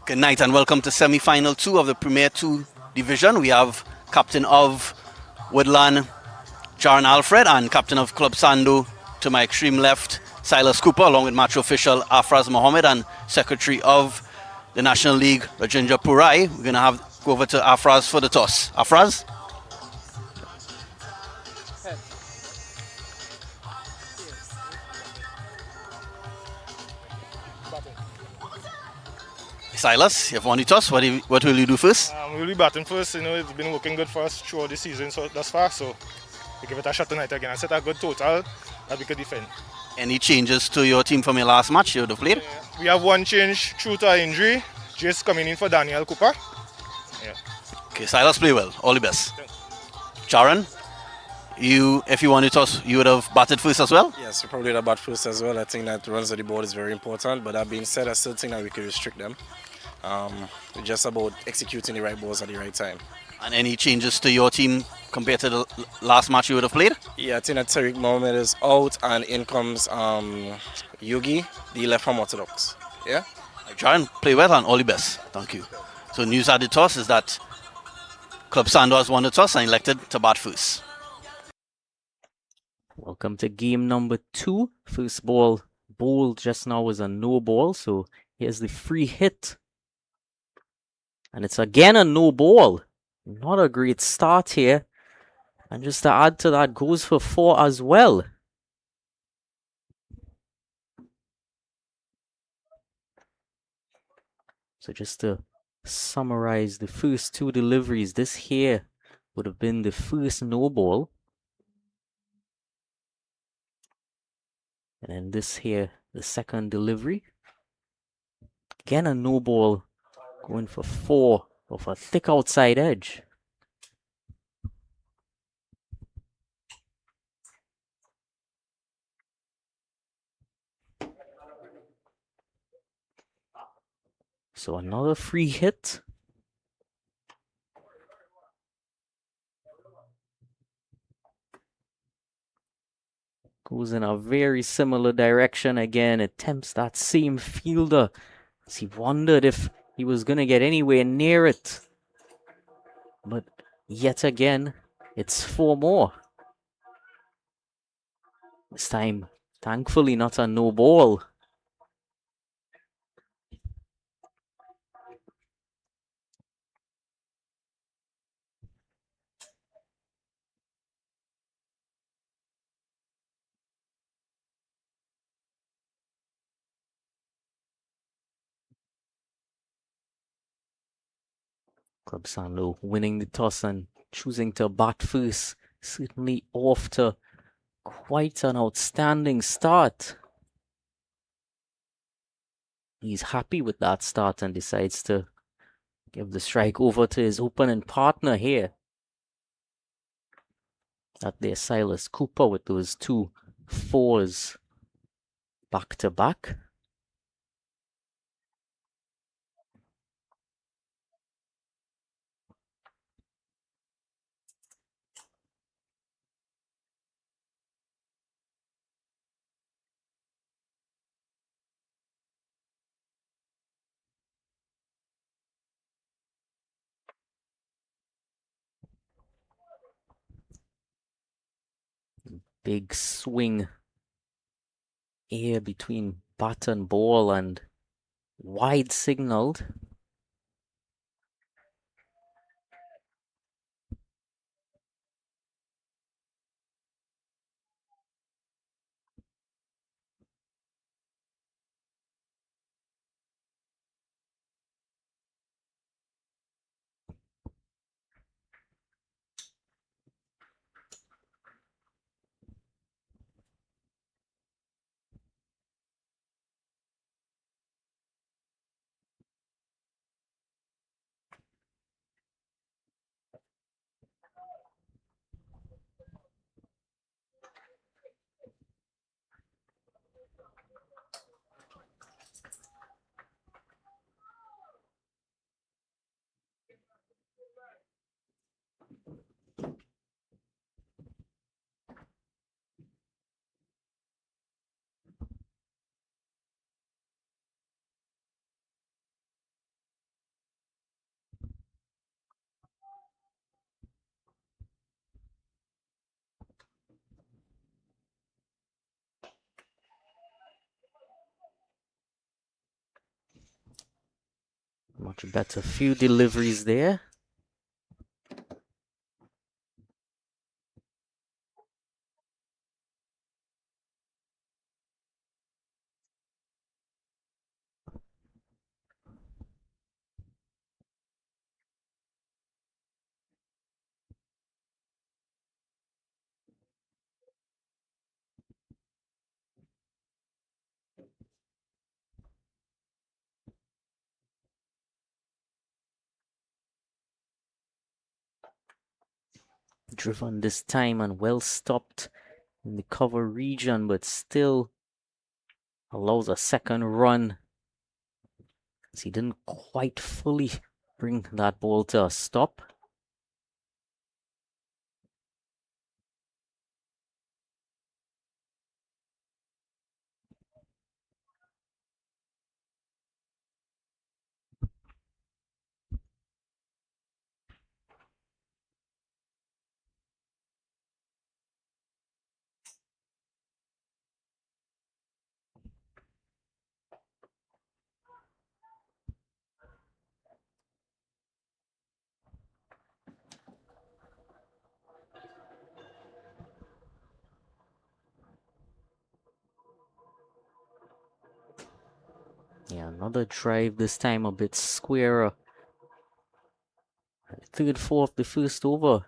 Good night and welcome to semi-final 2 of the Premier 2 division. We have captain of Woodland, Jaron Alfred, and captain of Club Sando to my extreme left, Silas Cooper, along with match official Afraz Mohammed and secretary of the National League, Rajendra Purai. We're going to go over to Afraz for the toss. Afraz? Silas, you have won the toss. What will you do first? We'll be batting first. It's been working good for us throughout the season thus far. So we give it a shot tonight again and set a good total that we could defend. Any changes to your team from your last match you would have played? We have one change due to our injury. Just coming in for Daniel Cooper. Yeah. Okay, Silas, play well. All the best. Jaron, if you won the toss, you would have batted first as well? Yes, we probably would have bat first as well. I think that runs of the ball is very important. But that being said, I still think that we could restrict them. It's just about executing the right balls at the right time. And any changes to your team compared to the last match you would have played? Yeah, I think that Tariq Mohammed is out and in comes Yugi, the left arm orthodox. Yeah? Jaron, play well and all the best. Thank you. So news at the toss is that Club Sando has won the toss and elected to bat first. Welcome to game number 2. First ball bowled just now was a no ball, so here's the free hit. And it's again a no ball. Not a great start here. And just to add to that, goes for 4 as well. So just to summarize the first 2 deliveries, this here would have been the first no ball. And then this here, the second delivery. Again a no ball, going for 4 off a thick outside edge. So another free hit. Goes in a very similar direction again. Attempts that same fielder. As he wondered if he was going to get anywhere near it. But yet again, it's 4 more. This time, thankfully, not a no ball. Club Sando winning the toss and choosing to bat first. Certainly off to quite an outstanding start. He's happy with that start and decides to give the strike over to his opponent partner here. That there, Silas Cooper with those 2 4s back to back. Big swing here between bat and ball and wide signaled. Much better. Few deliveries there. Driven this time and well stopped in the cover region, but still allows a second run as he didn't quite fully bring that ball to a stop. Yeah, another drive, this time a bit squarer. Third, fourth, the first over.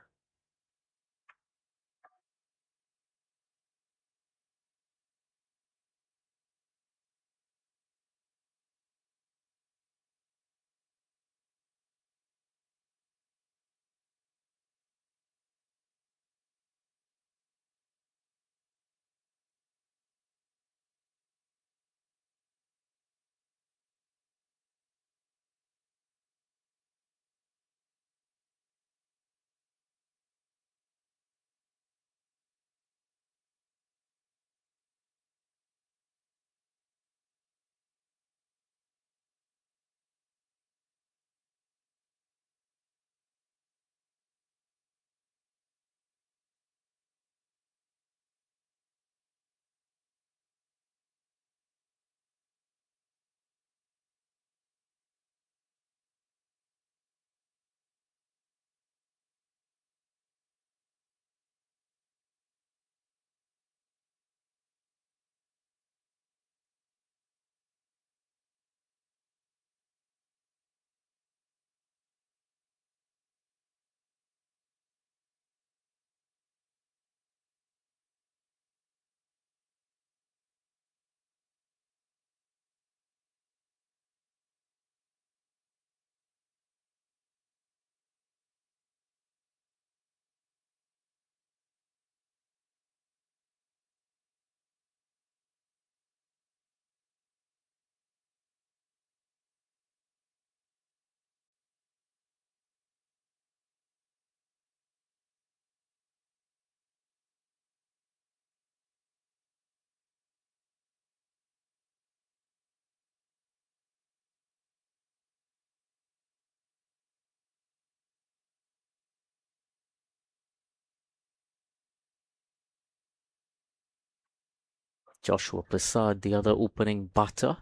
Joshua Prasad, the other opening batter.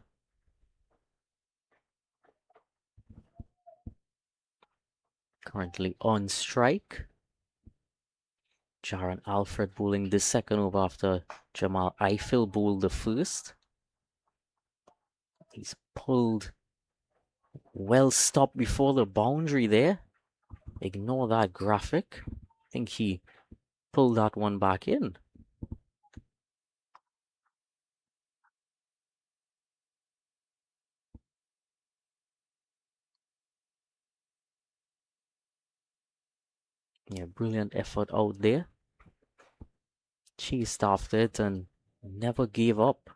Currently on strike. Jaron Alfred bowling the second over after Jamal Eiffel bowled the first. He's pulled well stopped before the boundary there. Ignore that graphic. I think he pulled that one back in. Yeah, brilliant effort out there. Chased after it and never gave up.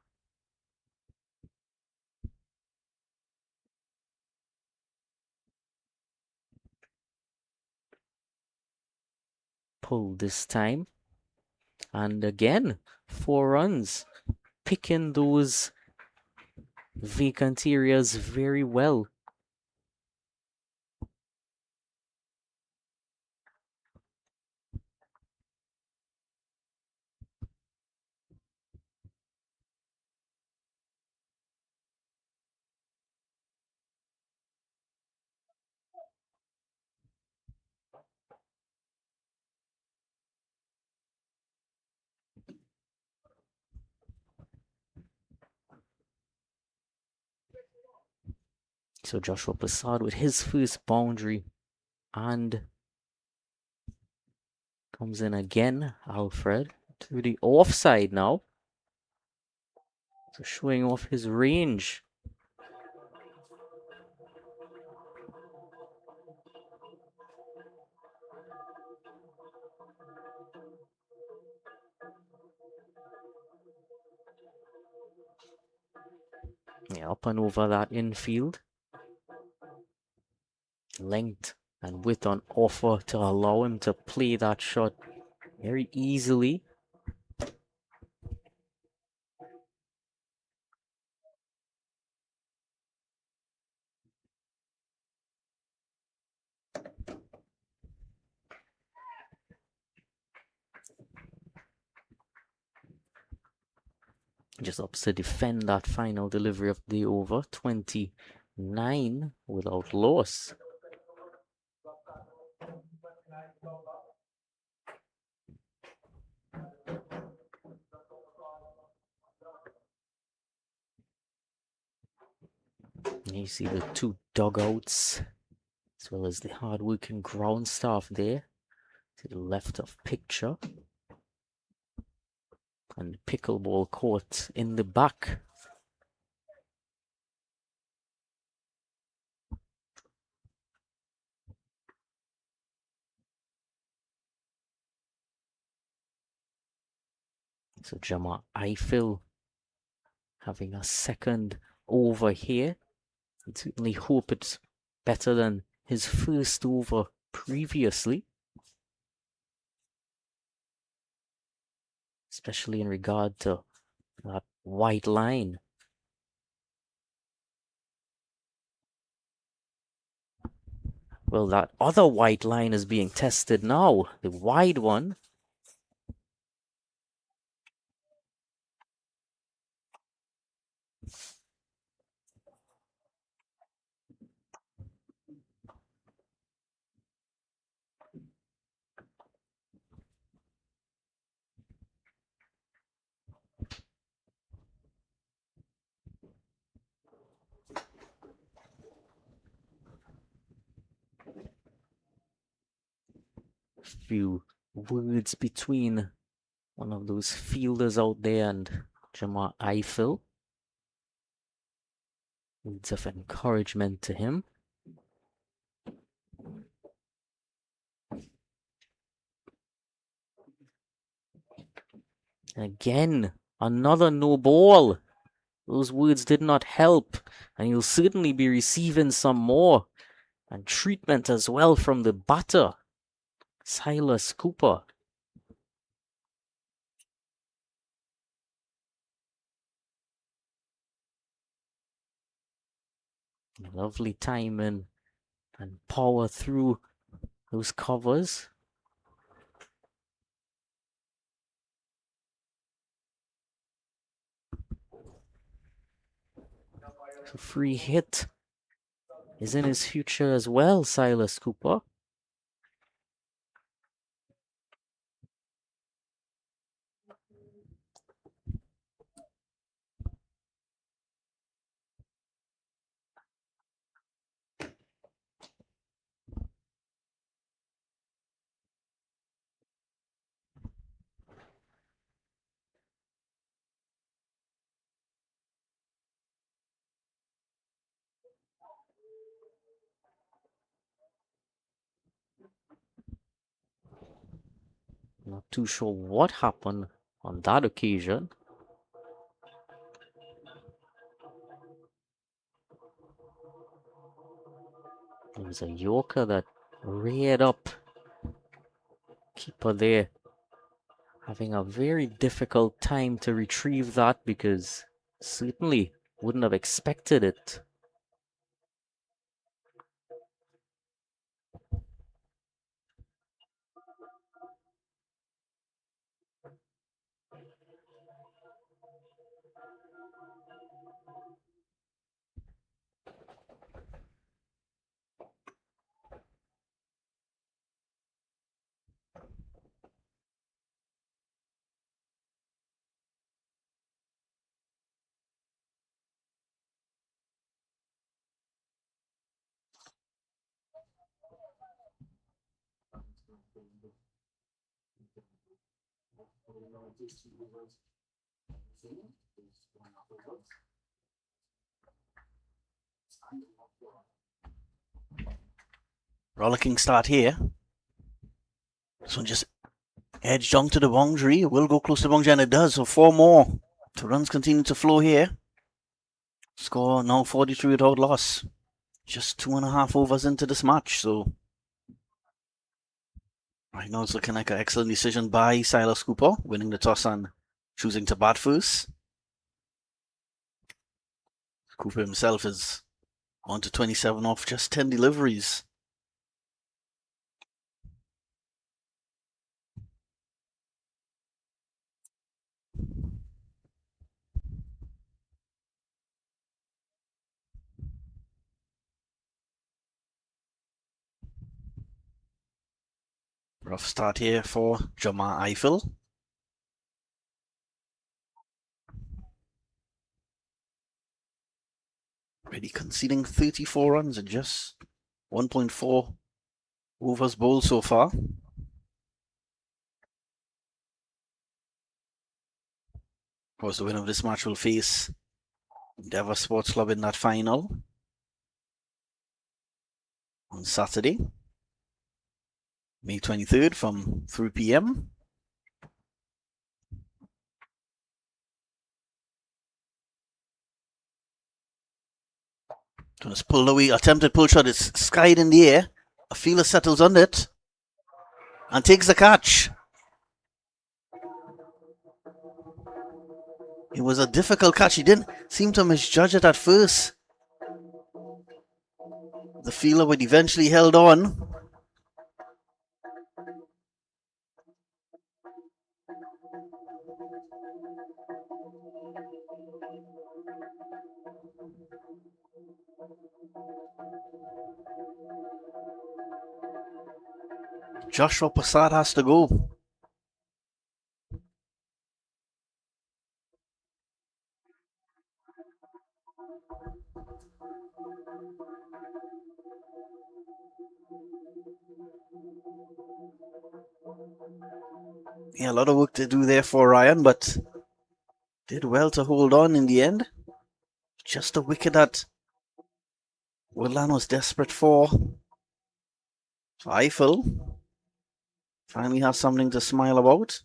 Pulled this time. And again, 4 runs. Picking those vacant areas very well. So Joshua Prasad with his first boundary, and comes in again, Alfred, to the offside now. So showing off his range. Yeah, up and over that infield. Length and width on offer to allow him to play that shot very easily. Just opts to defend that final delivery of the over. 29 without loss. You see the two dugouts, as well as the hard-working ground staff there to the left of picture. And the pickleball court in the back. So Jama Eiffel having a second over here. I certainly hope it's better than his first over previously. Especially in regard to that white line. Well, that other white line is being tested now. The wide one. Few words between one of those fielders out there and Jama Eiffel. Words of encouragement to him. Again, another no ball. Those words did not help, and you'll certainly be receiving some more. And treatment as well from the batter, Silas Cooper. Lovely timing and power through those covers. So free hit is in his future as well, Silas Cooper. Not too sure what happened on that occasion. It was a Yorker that reared up. Keeper there having a very difficult time to retrieve that because certainly wouldn't have expected it. Rollicking start here. This one just edged onto the boundary. It will go close to the boundary, and it does. So 4 more. The runs continue to flow here. Score now 43 without loss. Just 2.5 overs into this match. So right now it's looking like an excellent decision by Silas Cooper, winning the toss and choosing to bat first. Cooper himself is on to 27 off just 10 deliveries. Rough start here for Jamar Eiffel. Already conceding 34 runs in just 1.4 overs bowled so far. Of course, the winner of this match will face Endeavour Sports Club in that final on Saturday, May 23rd from 3 p.m. Thomas pulled away, attempted pull shot, it's skied in the air. A fielder settles on it and takes the catch. It was a difficult catch. He didn't seem to misjudge it at first. The fielder would eventually held on. Joshua Prasad has to go. Yeah, a lot of work to do there for Ryan, but did well to hold on in the end. Just a wicket that Woodland was desperate for. So Eiffel finally has something to smile about.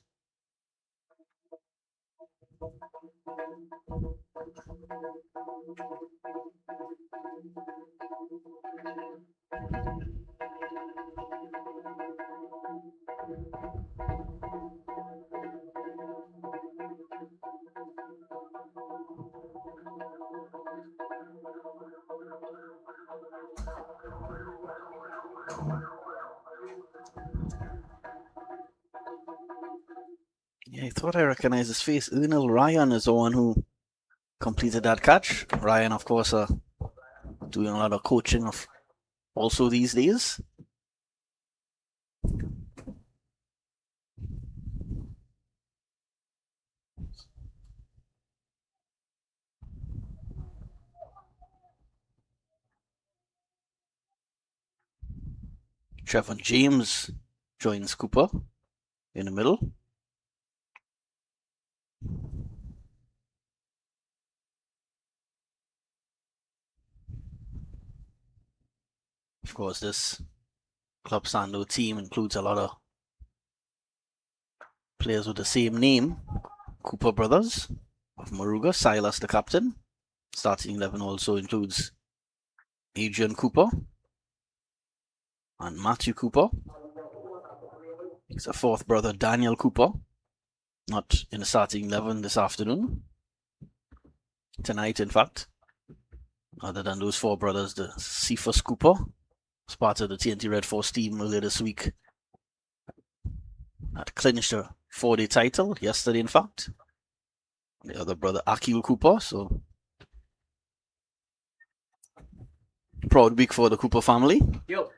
Yeah, I thought I recognized his face. Ernil Ryan is the one who completed that catch. Ryan, of course, doing a lot of coaching of also these days. Trevor James joins Cooper in the middle. Of course, this Club Sando team includes a lot of players with the same name. Cooper brothers of Maruga, Silas the captain. Starting 11 also includes Adrian Cooper and Matthew Cooper. He's a fourth brother, Daniel Cooper, not in the starting 11 this afternoon. Tonight, in fact. Other than those 4 brothers, the Cephas Cooper was part of the TNT Red Force team earlier this week. That clinched a 4-day title yesterday, in fact. The other brother, Akil Cooper, so proud week for the Cooper family. Yo.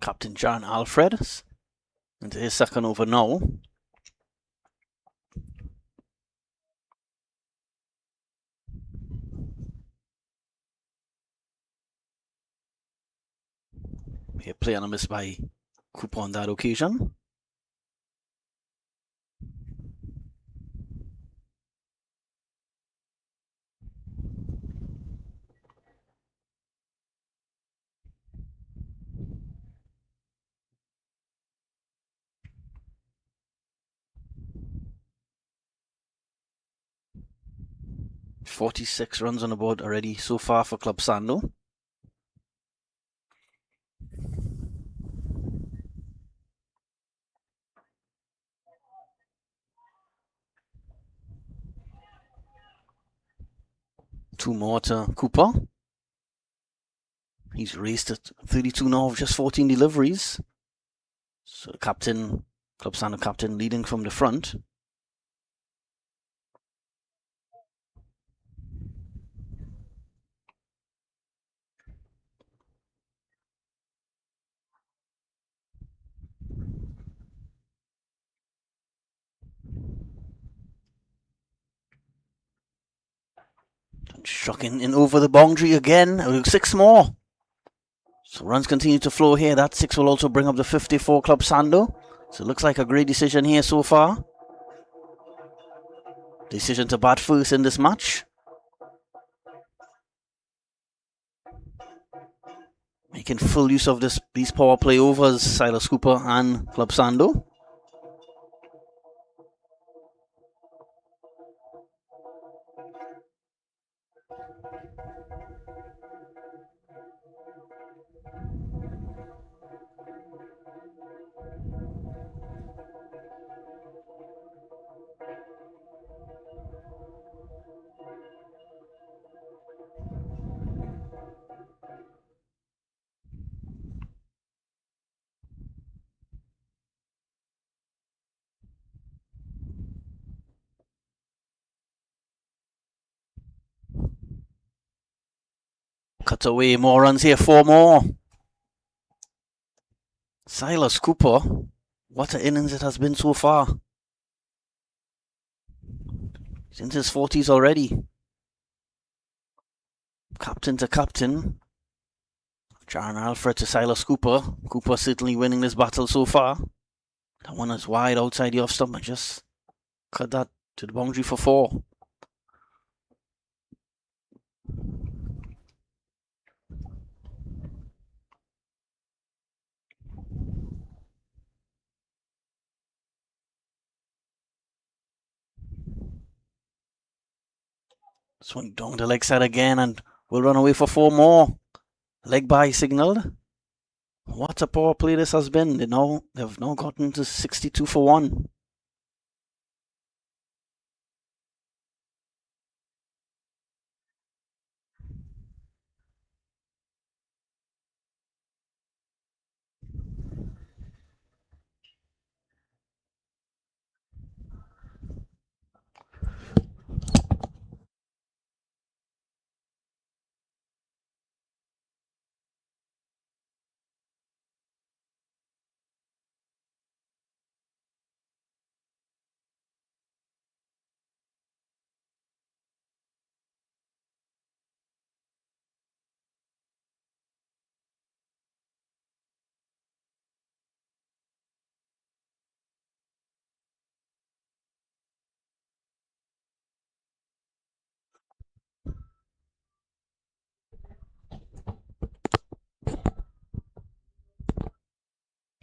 Captain John Alfred into his second over now. Here, play on a miss by Cooper on that occasion. "46 runs on the board already so far for Club Sando. Two more to Cooper. He's raced at 32 now of just 14 deliveries. So captain, Club Sando captain, leading from the front. Shocking in over the boundary again. 6 more. So runs continue to flow here. That 6 will also bring up the 54 Club Sando. So it looks like a great decision here so far. Decision to bat first in this match. Making full use of these power play overs, Silas Cooper and Club Sando. Cut away, more runs here, 4 more. Silas Cooper, what an innings it has been so far. He's into his 40s already. Captain to captain. John Alfred to Silas Cooper. Cooper certainly winning this battle so far. That one is wide outside the off stump and just cut that to the boundary for 4. Swing down the leg side again and will run away for 4 more. Leg by signaled. What a power play this has been. They've now gotten to 62 for 1.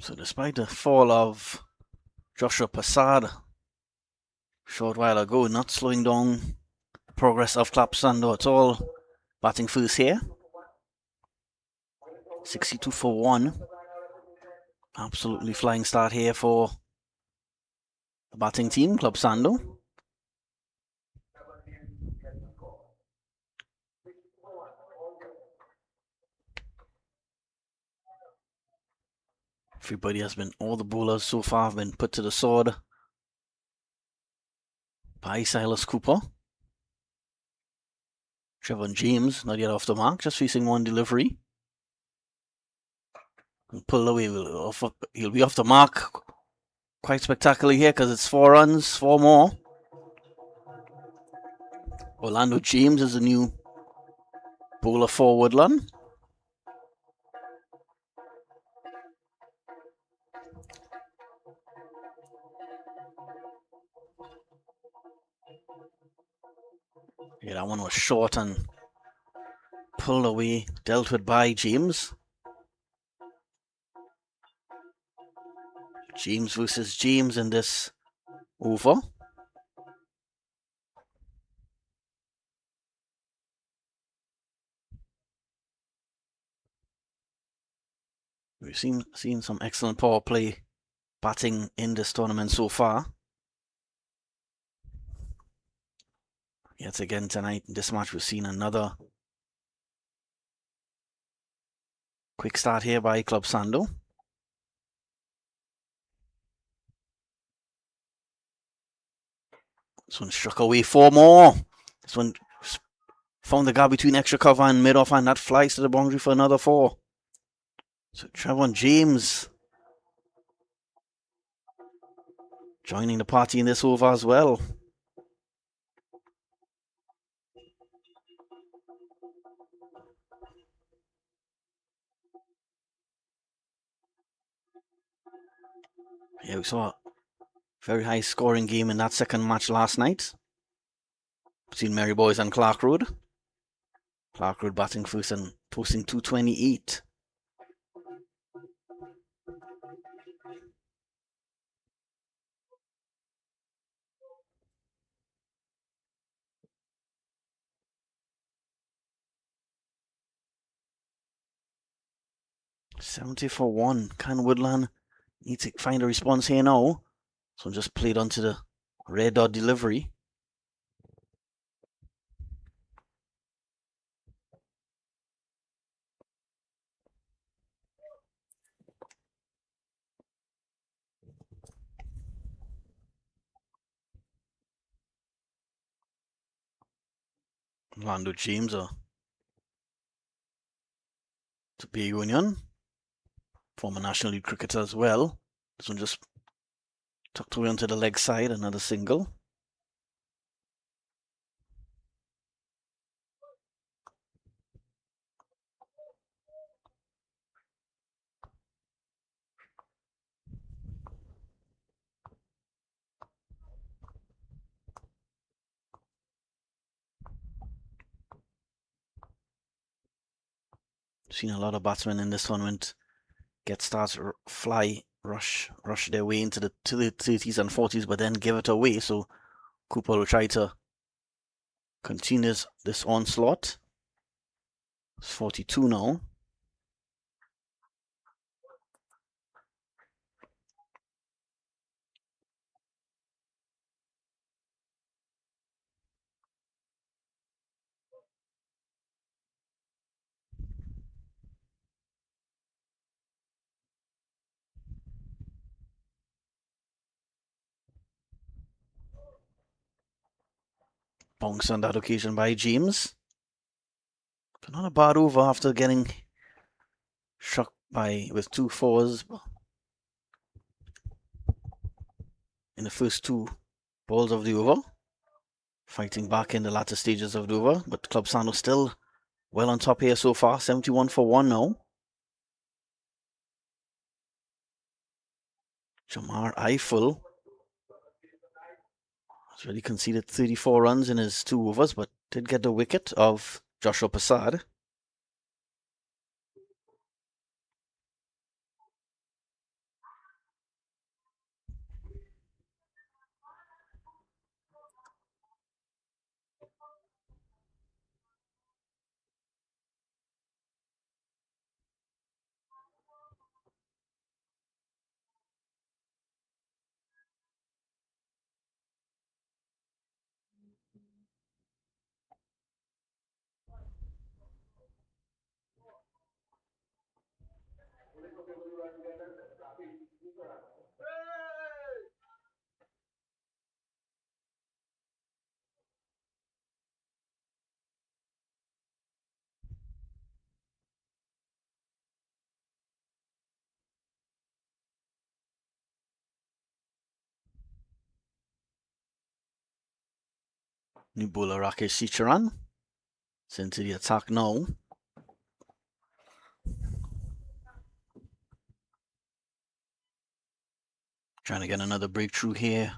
So despite the fall of Joshua Passad a short while ago, not slowing down the progress of Club Sando at all. Batting first here. 62 for 1. Absolutely flying start here for the batting team, Club Sando. All the bowlers so far have been put to the sword by Silas Cooper. Trevor James, not yet off the mark, just facing one delivery. Pull away. He'll be off the mark quite spectacularly here because it's 4 runs, 4 more. Orlando James is the new bowler for Woodland. Yeah, that one was short and pulled away, dealt with by James. James versus James in this over. We've seen some excellent power play batting in this tournament so far. Yet again tonight in this match we've seen another quick start here by Club Sando. This one struck away 4 more. This one found the gap between extra cover and mid-off, and that flies to the boundary for another 4. So Trevor James joining the party in this over as well. Yeah, we saw a very high scoring game in that second match last night between Mary Boys and Clark Road. Clark Road batting first and posting 228. $70 for 1. Can Woodland need to find a response here now? So just played onto the red dot delivery. Orlando James to Bay Union, former National League cricketer as well. This one just tucked away onto the leg side, another single. Seen a lot of batsmen in this tournament get starts, rush their way into the 30s and 40s, but then give it away. So Cooper will try to continue this onslaught. It's 42 now. Bounce on that occasion by James. But not a bad over after getting struck with 2 fours in the first 2 balls of the over. Fighting back in the latter stages of the over, but Club Sando still well on top here so far. 71 for 1 now. Jamar Eiffel has already conceded 34 runs in his 2 overs, but did get the wicket of Joshua Prasad. New bowler Rakesh Sicharan. Sent to the attack now. Trying to get another breakthrough here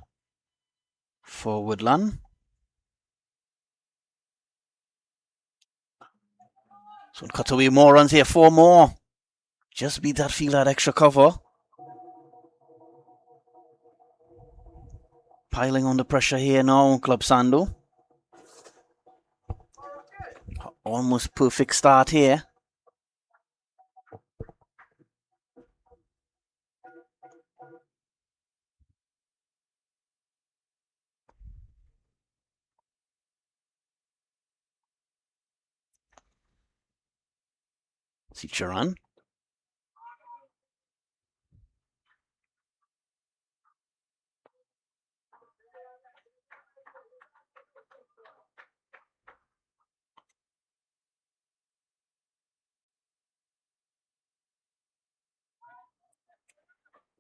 for Woodland. So cut away more runs here, 4 more. Just beat that field at extra cover. Piling on the pressure here now, Club Sando. Almost perfect start here. Sicharan.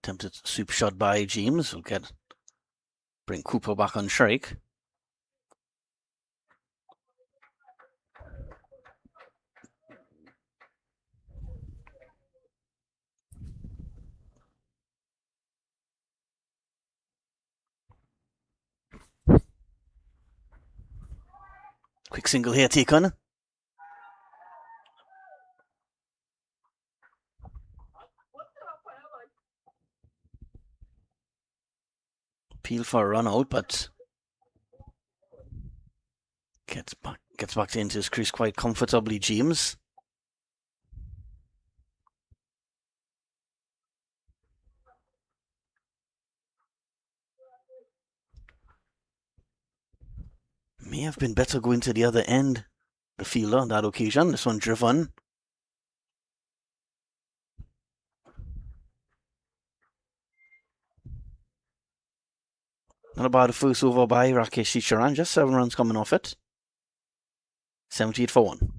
Attempted sweep shot by James. Will bring Cooper back on strike. Quick single here taken. Appeal for a run out, but gets back into his crease quite comfortably, James. May have been better going to the other end, the fielder on that occasion. This one driven. Not about the first over by Rakesh Sicharan, just 7 runs coming off it. 78 for 1.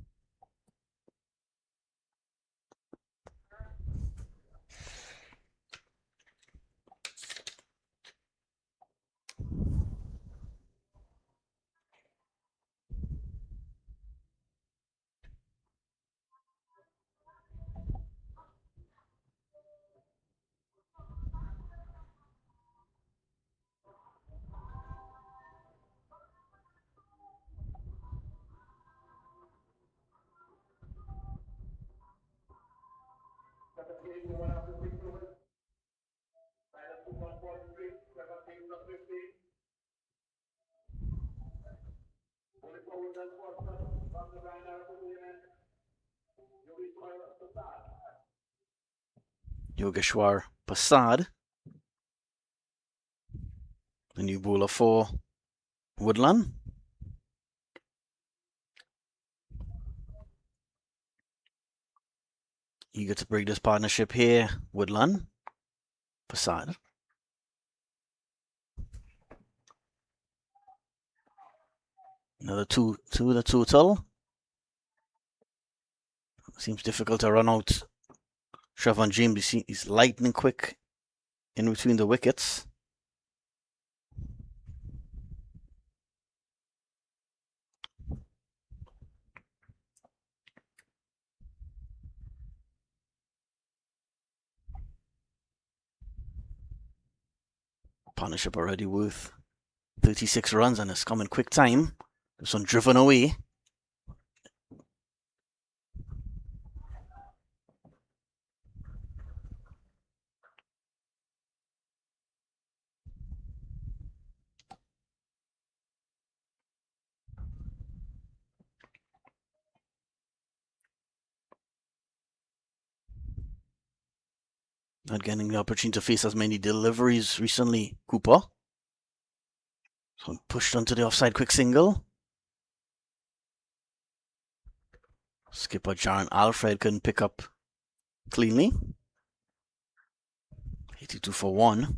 Yogeshwar Prasad, the new bowler for Woodland. Eager to break this partnership here, Woodland. Prasad. Another two the total. Seems difficult to run out. Shravan James is lightning quick in between the wickets. Partnership already worth 36 runs and it's come in quick time. This one driven away. Not getting the opportunity to face as many deliveries recently, Cooper. So pushed onto the offside quick single. Skipper Jaron Alfred couldn't pick up cleanly. 82 for 1.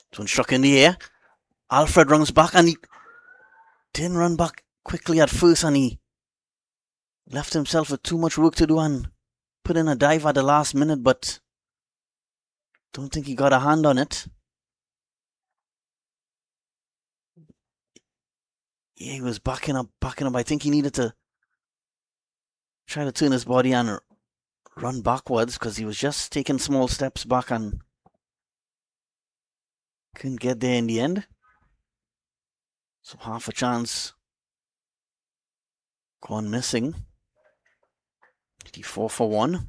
This one struck in the air. Alfred runs back and he didn't run back quickly at first and he left himself with too much work to do and put in a dive at the last minute, but don't think he got a hand on it. Yeah, he was backing up. I think he needed to try to turn his body and run backwards because he was just taking small steps back and couldn't get there in the end. So half a chance gone missing. 84 for 1.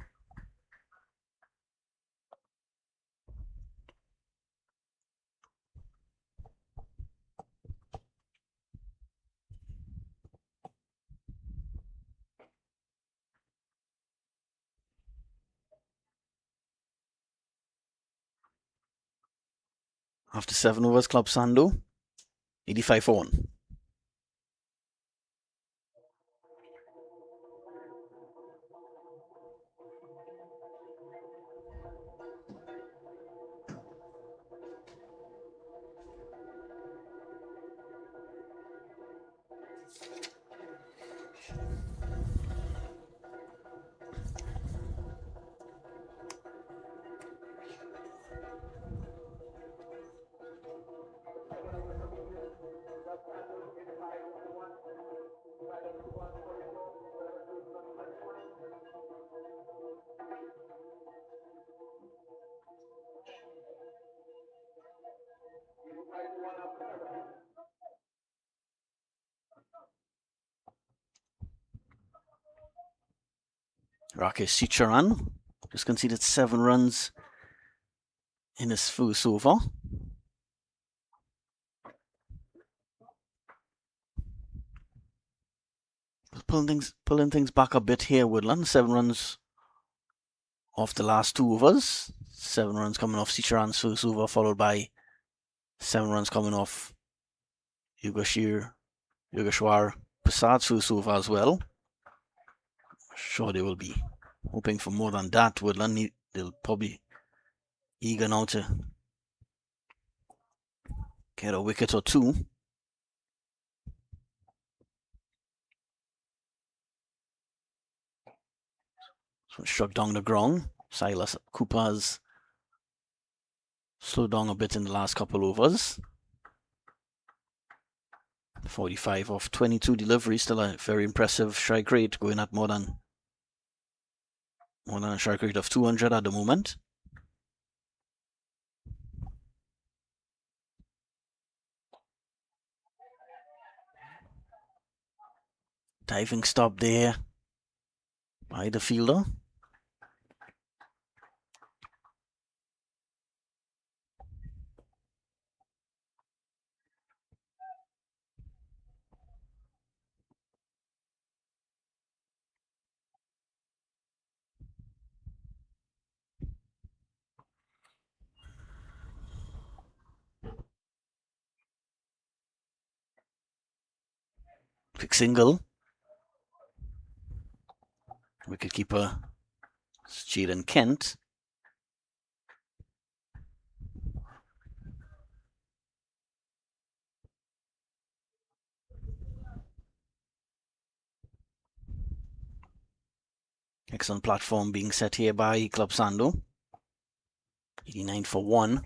After 7 overs, Club Sando, 85 for 1. Rakesh Sicharan just conceded 7 runs in his first over. Pulling things back a bit here, Woodland. 7 runs off the last 2 overs. 7 runs coming off Sicharan's first over, followed by 7 runs coming off Yogeshwar Prasad's first over as well. Sure, they will be hoping for more than that. Woodland, they'll probably eager now to get a wicket or two. So struck down the ground. Silas Cooper's slowed down a bit in the last couple overs. 45 off 22 deliveries, still a very impressive strike rate, going at more than a strike rate of 200 at the moment. Diving stop there by the fielder. Quick single. Wicketkeeper Jaden Kent. Excellent platform being set here by Club Sando. 89 for 1.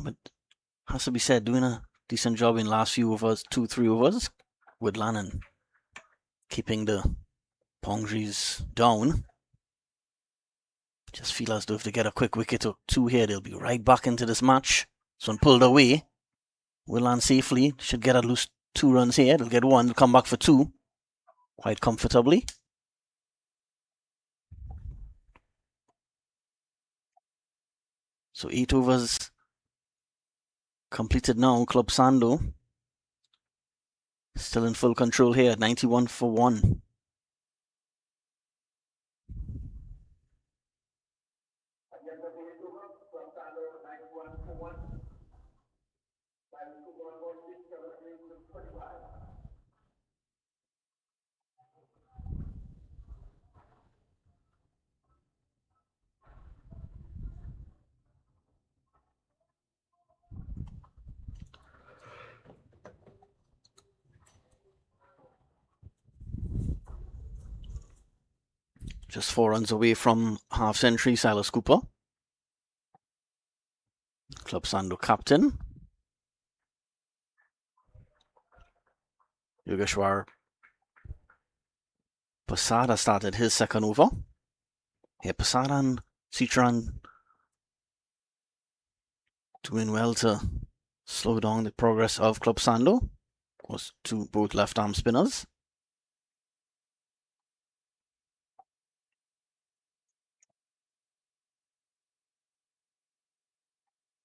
But has to be said, doing a decent job in last few overs, 2-3 overs. Woodland and keeping the Pongris down. Just feel as though if they get a quick wicket or 2 here, they'll be right back into this match. This one pulled away. Woodland safely should get at least 2 runs here. They'll get 1, they'll come back for 2 quite comfortably. So 8 overs completed now. Club Sando still in full control here at 91 for 1. Just 4 runs away from half century, Silas Cooper. Club Sando captain. Yogeshwar Pasada started his second over. Here Pasada and Citran doing well to slow down the progress of Club Sando. Of course, both left-arm spinners.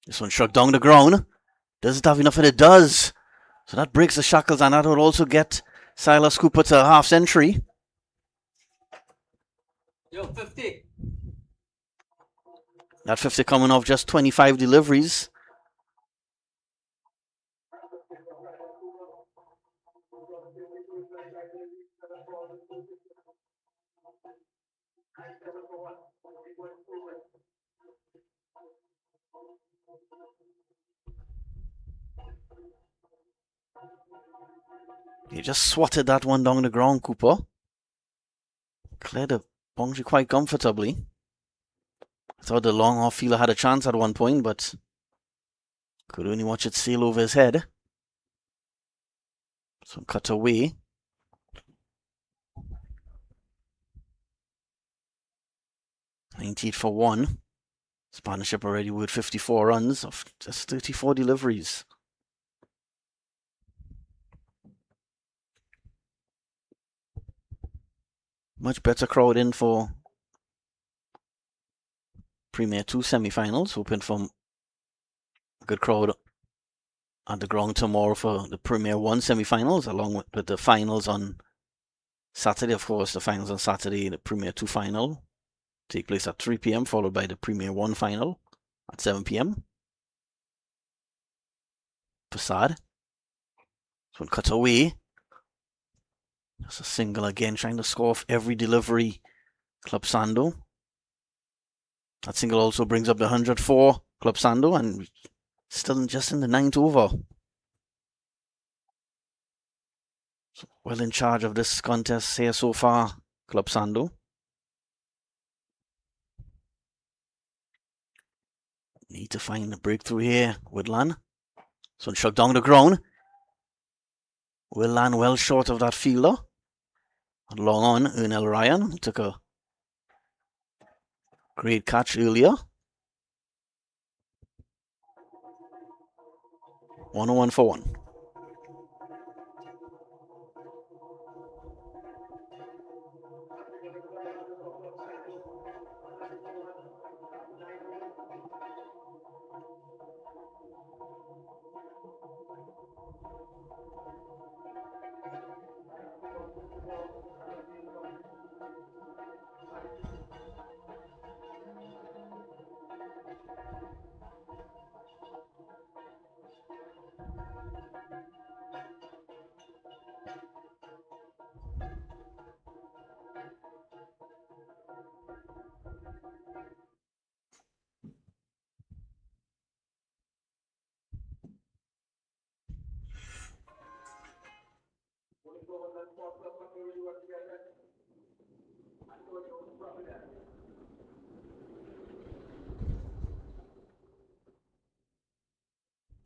This one struck down the ground. Does it have enough? And it does. So that breaks the shackles, and that will also get Silas Cooper to a half century. Yo, 50. That 50 coming off just 25 deliveries. He just swatted that one down the ground, Cooper. Cleared the boundary quite comfortably. I thought the long off fielder had a chance at one point, but could only watch it sail over his head. So cut away. $98 for 1. This partnership already with 54 runs of just 34 deliveries. Much better crowd in for Premier 2 semi-finals. Hoping for a good crowd at the ground tomorrow for the Premier 1 semi-finals, along with the finals on Saturday. Of course, the finals on Saturday, the Premier 2 final take place at 3 p.m, followed by the Premier 1 final at 7 p.m. Facade. This one cut away. Just a single again, trying to score off every delivery. Club Sando. That single also brings up the 100 for Club Sando, and still just in the 9th over. So well in charge of this contest here so far, Club Sando. Need to find the breakthrough here, Woodland. This one struck down the ground. Will land well short of that fielder. Long on, Ernell Ryan took a great catch earlier. 101 for 1.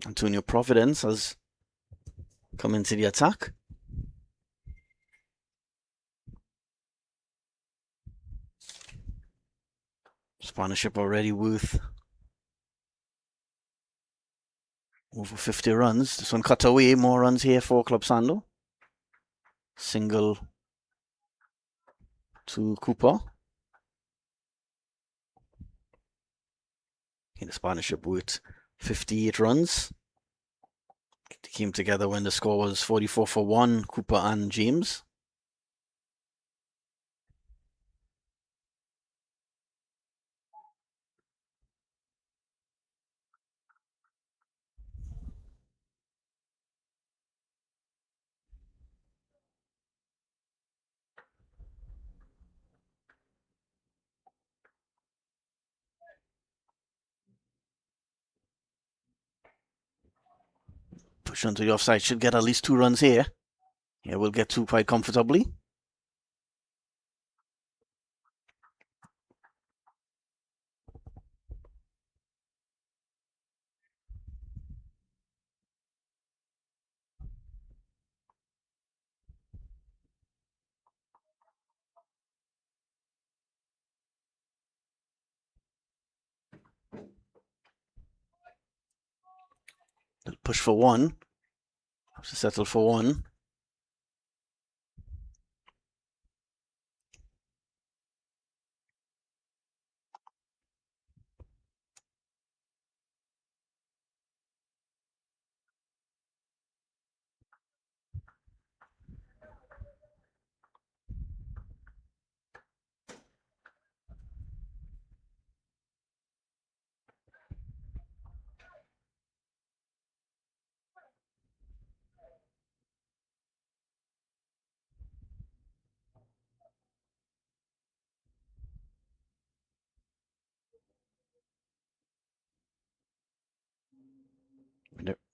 Antonio Providence has come into the attack. This partnership already worth over 50 runs. This one cut away, more runs here for Club Sando. Single to Cooper. In this partnership with 58 runs. They came together when the score was 44 for 1, Cooper and James. Push onto the offside, should get at least 2 runs here. Yeah, we'll get 2 quite comfortably. They'll push for one. Have to settle for one.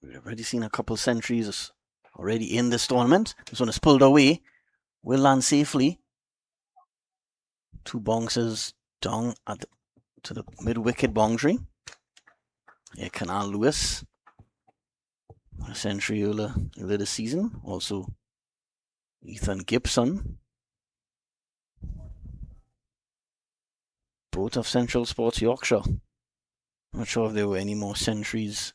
We've already seen a couple centuries already in this tournament. This one is pulled away. Will land safely. 2 bounces down to the mid-wicket boundary. Yeah, Canal Lewis. A century earlier this season. Also, Ethan Gibson. Both of Central Sports Yorkshire. Not sure if there were any more centuries.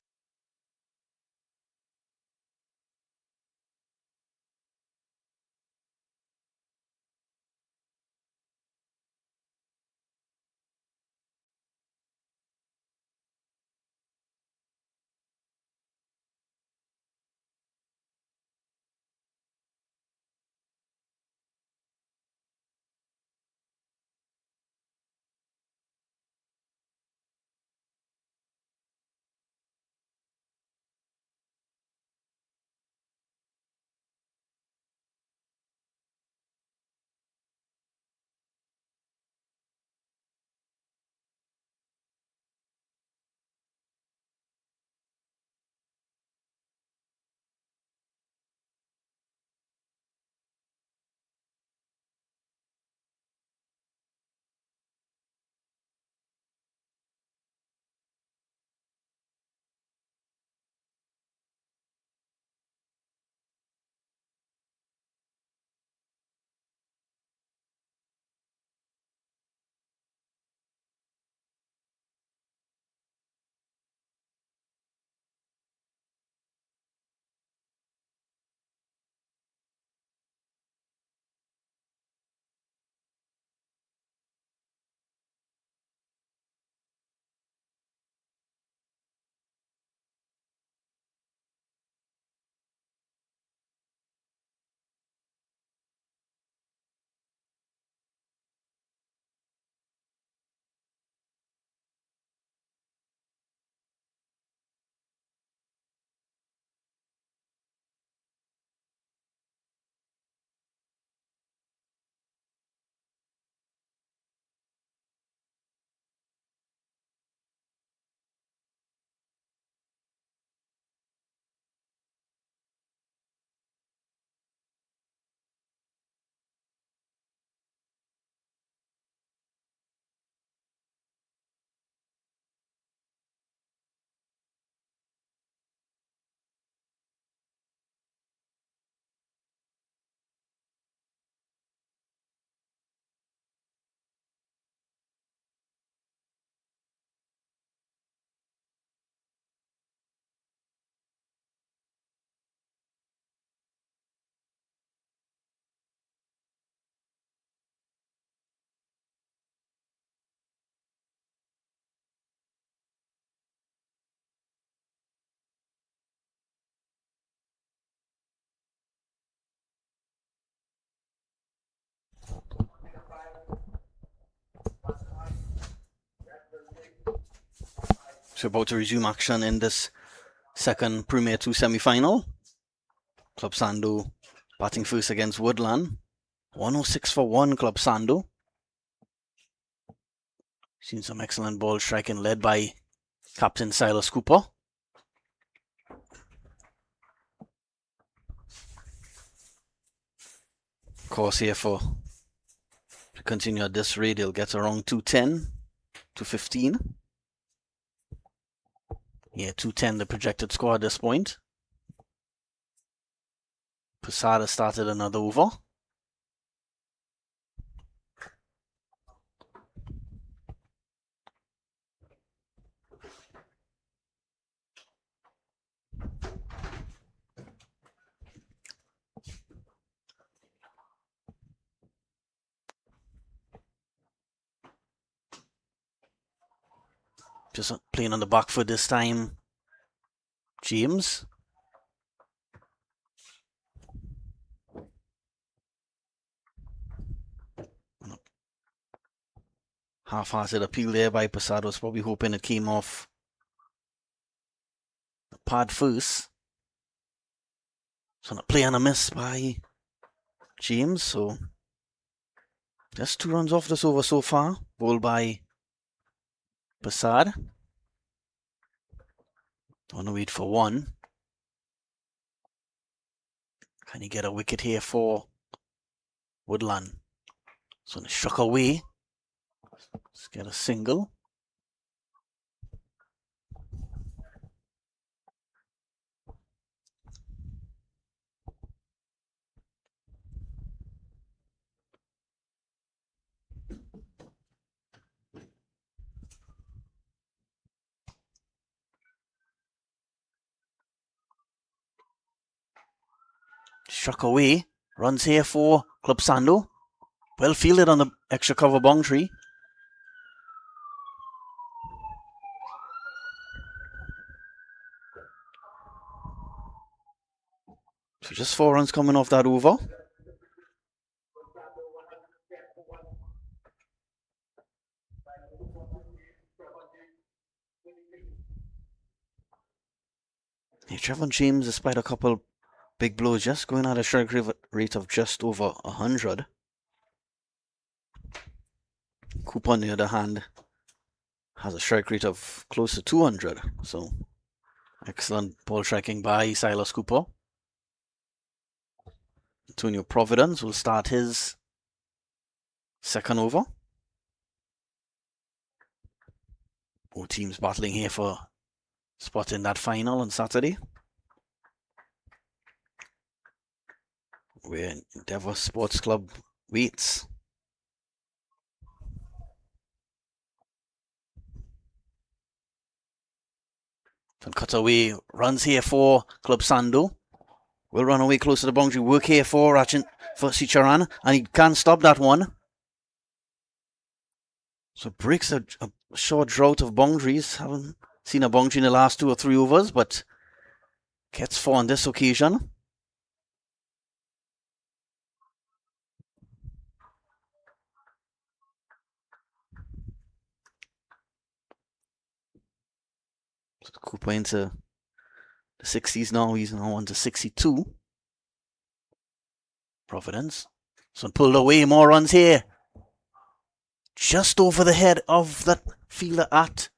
So about to resume action in this second Premier 2 semi-final. Club Sando batting first against Woodland. 106 for 1, Club Sando. Seen some excellent ball striking led by Captain Silas Cooper. Course here for to continue at this rate, he'll get around 210, 215. Yeah, 210 the projected score at this point. Posada started another over. Just playing on the back foot this time. James. Half-hearted appeal there by Posada. Was probably hoping it came off the pad first. So a play and a miss by James. So just 2 runs off this over so far. Bowled by Posada. Want to wait for 1. Can he get a wicket here for Woodland? So he struck away. Let's get a single. Struck away. Runs here for Club Sando. Well fielded on the extra cover boundary. So just 4 runs coming off that over. Hey, Trevor James, despite a couple big blows, just going at a strike rate of just over 100. Cooper, on the other hand, has a strike rate of close to 200. So excellent ball striking by Silas Cooper. Antonio Providence will start his second over. Both teams battling here for spot in that final on Saturday, where Endeavour Sports Club waits. And cut away, runs here for Club Sando. Will run away close to the boundary. Work here for Sicharan, and he can't stop that one. So breaks a short drought of boundaries. Haven't seen a boundary in the last 2 or 3 overs, but gets 4 on this occasion. So Cooper into the 60s now. He's now on to 62. Providence. So pulled away, more runs here. Just over the head of that fielder at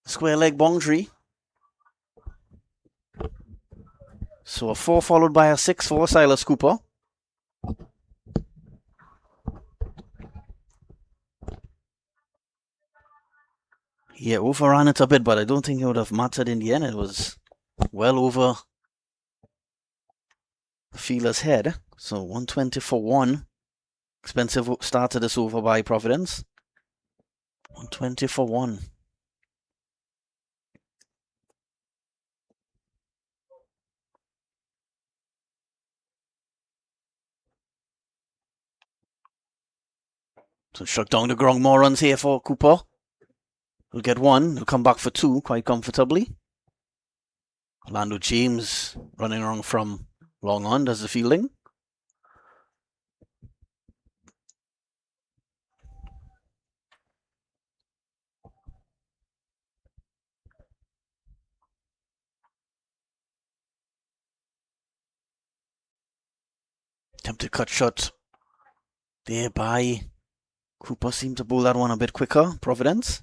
square leg boundary. So a 4 followed by a 6 for Silas Cooper. Yeah, overran it a bit, but I don't think it would have mattered in the end. It was well over the fielder's head. So 120 for 1. Expensive start to this over by Providence. 120 for 1. So struck down the ground, more runs here for Cooper. He'll get 1, he'll come back for 2 quite comfortably. Orlando James running around from long on does the fielding. Attempted cut shot there by Cooper. Seemed to bowl that one a bit quicker, Providence.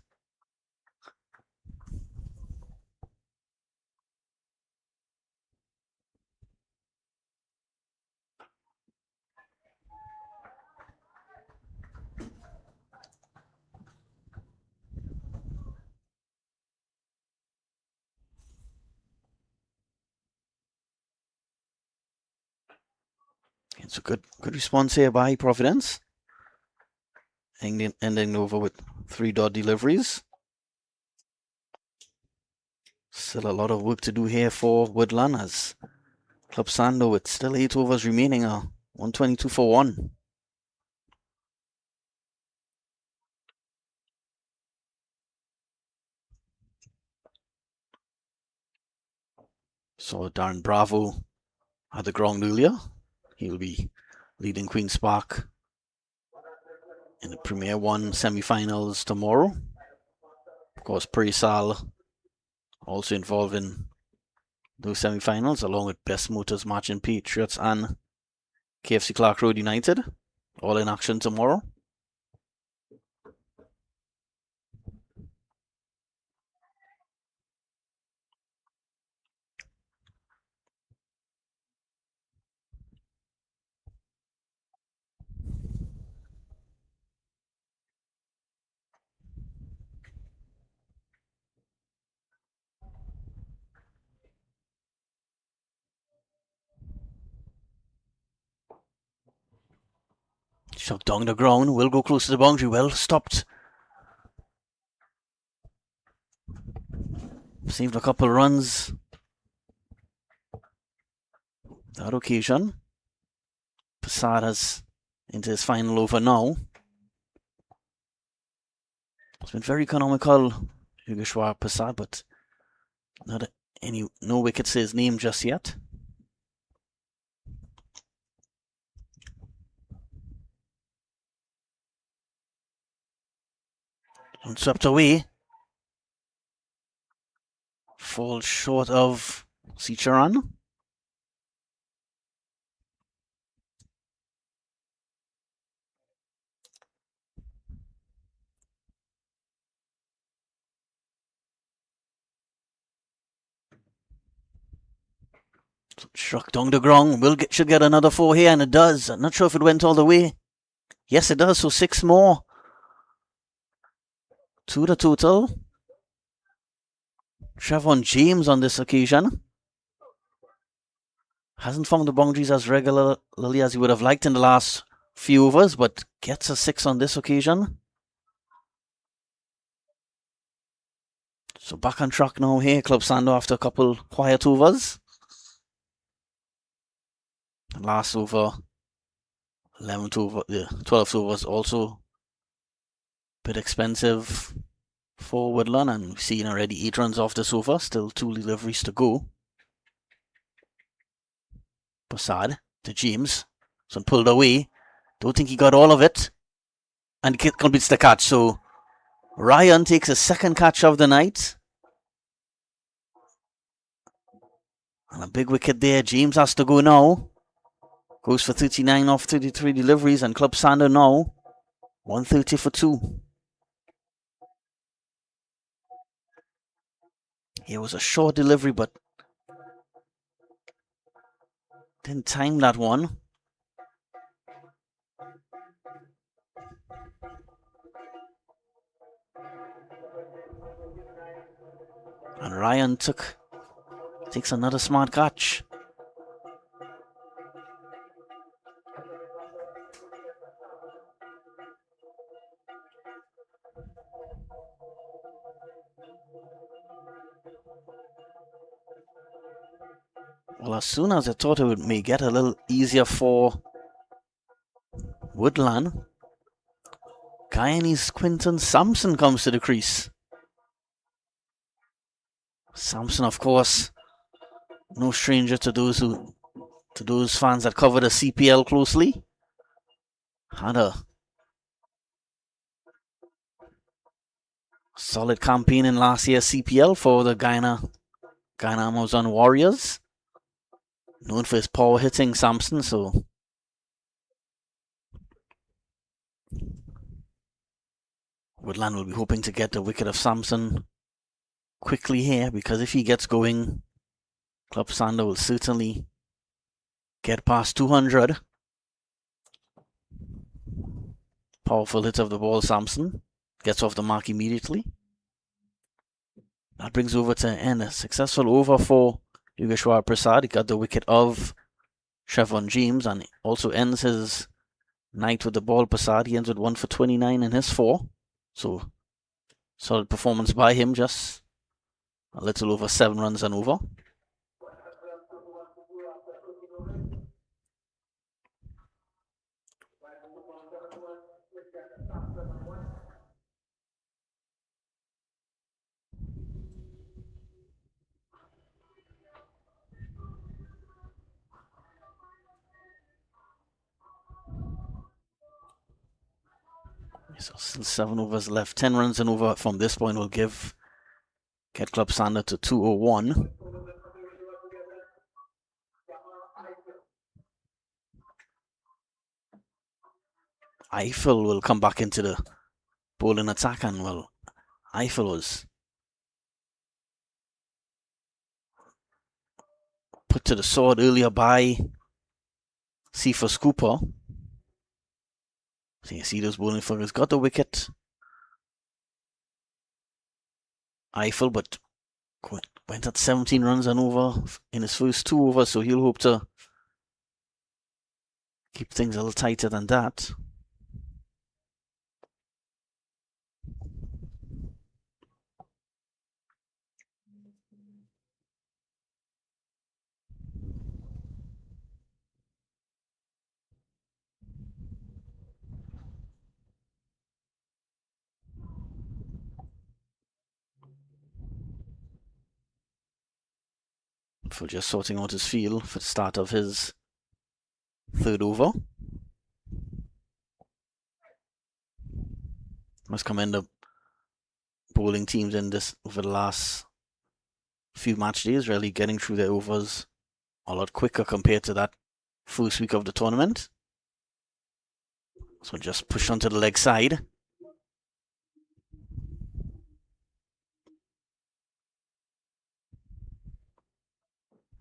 It's a good response here by Providence. Ending over with 3 dot deliveries. Still a lot of work to do here for Woodland as Club Sando with still 8 overs remaining. 122 for 1. Saw Darren Bravo at the ground earlier. He'll be leading Queen's Park in the Premier 1 semi-finals tomorrow. Of course, Presal also involved in those semi-finals, along with Best Motors, Marching Patriots, and KFC Clark Road United, all in action tomorrow. Shot down the ground, will go close to the boundary, well stopped. Saved a couple runs that occasion. Posada's into his final over now. It's been very economical, Yugoslavia Posad, but no wickets to his name just yet. And swept away. Falls short of Sicharan. Struck down the ground. Should get another 4 here, and it does. I'm not sure if it went all the way. Yes, it does. So 6 more. 2 the total. Trevon James on this occasion hasn't found the boundaries as regularly as he would have liked in the last few overs, but gets a 6 on this occasion. So back on track now here, Club Sando, after a couple quiet overs. Last over, 11th over, yeah, 12th over was also a bit expensive for Woodland, and we've seen already 8 runs off this over, still 2 deliveries to go. Prasad to James, so pulled away, don't think he got all of it, and completes the catch. So Ryan takes a second catch of the night, and a big wicket there. James has to go now. Goes for 39 off 33 deliveries, and Club Sando now 130 for 2. It was a short delivery, but didn't time that one. And Ryan takes another smart catch. Well, as soon as I thought it may get a little easier for Woodland, Guyanese Quinton Sampson comes to the crease. Sampson, of course, no stranger to those fans that cover the CPL closely. Had a solid campaign in last year's CPL for the Guyana Amazon Warriors. Known for his power hitting, Sampson, so Woodland will be hoping to get the wicket of Sampson quickly here, because if he gets going, Club Sando will certainly get past 200. Powerful hit of the ball, Sampson. Gets off the mark immediately. That brings over to end a successful over for Yugeshwar Prasad. He got the wicket of Trevon James, and also ends his night with the ball. Prasad, he ends with 1 for 29 in his 4. So solid performance by him, just a little over 7 runs and over. So still 7 overs left. 10 runs and over from this point will get Club Sando to 201. Eiffel will come back into the bowling attack, and well, Eiffel was put to the sword earlier by Cephas Cooper. So you see those bowling figures got the wicket. Eiffel, but went at 17 runs and over in his first 2 overs, so he'll hope to keep things a little tighter than that. For just sorting out his field for the start of his 3rd over. Must commend the bowling teams in this over the last few match days, really getting through their overs a lot quicker compared to that first week of the tournament. So just push onto the leg side.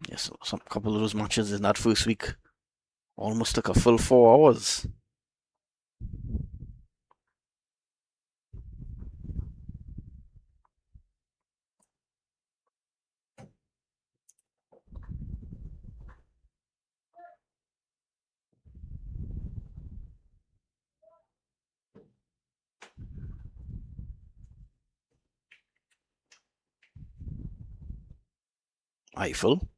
Yes, some couple of those matches in that first week almost took a full 4 hours. Eiffel.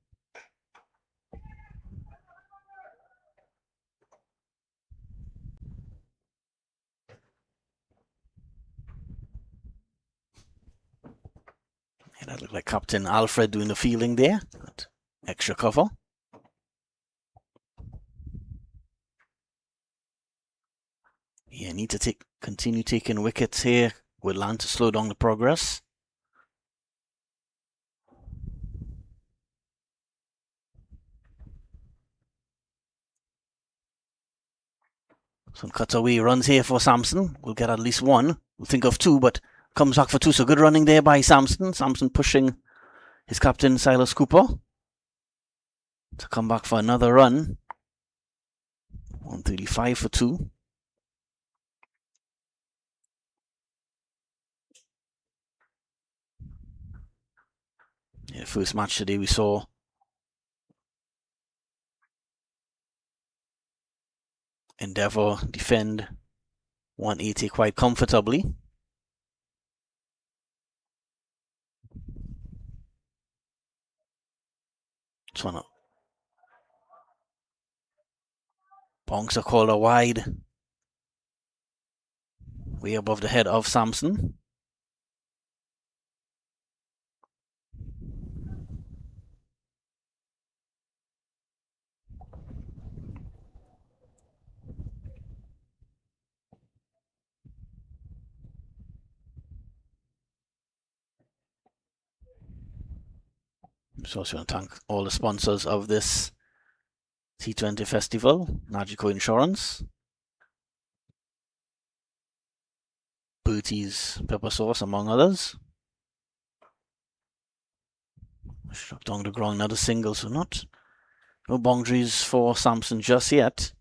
Yeah, that looked like Captain Alfred doing the fielding there. Extra cover. Yeah, need to continue taking wickets here. Woodland to slow down the progress. Some cutaway runs here for Samson. We'll get at least one. We'll think of 2, but comes back for 2. So good running there by Samson. Samson pushing his captain, Silas Cooper, to come back for another run. 135 for 2. Yeah, first match today we saw Endeavour defend 180 quite comfortably. This one, bouncer called a wide, way above the head of Samson. So I want to thank all the sponsors of this T20 festival, Nagico Insurance, Bertie's Pepper Sauce, among others. Struck down the ground, another single, so no boundaries for Samson just yet.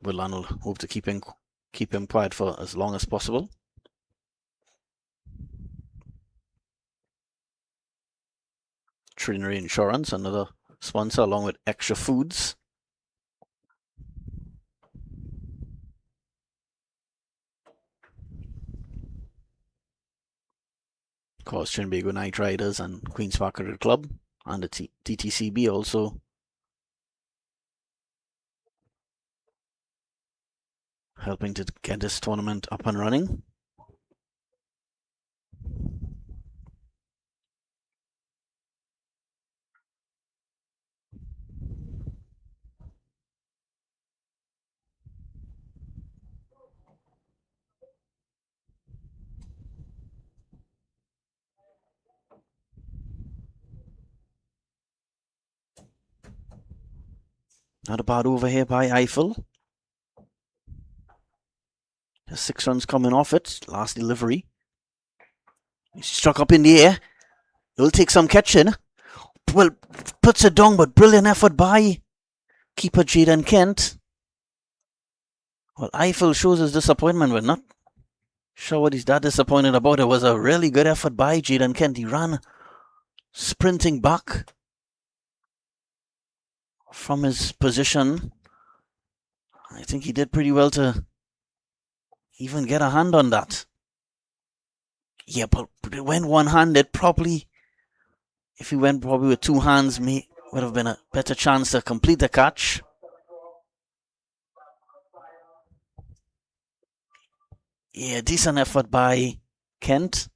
Woodland will hope to keep him quiet for as long as possible. Trinity Insurance, another sponsor, along with Extra Foods. Of course, Trinbago Knight Riders and Queen's Park Cricket Club, and the TTCB also helping to get this tournament up and running. Not a bad over here by Eiffel. Just 6 runs coming off it. Last delivery. He's struck up in the air. He'll take some catching. Well, puts it down, but brilliant effort by keeper Jaden Kent. Well, Eiffel shows his disappointment, but not sure what he's that disappointed about. It was a really good effort by Jaden Kent. He ran sprinting back from his position. I think he did pretty well to even get a hand on that. Yeah, but it went one-handed. Probably, if he went probably with 2 hands, would have been a better chance to complete the catch. Yeah, decent effort by Kent.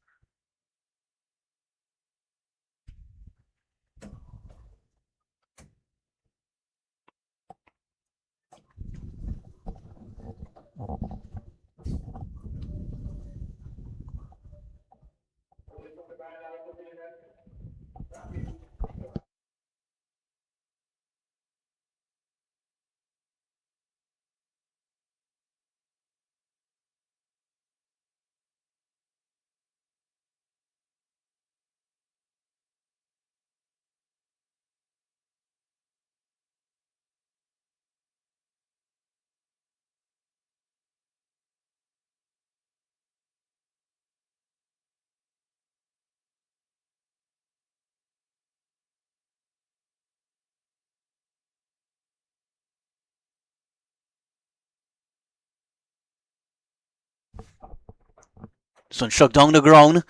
This one struck down the ground.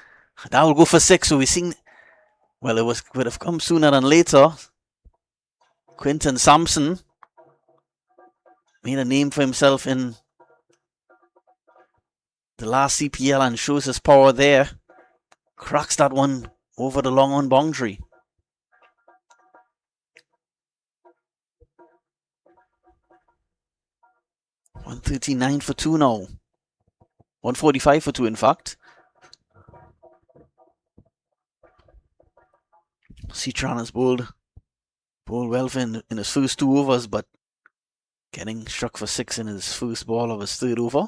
That will go for 6. So we've seen, well, would have come sooner than later. Quinton Sampson made a name for himself in the last CPL and shows his power there. Cracks that one over the long on boundary. $139 for 2 now. 145 for 2, in fact. Citron has bowled well in his first 2 overs, but getting struck for 6 in his first ball of his 3rd over.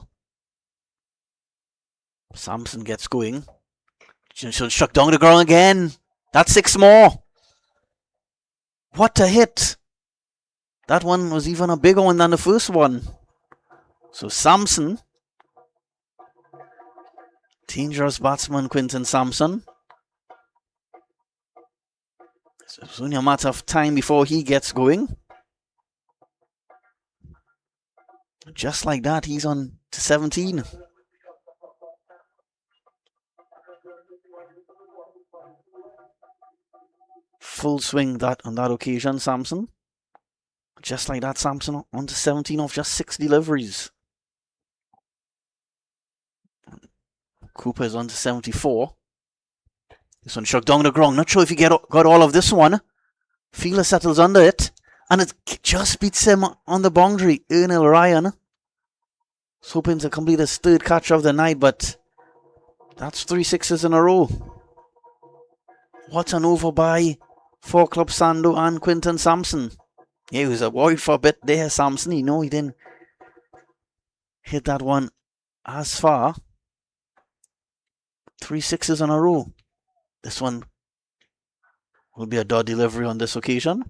Sampson gets going. Struck down the ground again. That's 6 more. What a hit. That one was even a bigger one than the first one. So Sampson, dangerous batsman Quinton Sampson. It's only a matter of time before he gets going. Just like that, he's on to 17. Full swing on that occasion, Sampson. Just like that, Sampson on to 17 off just 6 deliveries. Cooper is on to 74. This one struck down the ground. Not sure if he got all of this one. Fielder settles under it. And it just beats him on the boundary. Ernil Ryan is hoping to complete his 3rd catch of the night, but that's 3 sixes in a row. What an over by for Club Sando and Quinton Sampson. Yeah, he was worried for a bit there, Sampson. He didn't hit that one as far. 3 sixes in a row. This one will be a dot delivery on this occasion.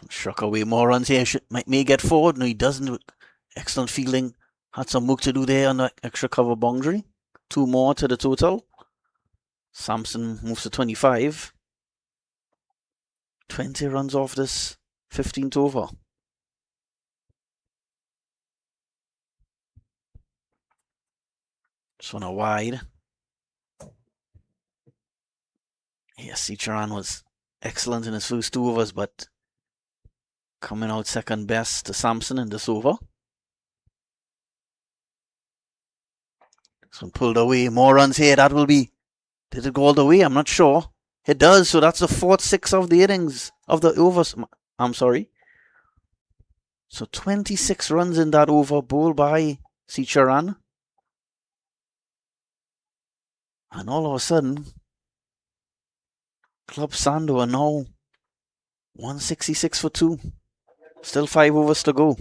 Struck away more runs here. May get forward. No, he doesn't. Excellent fielding. Had some work to do there on the extra cover boundary. 2 more to the total. Sampson moves to 25. 20 runs off this 15th over. This one a wide. Yes, Cicharan was excellent in his first 2 overs, but coming out second best to Sampson in this over. This one pulled away. More runs here. That will be... Did it go all the way? I'm not sure. It does. So that's the 4th 6 of the innings. Of the overs. I'm sorry. So 26 runs in that over, bowled by Sicharan. And all of a sudden, Club Sando are now 166 for 2. Still 5 overs to go.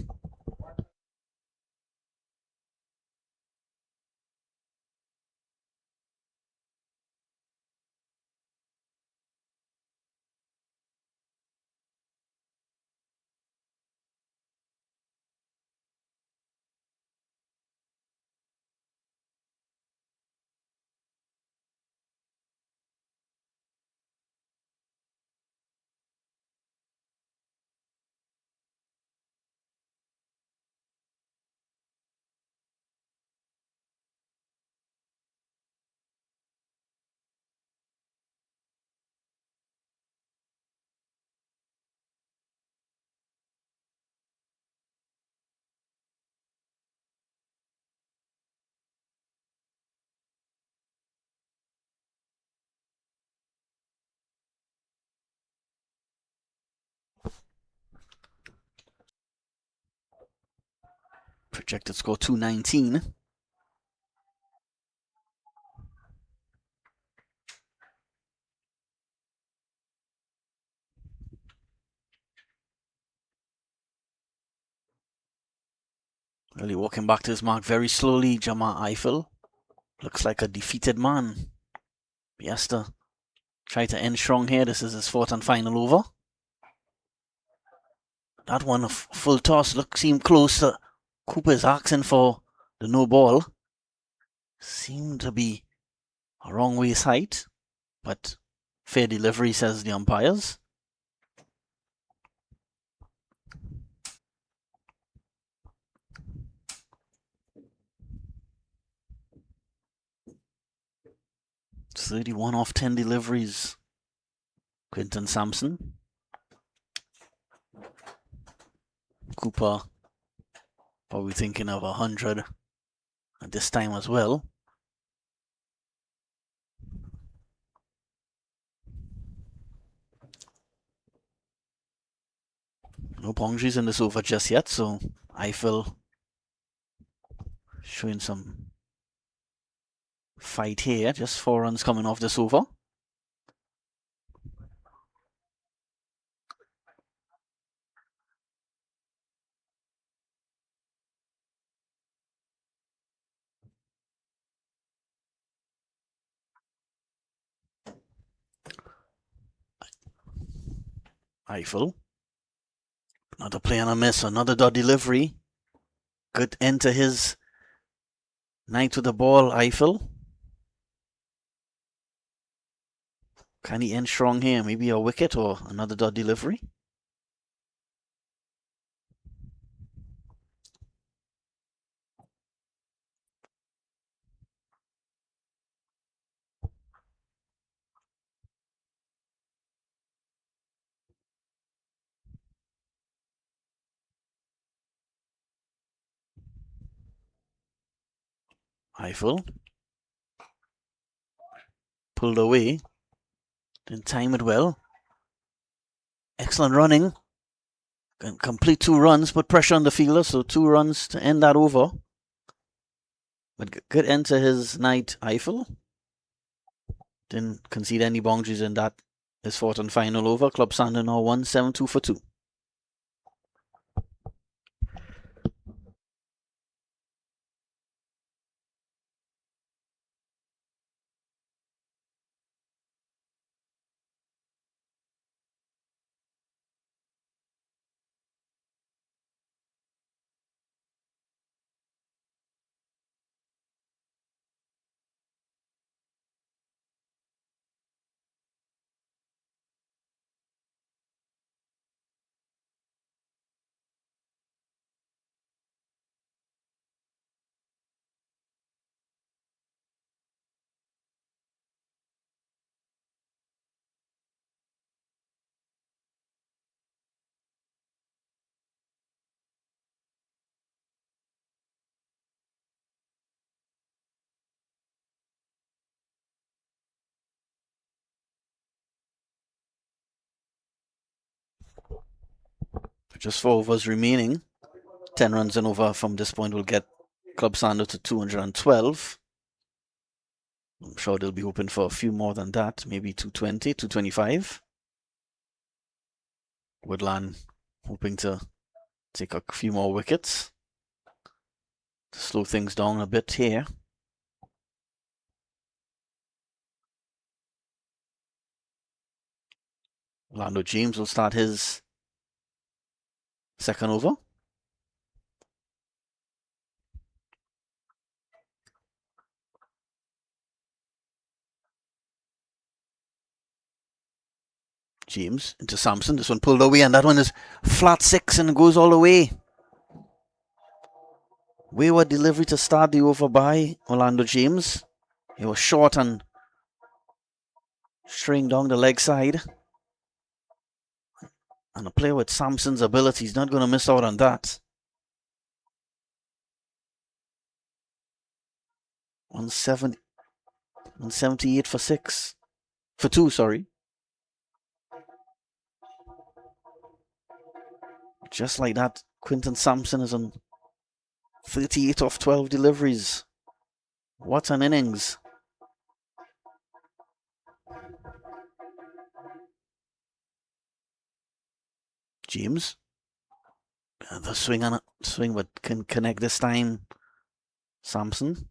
Projected score 219. Really walking back to his mark very slowly, Jama Eiffel. Looks like a defeated man. He has to try to end strong here. This is his fourth and final over. That one, a full toss, seemed close to Cooper's asking for the no ball. Seemed to be a wrong waist height, but fair delivery, says the umpires. It's 31 off 10 deliveries. Quinton Sampson. Cooper probably thinking of 100 at this time as well. No boundaries in this over just yet, so Eiffel showing some fight here. Just 4 runs coming off this over. Eiffel. Another play and a miss, another dot delivery. Good end to his night with the ball, Eiffel. Can he end strong here? Maybe a wicket or another dot delivery? Eiffel. Pulled away. Didn't time it well. Excellent running. Can complete 2 runs, put pressure on the fielder, so 2 runs to end that over. But good end to his night, Eiffel. Didn't concede any boundaries in that. His fourth and final over. Club Sando now 172 for 2. Just 4 overs remaining. 10 runs and over from this point will get Club Sando to 212. I'm sure they'll be hoping for a few more than that, maybe 220, 225. Woodland hoping to take a few more wickets to slow things down a bit here. Orlando James will start his second over. James into Sampson. This one pulled away, and that one is flat six and goes all the way. Wayward delivery to start the over by Orlando James. He was short and straying down the leg side. And a player with Sampson's ability is not going to miss out on that. 178 for six. For two, sorry. Just like that, Quinton Sampson is on 38 off 12 deliveries. What an innings. James. The swing on it. Swing, but can connect this time. Sampson.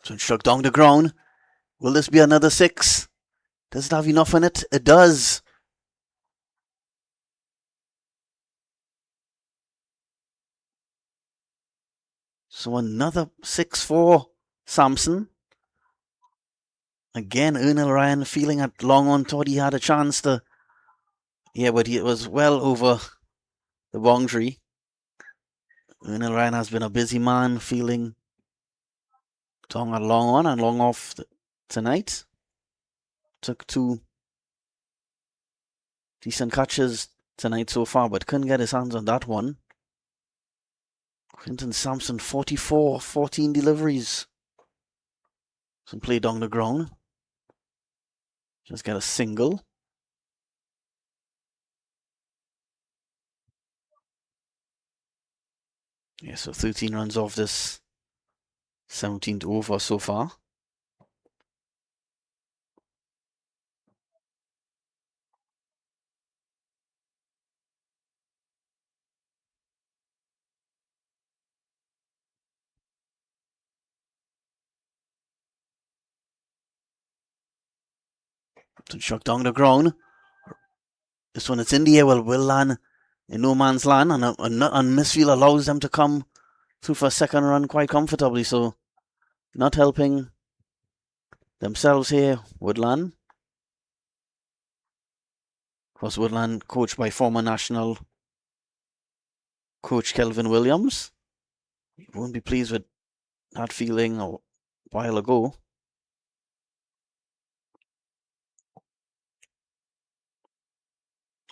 So struck down the ground. Will this be another six? Does it have enough in it? It does. So another 6 for Sampson. Again, Ernest Ryan feeling at long on, thought he had a chance to. Yeah, but it was well over the boundary. Ernest Ryan has been a busy man, feeling long on and long off tonight. Took two decent catches tonight so far, but couldn't get his hands on that one. Quinton Sampson, 44, 14 deliveries. Some play down the ground. Just get a single. Yeah, so 13 runs off this 17th over so far. Struck down the ground. This one, it's in the air. Well, will land in no man's land, and misfield allows them to come through for a second run quite comfortably. So, not helping themselves here, Woodland. Of course, Woodland coached by former national coach Kelvin Williams. You won't be pleased with that feeling a while ago.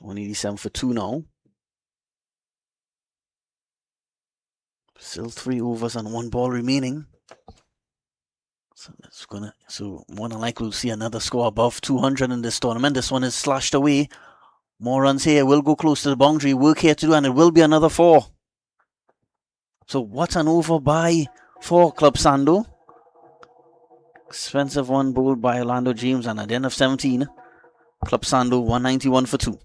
Only 87 for 2 now. Still 3 overs and 1 ball remaining. So more than likely we'll see another score above 200 in this tournament. This one is slashed away. More runs here. Will go close to the boundary. Work here to do, and it will be another 4. So what an over by for Club Sando. Expensive one bowled by Orlando James, and at the end of 17, Club Sando 191 for 2.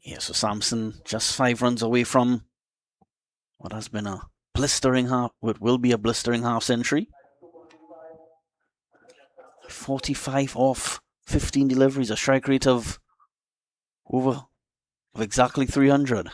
Yeah, so Sampson just 5 runs away from what has been a blistering half, what will be a blistering half century. 45 off 15 deliveries, a strike rate of exactly 300.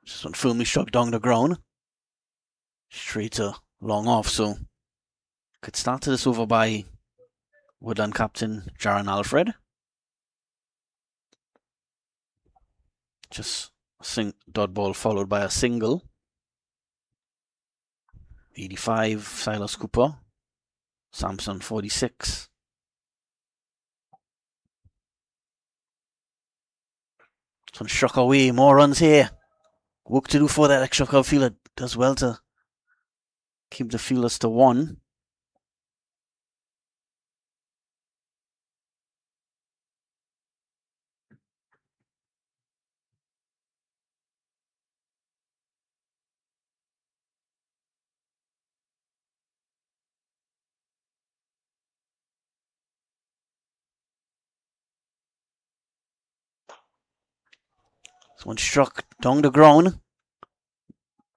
Just one firmly struck down the ground. Straight to long off, so could start to this over by Woodland captain Jaron Alfred. Just a dot ball followed by a single. 85, Silas Cooper. Sampson 46. This one struck away, more runs here. Work to do for that extra cover fielder. Does well to keep the fielders to 1. This one struck down the ground.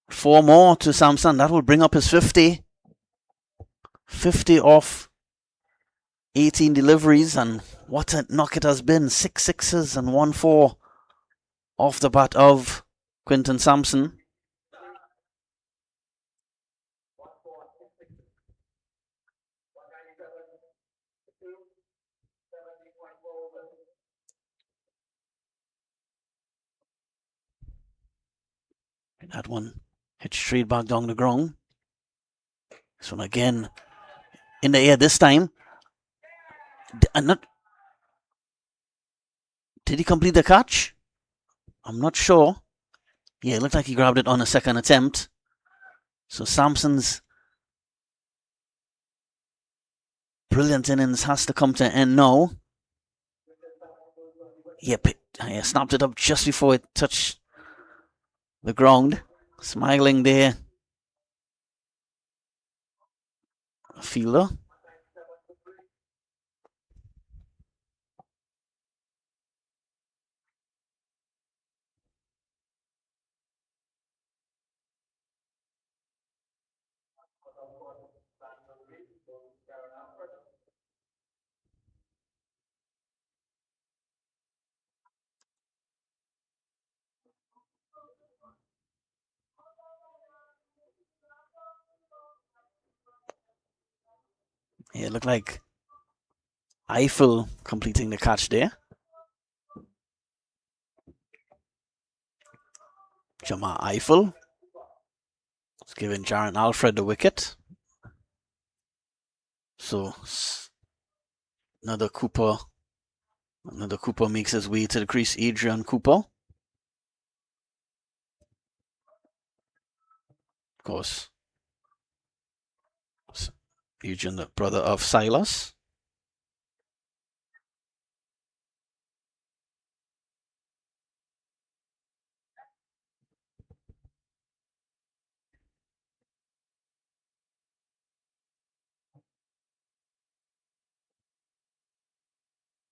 4 more to Sampson. That will bring up his 50. 50 off 18 deliveries, and what a knock it has been. 6 sixes and 1 4 off the bat of Quinton Sampson. That one hit straight back down the ground. This one again in the air this time. Did he complete the catch? I'm not sure. Yeah, it looked like he grabbed it on a second attempt. So Sampson's brilliant innings has to come to an end now. Yep, I snapped it up just before it touched the ground. Smiling there. Fielder. Yeah, it looked like Eiffel completing the catch there. Jamar Eiffel. It's giving Jaron Alfred the wicket. So another Cooper makes his way to the crease. Adrian Cooper. Of course. Adrian, the brother of Silas.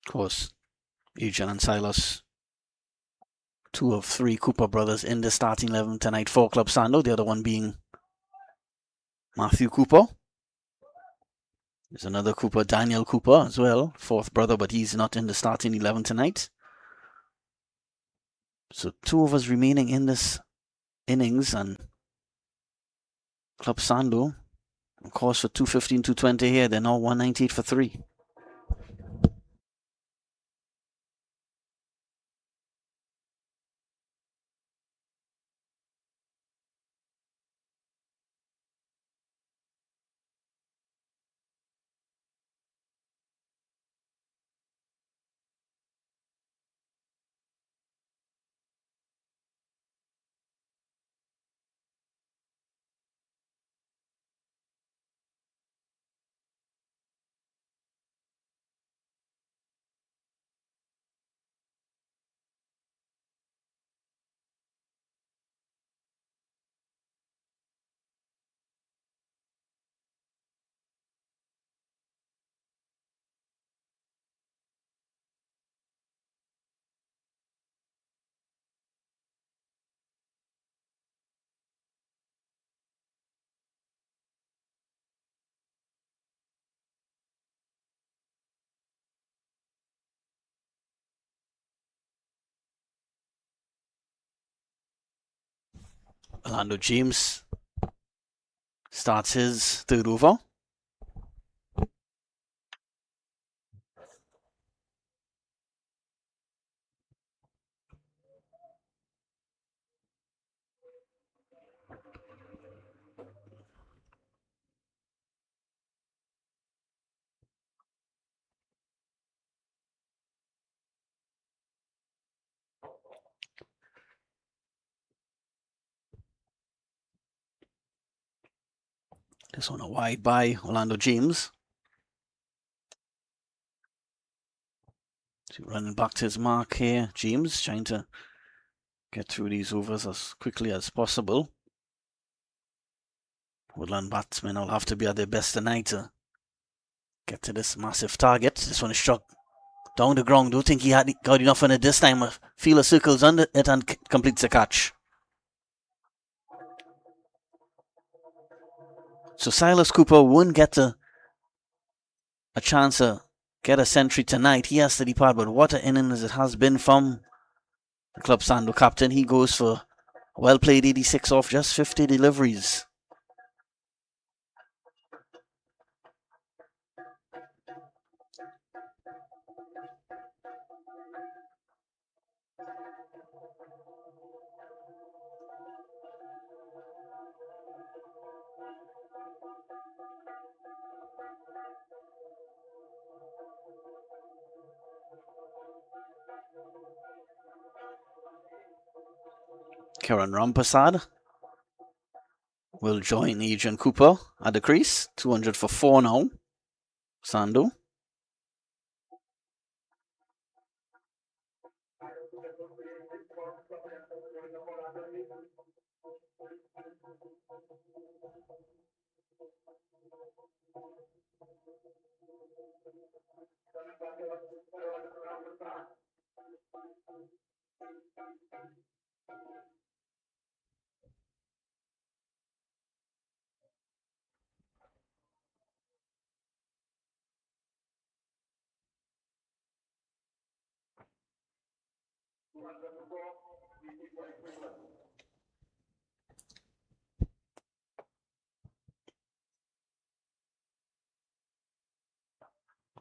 Of course, Adrian and Silas, 2 of 3 Cooper brothers in the starting 11 tonight for Club Sando. The other one being Matthew Cooper. There's another Cooper, Daniel Cooper as well, 4th brother, but he's not in the starting 11 tonight. So 2 of us remaining in this innings, and Club Sando, of course, for 215, 220 here. They're now 198 for 3. Orlando James starts his third over. This one a wide by Orlando James. So running back to his mark here. James trying to get through these overs as quickly as possible. Woodland batsmen will have to be at their best tonight to get to this massive target. This one is struck down the ground. Don't think he had got enough on it this time. A fielder circles under it and completes the catch. So Silas Cooper won't get a chance to get a century tonight. He has to depart, but what an innings it has been from the Club Sando captain. He goes for a well-played 86 off just 50 deliveries. Kieran Rampasad will join Adrian Cooper at the crease. 200 for 4 now. Sando.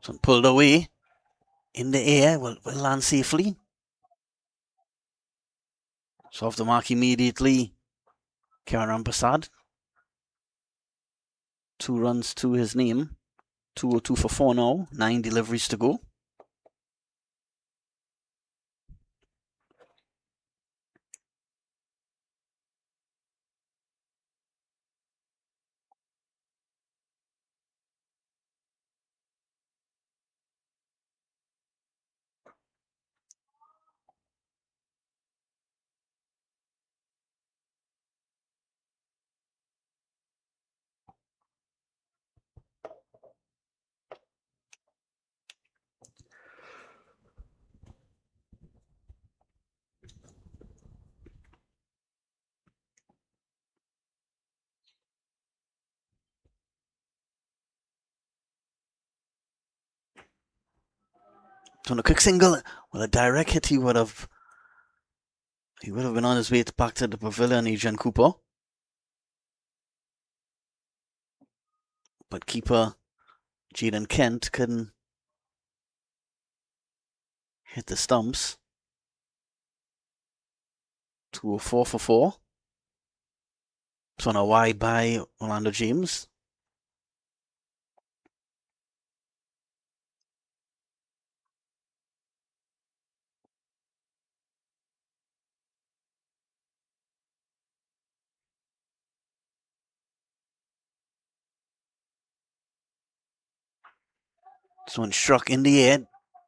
So pulled away in the air, will land safely. So off the mark immediately, Kieran Rampasad. 2 runs to his name. 202 for 4 now. 9 deliveries to go. So on a quick single, with a direct hit, he would have been on his way back to the pavilion, Adrian Cooper. But keeper Jaden Kent couldn't hit the stumps. 204 for 4. So on a wide by Orlando James. So one struck in the air.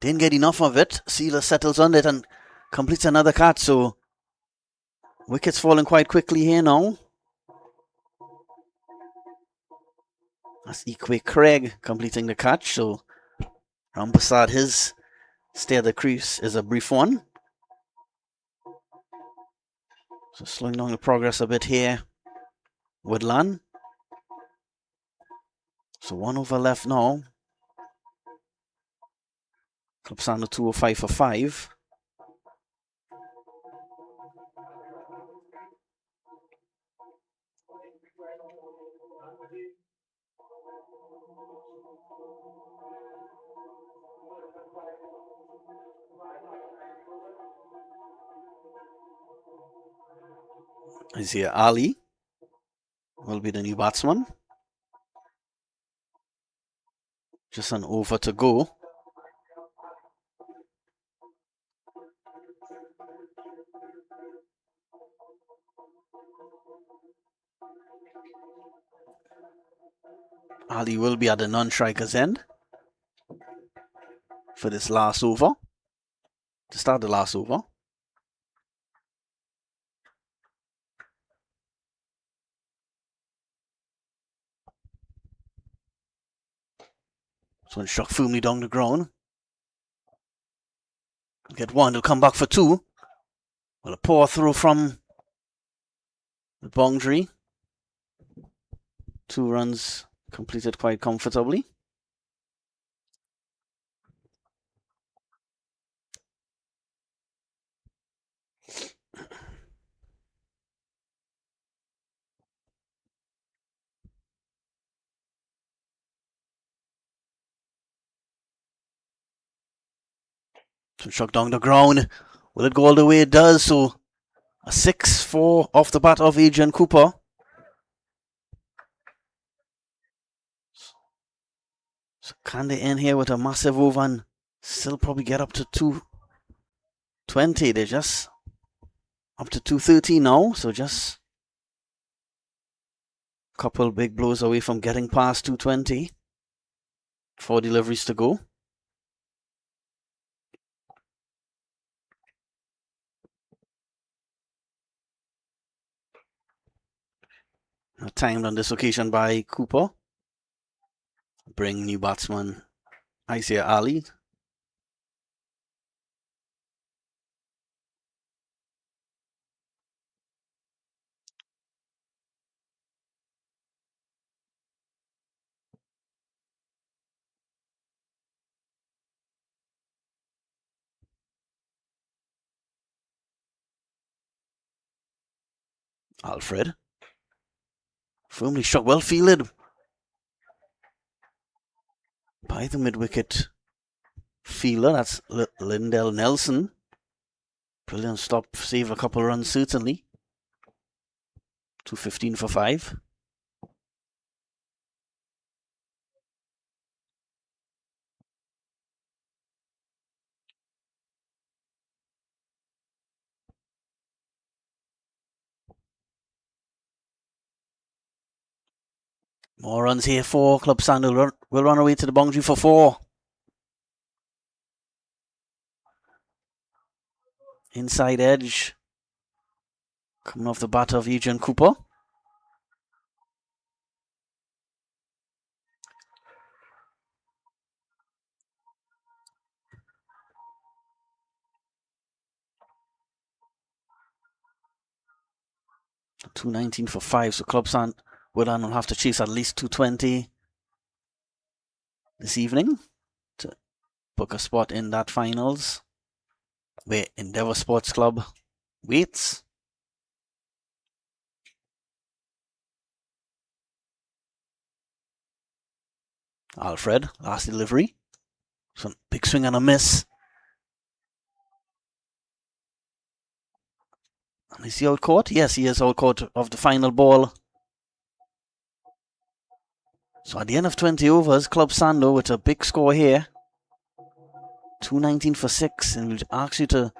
Didn't get enough of it. Sealer settles on it and completes another catch. So wickets falling quite quickly here now. That's Ikwe Craig completing the catch. So Rampasad, his stay at the crease is a brief one. So slowing down the progress a bit here. Woodland. So 1 over left now. Club Sando 205 for 5. Isaiah Ali will be the new batsman. Just an over to go. Ali will be at the non-striker's end for this last over, to start the last over. This one struck firmly down the ground. Get one, they'll come back for two. Well, a poor throw from the boundary. 2 runs completed quite comfortably. So struck down the ground. Will it go all the way? It does. So a 6-4 off the bat of Adrian Cooper. So can they end here with a massive over and still probably get up to 220? They're just up to 230 now. So just a couple big blows away from getting past 220. 4 deliveries to go. Timed on this occasion by Cooper. Bring new batsman Isaiah Ali. Alfred. Firmly struck, well fielded by the mid-wicket fielder. That's Lindell Nelson. Brilliant stop, save a couple runs certainly. 215 for 5. More runs here for Club Sando. Will run away to the boundary for 4. Inside edge. Coming off the bat of Adrian Cooper. .219 for 5. So Club Sando will have to chase at least 220 this evening to book a spot in that finals where Endeavour Sports Club waits. Alfred, last delivery. Some big swing and a miss. And is he out caught? Yes, he is out caught of the final ball. So at the end of 20 overs, Club Sando with a big score here. 219 for 6. And we'll ask you to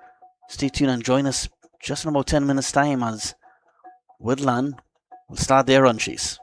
stay tuned and join us just in about 10 minutes time as Woodland will start their run chase.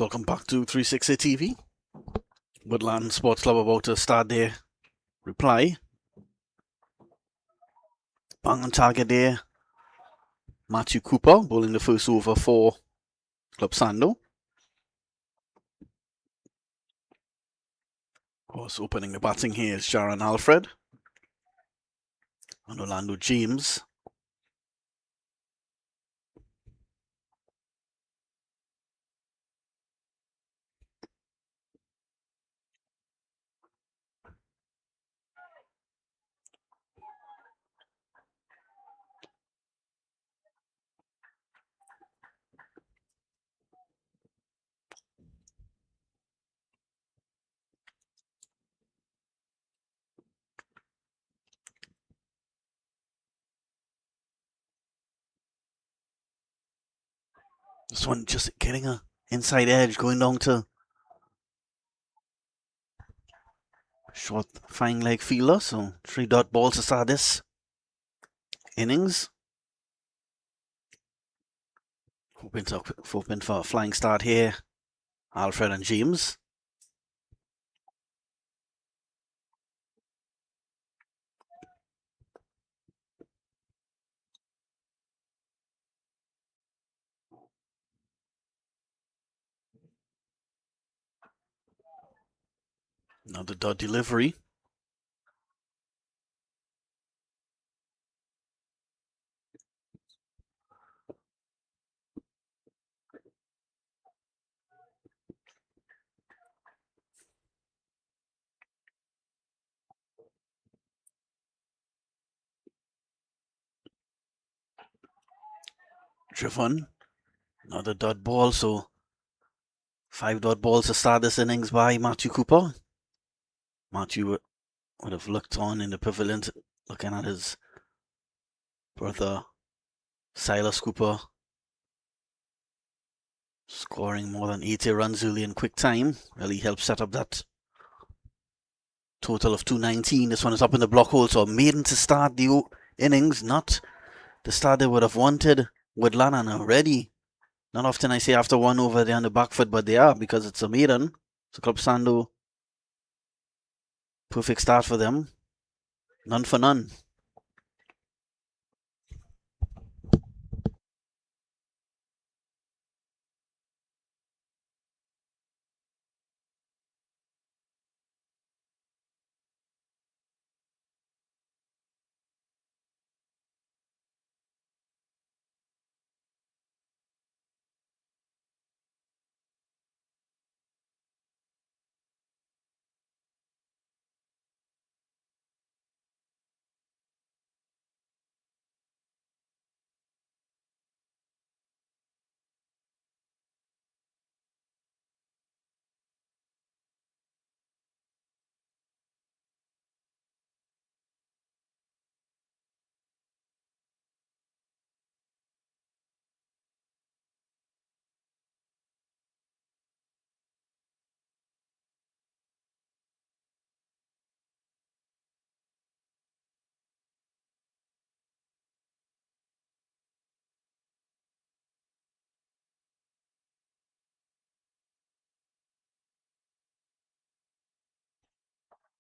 Welcome back to 360 TV. Woodland Sports Club about to start their reply. Bang on target there. Matthew Cooper bowling the first over for Club Sando. Of course, opening the batting here is Sharon Alfred and Orlando James. This one just getting a inside edge, going down to short fine leg fielder. So 3 dot balls to start this innings. Hoping for a flying start here, Alfred and James. Now the dot delivery. Driven. Another dot ball, so 5 dot balls to start this innings by Matthew Cooper. Matthew would have looked on in the pavilion, looking at his brother Silas Cooper scoring more than 80 runs early in quick time. Really helped set up that total of 219. This one is up in the block hole, so maiden to start the innings, not the start they would have wanted. Woodland and already, not often I say after 1 over they're on the back foot, but they are because it's a maiden. So Club Sando, perfect start for them. None for none.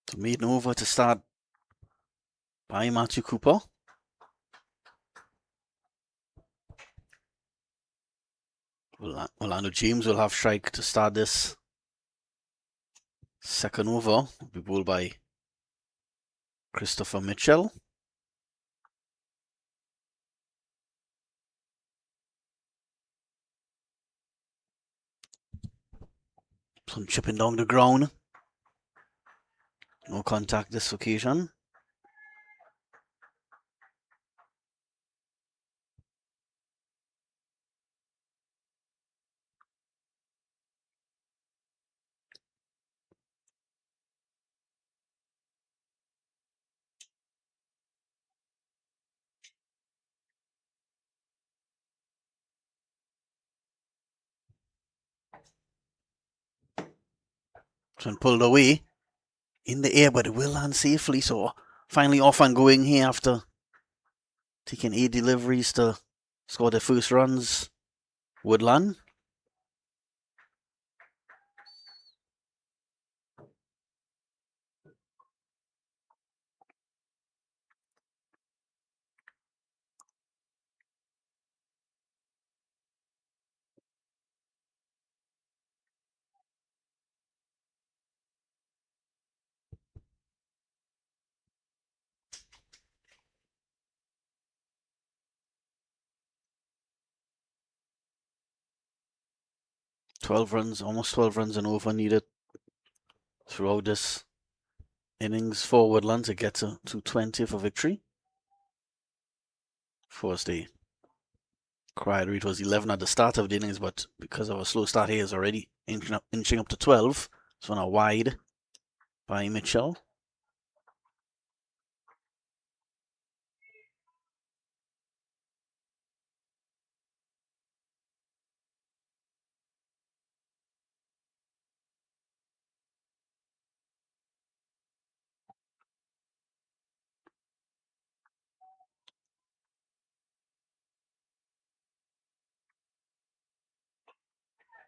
So maiden over to start by Matthew Cooper. Orlando James will have strike to start this second over. Will be bowled by Christopher Mitchell. Some chipping down the ground. No contact this occasion. One pulled away in the air, but it will land safely. So finally off and going here after taking 8 deliveries to score their first runs. Woodland. 12 runs, almost 12 runs and over needed throughout this innings for Woodland to get to 220 for victory. First day. Cried it was 11 at the start of the innings, but because of a slow start here, is already inching up to 12. So now wide by Mitchell.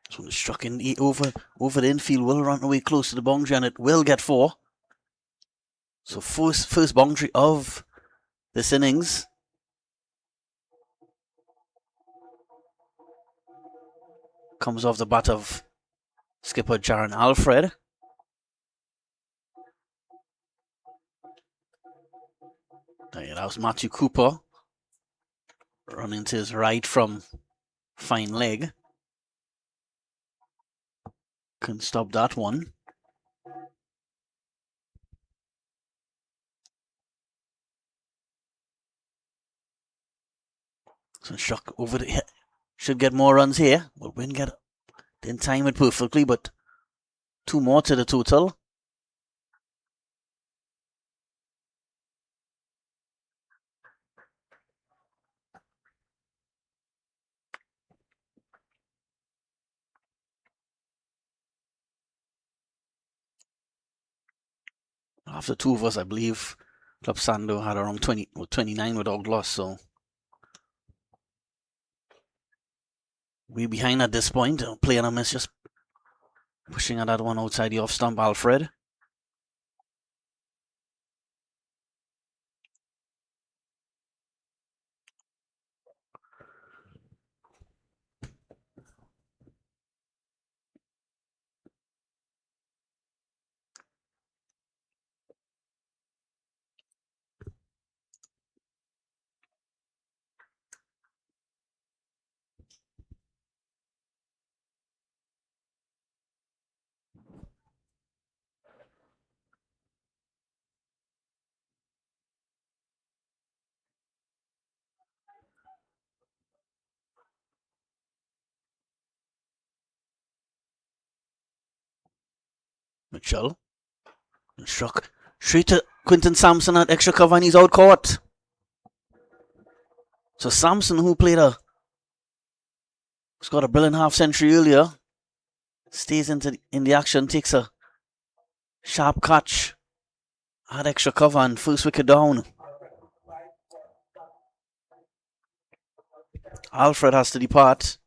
This one is struck in over the infield, will run away close to the boundary, and it will get 4. So first boundary of this innings. Comes off the bat of skipper Jaron Alfred. That was Matthew Cooper running to his right from fine leg. Couldn't stop that one. So struck over the head. Should get more runs here. But didn't time it perfectly, but 2 more to the total. After 2 overs, I believe Club Sando had around 20 or 29 without loss, so we behind at this point. Play and a miss, just pushing at that one outside the off stump, Alfred. Mitchell. Struck straight to Quinton Sampson at extra cover, and he's out caught. So Sampson, who scored a brilliant half century earlier, stays in the action, takes a sharp catch at extra cover, and first wicket down. Alfred has to depart.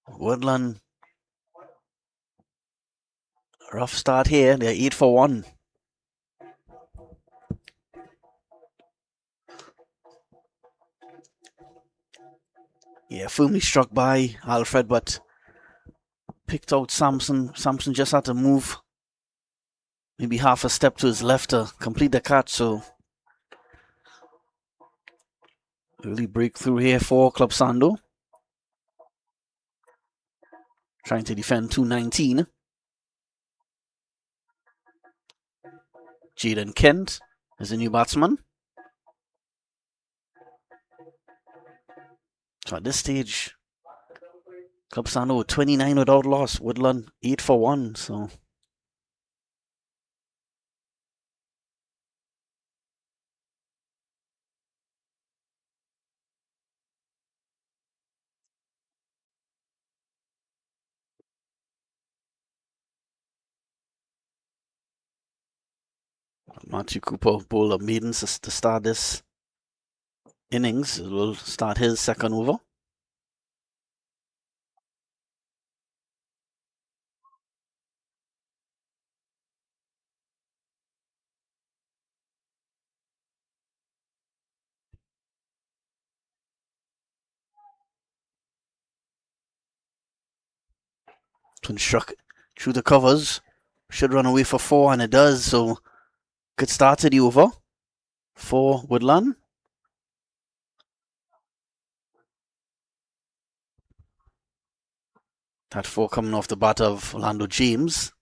Woodland, rough start here. They're 8 for 1. Yeah, firmly struck by Alfred, but picked out Sampson. Sampson just had to move maybe half a step to his left to complete the catch, so early breakthrough here for Club Sando. Trying to defend 219. Jaden Kent is a new batsman. So at this stage, Club Sando 29 without loss. Woodland 8 for 1. So Matthew Cooper bowled a maiden to start this innings. It will start his second over. Twin struck through the covers. Should run away for 4, and it does. So good start to the over for Woodland. That 4 coming off the bat of Orlando James.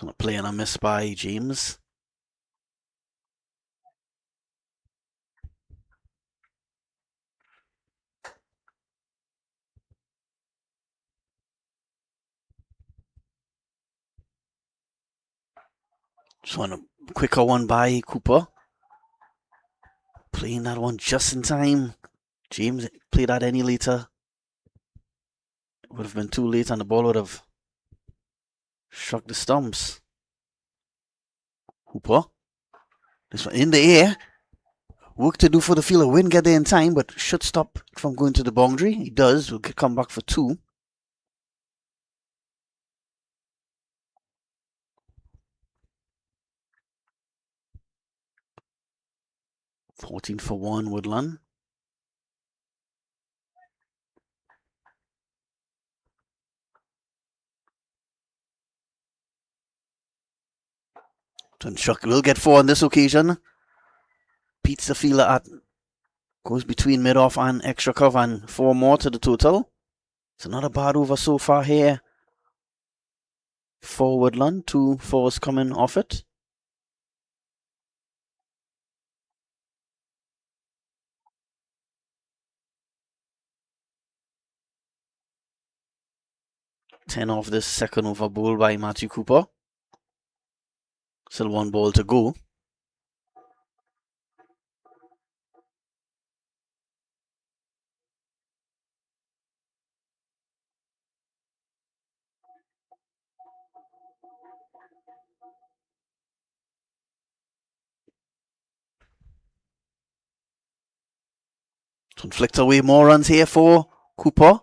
On a play and a miss by James. Just want a quicker one by Cooper. Playing that one just in time. James played that any later. It would have been too late and the ball would have struck the stumps. Hooper. This one in the air. Work to do for the fielder. Wouldn't get there in time, but should stop from going to the boundary. He does. Will come back for 2. $14 for 1, Woodland. Tunchuk will get 4 on this occasion. Beats the fielder at, goes between mid-off and extra cover, and 4 more to the total. It's not a bad over so far here for Woodland. 2 4s coming off it. Ten off this second over bowl by Matthew Cooper. Still 1 ball to go. Flicked away more runs here for Cooper.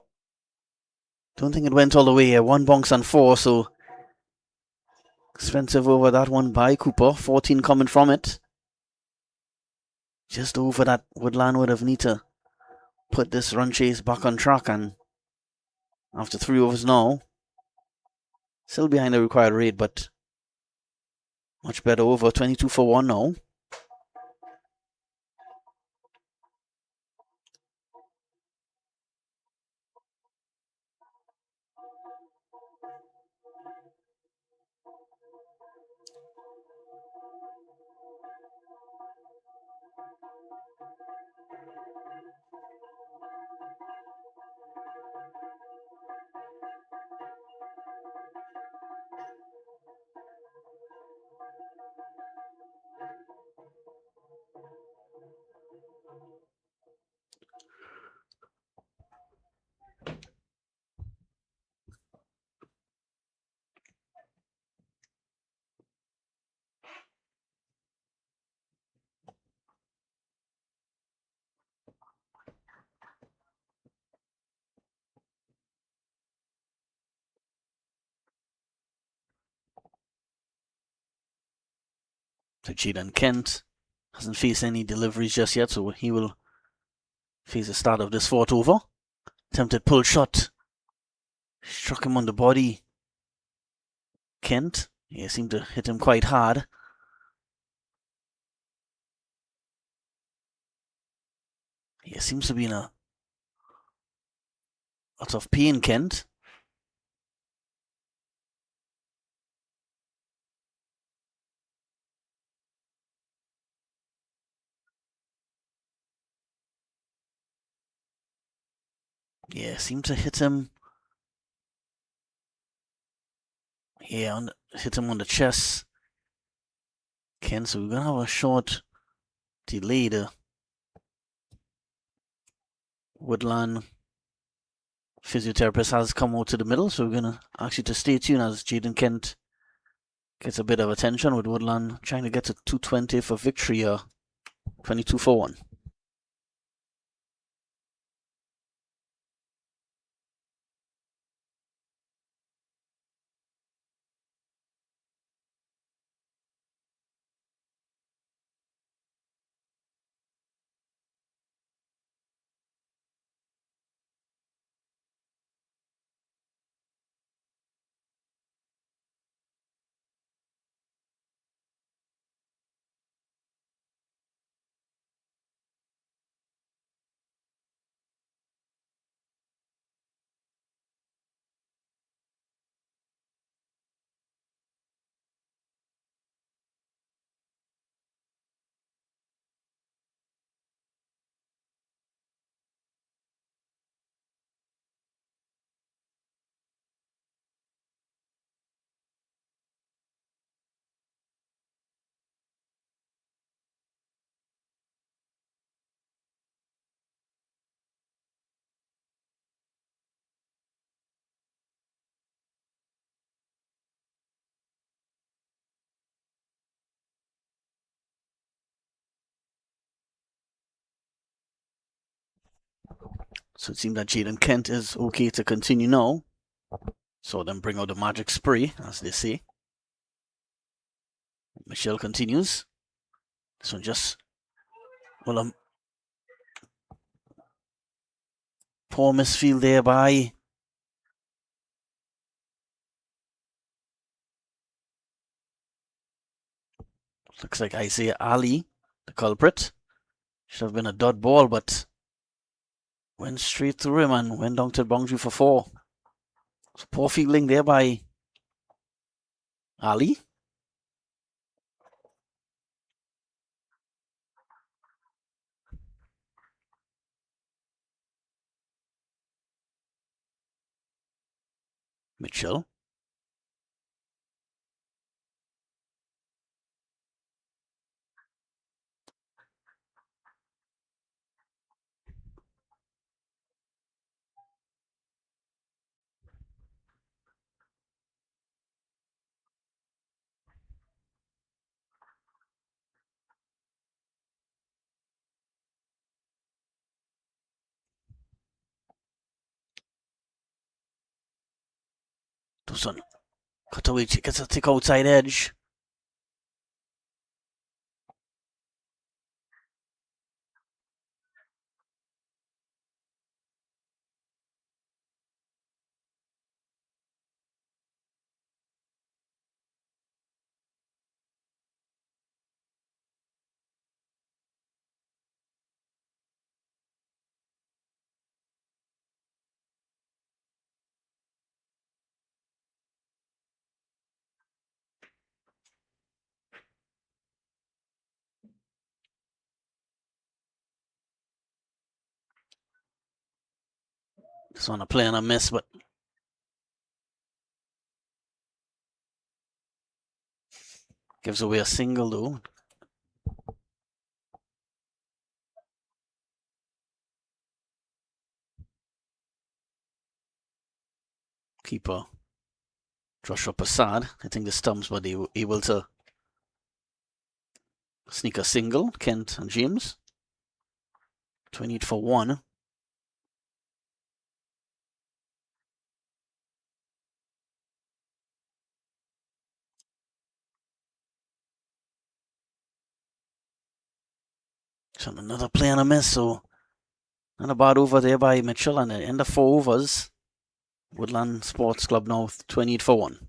Don't think it went all the way here. 1 bounce and 4, so expensive over that one by Cooper. 14 coming from it. Just over that, Woodland would have need to put this run chase back on track, and after 3 overs now, still behind the required rate, but much better over. 22 for 1 now. So Jaden Kent hasn't faced any deliveries just yet, so he will face the start of this 4th over. Attempted pull shot. Struck him on the body. Kent. Yeah, seemed to hit him quite hard. He seems to be in a lot of pain, Kent. Yeah, seemed to hit him. Yeah, hit him on the chest. Kent, so we're going to have a short delay. The Woodland physiotherapist has come out to the middle, so we're going to ask you to stay tuned as Jaden Kent gets a bit of attention, with Woodland trying to get to 220 for victory. 22 for 1. So it seems that Jaden Kent is okay to continue now. So then bring out the magic spray, as they say. Michelle continues. This one just, well, poor misfield there by looks like Isaiah Ali, the culprit. Should have been a dot ball, but went straight through him and went down to the boundary for 4. So poor fielding there by Ali. Mitchell. Tucson. Cutaway gets a tick outside edge. This one a play and a miss, but gives away a single though. Keeper Joshua Prasad hitting the stumps, but they were able to sneak a single. Kent and James. 28 for 1. So another play and a miss, so not a bad over there by Mitchell, and at the end of 4 overs. Woodland Sports Club now 28 for 1.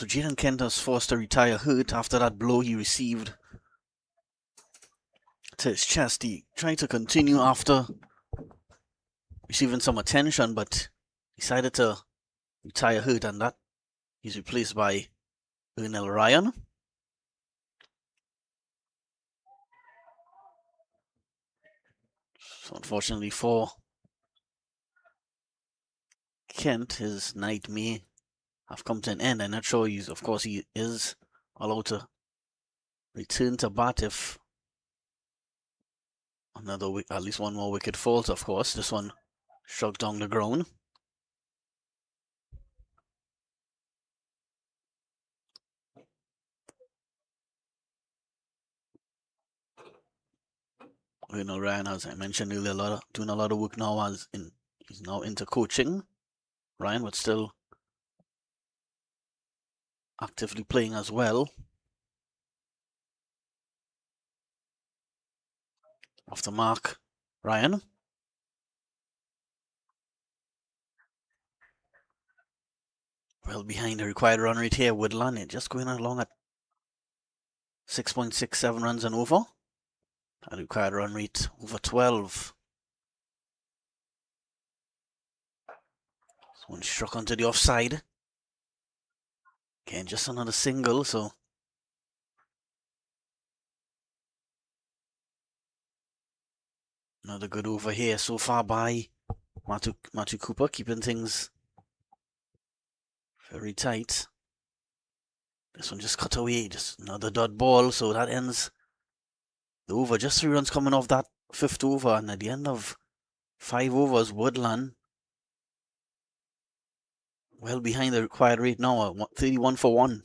So Jaden Kent was forced to retire hurt after that blow he received to his chest. He tried to continue after receiving some attention, but decided to retire hurt, and that he's replaced by Ernell Ryan. So unfortunately for Kent, his night may have come to an end. I'm not sure he is allowed to return to bat if at least one more wicket falls, of course. This one struck down the ground. Ryan, as I mentioned earlier, doing a lot of work now he's now into coaching. Ryan, but still actively playing as well. Off the mark, Ryan. Well behind the required run rate here, Woodland just going along at 6.67 runs and over. A required run rate over 12. This one struck onto the offside. Again, just another single, so another good over here so far by Matthew Cooper, keeping things very tight. This one just cut away, just another dot ball, so that ends the over. Just 3 runs coming off that 5th over, and at the end of 5 overs, Woodland well behind the required rate now, 31 for 1.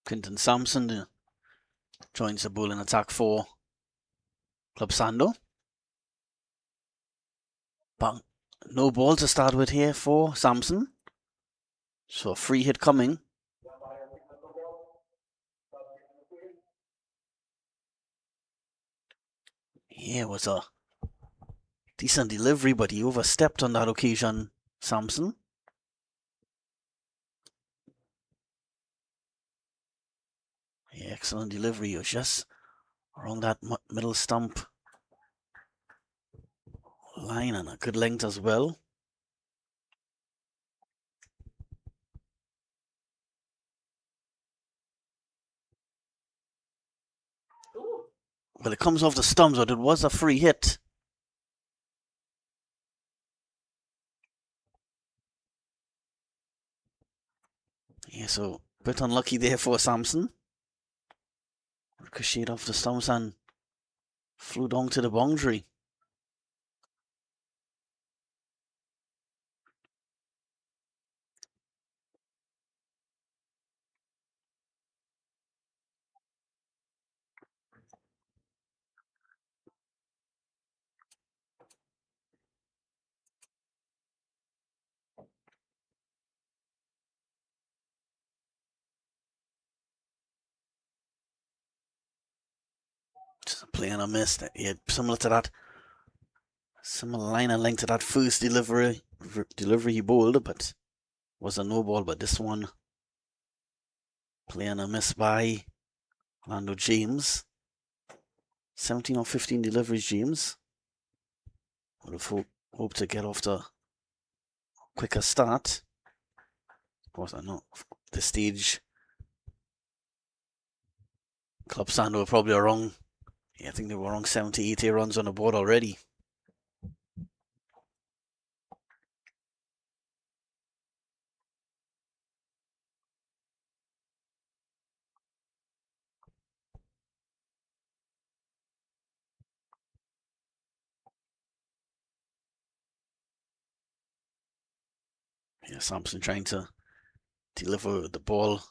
Clinton Sampson joins the bowling attack for Club Sando. But no ball to start with here for Sampson. So a free hit coming. Here was a decent delivery, but he overstepped on that occasion, Sampson. Yeah, excellent delivery. It was just around that middle stump line and a good length as well. Well, it comes off the stumps, but it was a free hit. Yeah, so a bit unlucky there for Sampson. Ricocheted off the stumps and flew down to the boundary. playing a miss. Yeah, similar to that. Similar line and length to that first delivery he bowled, but was a no ball. But this one, playing a miss by Orlando James. 17 or 15 deliveries, James. Would have hoped to get off the quicker start. Of course, I know the stage. Club Sando were probably wrong. Yeah, I think they were wrong 70, 80 runs on the board already. Yeah, Sampson trying to deliver the ball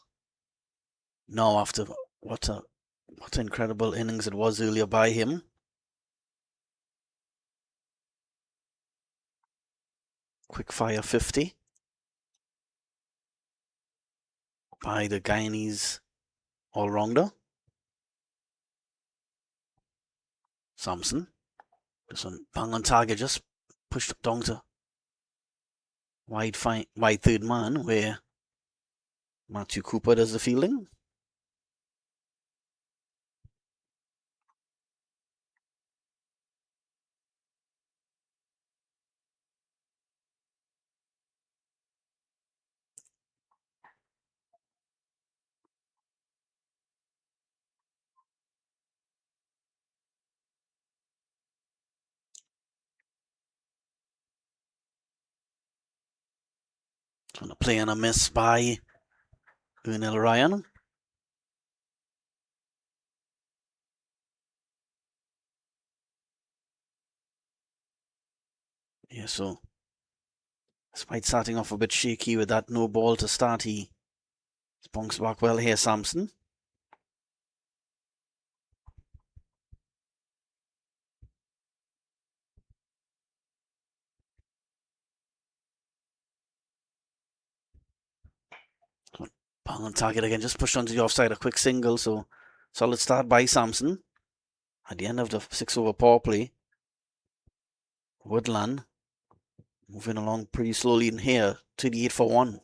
now after what an incredible innings it was earlier by him. Quick fire 50 by the Guyanese all-rounder. Sampson. This one bang on target, just pushed down to wide third man where Matthew Cooper does the fielding. On a play and a miss by Ernell Ryan. Yeah, so despite starting off a bit shaky with that no ball to start, he bounced back well here, Sampson. Bang on target again, just pushed onto the offside, a quick single, so solid start by Sampson. At the end of the 6-over power play, Woodland moving along pretty slowly in here, 38 for 1.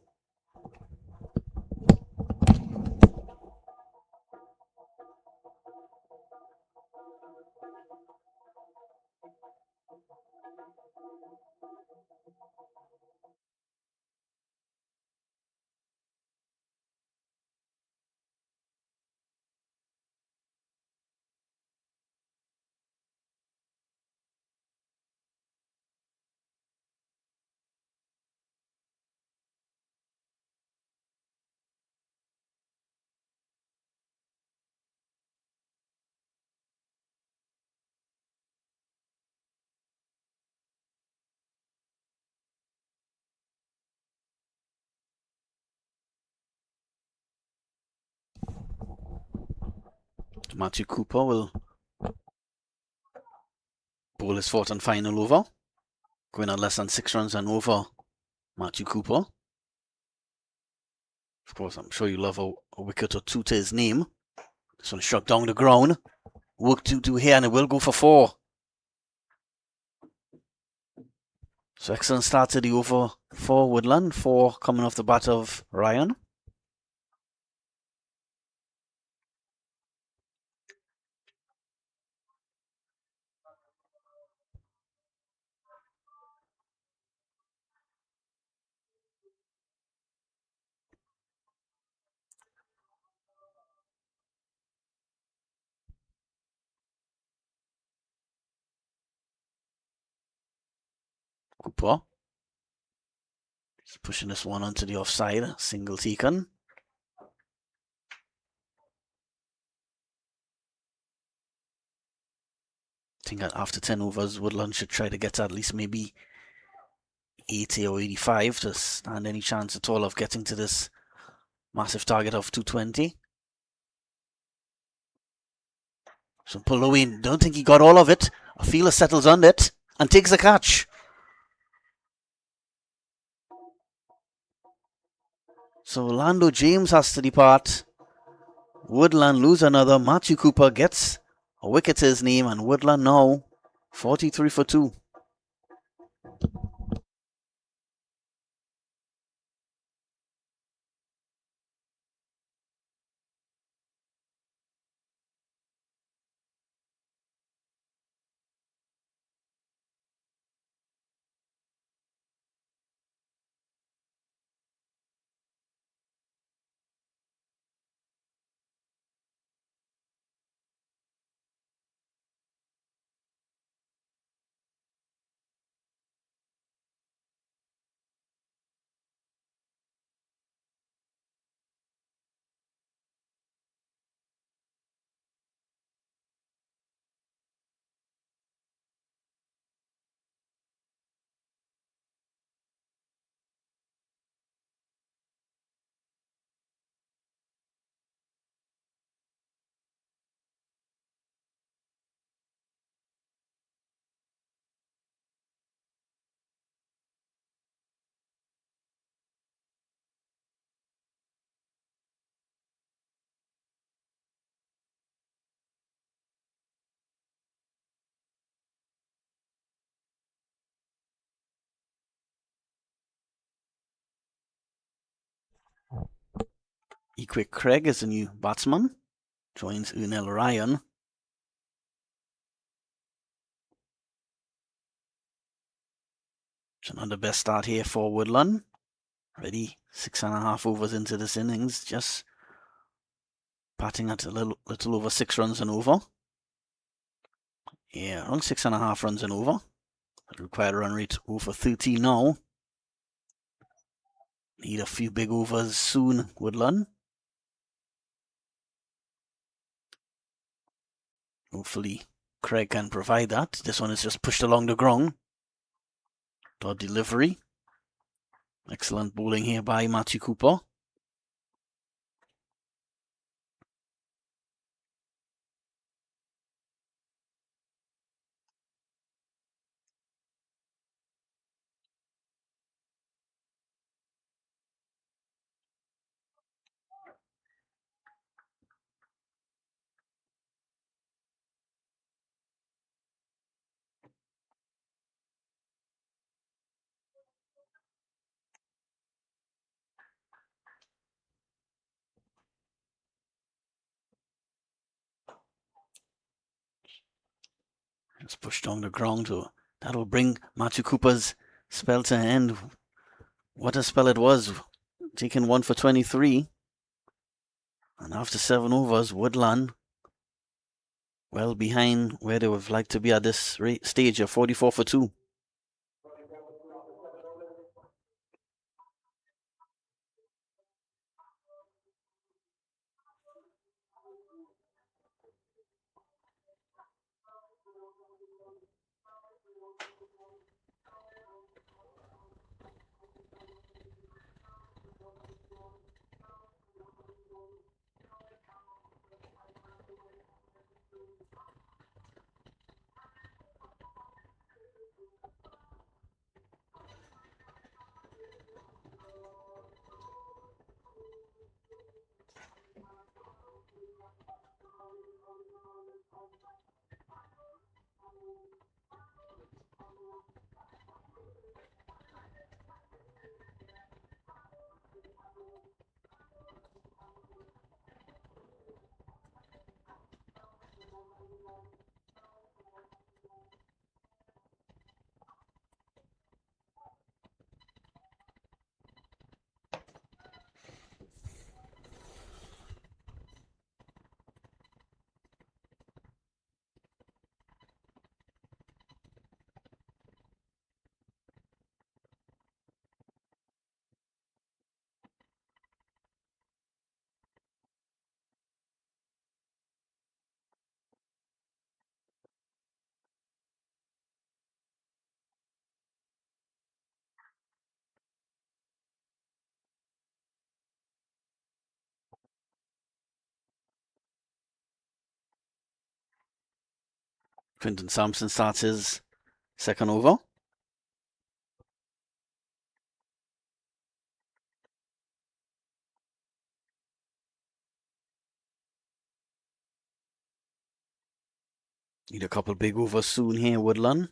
Matthew Cooper will bowl his fourth and final over, going on less than 6 runs and over Matthew Cooper. Of course, I'm sure you love a wicket or two to his name. This one struck down the ground. Work to do here, and it will go for 4. So excellent start to the over for Woodland. 4 coming off the bat of Ryan. Cooper. He's pushing this one onto the offside. Single taken. I think that after 10 overs, Woodland should try to get to at least maybe 80 or 85 to stand any chance at all of getting to this massive target of 220. So pull away. Don't think he got all of it. A fielder settles on it and takes a catch. So Orlando James has to depart. Woodland lose another. Matthew Cooper gets A wicket to his name, and Woodland now 43 for 2. Equick Craig is the new batsman. Joins Unel Ryan. It's another best start here for Woodland. Already 6.5 overs into this innings, just batting at a little over 6 runs and over. Yeah, around 6.5 runs and over. The required run rate over 30 now. Need a few big overs soon, Woodland. Hopefully Craig can provide that. This one is just pushed along the ground. Dot delivery. Excellent bowling here by Matthew Cooper. Just pushed on the ground. So that'll bring Matthew Cooper's spell to an end. What a spell it was. Taking 1 for 23. And after 7 overs, Woodland well behind where they would like to be at this stage of 44 for 2. Quinton Sampson starts his second over. Need a couple big overs soon here, Woodland.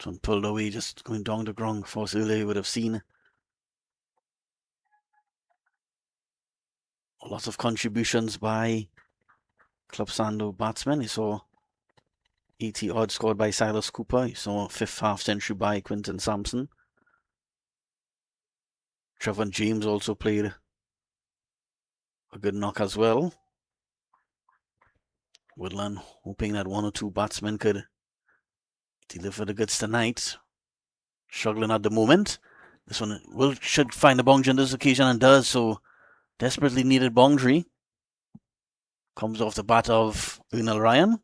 One pulled away, just going down the ground. Force earlier, you would have seen lots of contributions by Club Sando batsmen. You saw 80 odd scored by Silas Cooper. You saw fifth half century by Quinton Sampson. Trevor James also played a good knock as well. Woodland hoping that one or two batsmen could deliver the goods tonight. Struggling at the moment. This one should find a boundary on this occasion and does so. Desperately needed boundary. Comes off the bat of Unal Ryan.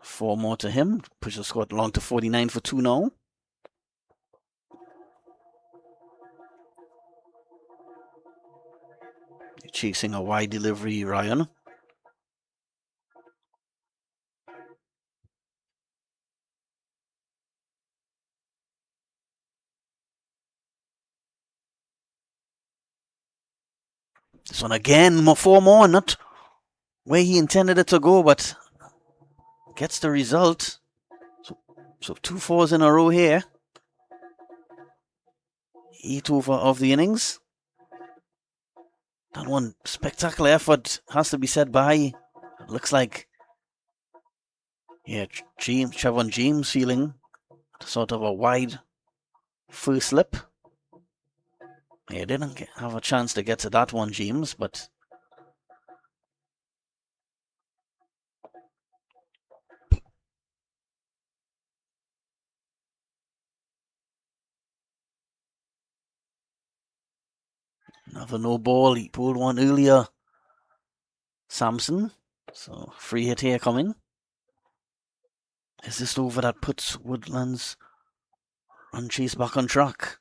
4 more to him. Pushes the score along to 49 for 2 now. Chasing a wide delivery, Ryan. This one again, 4 more, not where he intended it to go, but gets the result. So 2 fours in a row here. 8 over of the innings. That one, spectacular effort, has to be said by, it looks like, yeah, Trevor James feeling sort of a wide first slip. Yeah, didn't have a chance to get to that one, James, but another no ball. He pulled one earlier. Sampson. So free hit here coming. Is this the over that puts Woodland's run chase back on track?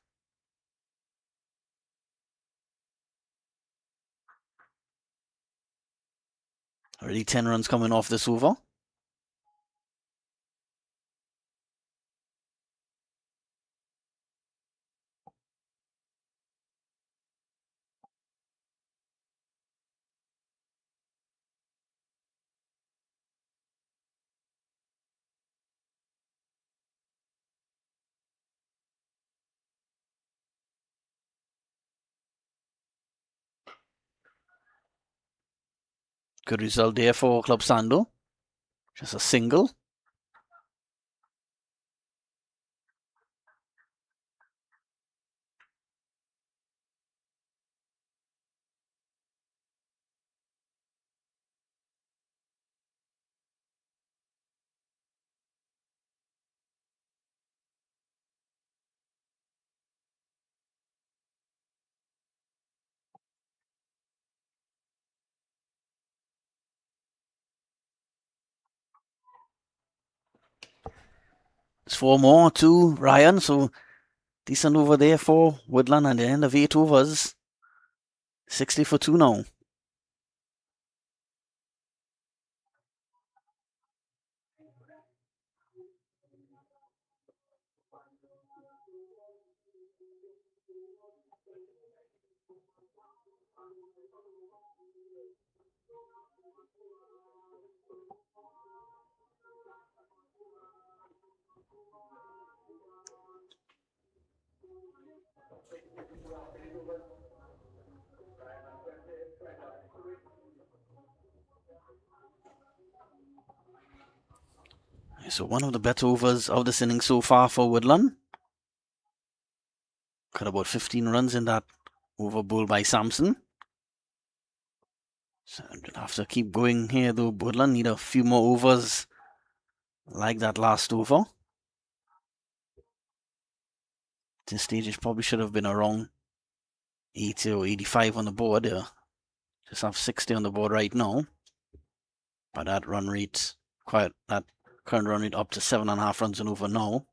Already 10 runs coming off this over. Good result there for Club Sando. Just a single. It's 4 more to Ryan, so decent over there for Woodland at the end of 8 overs. 60 for 2 now. So one of the better overs of this inning so far for Woodland. Got about 15 runs in that over bowled by Sampson. So we'll have to keep going here though. Woodland need a few more overs like that last over. At this stage, it probably should have been around 80 or 85 on the board. Just have 60 on the board right now. But that run rate, that current run rate up to 7.5 runs and over now.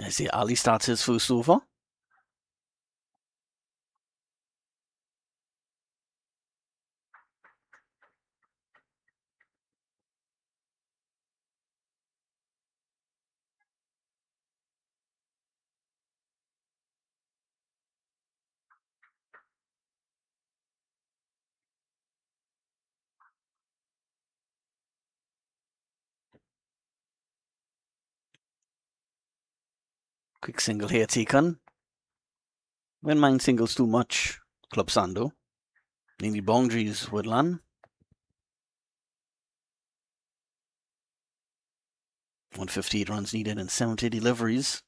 I see Ali starts his first over. Quick single here taken. When mine singles too much, Club Sando. They need boundaries, Woodland. 158 runs needed and 70 deliveries.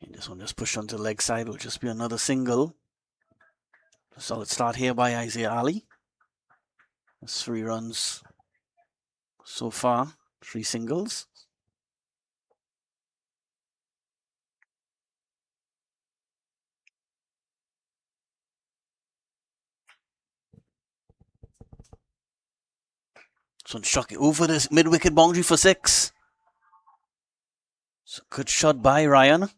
Okay, this one just pushed onto the leg side. Will just be another single. A solid start here by Isaiah Ali. That's 3 runs so far. 3 singles. This one struck over this mid-wicket boundary for 6. It's a good shot by Ryan.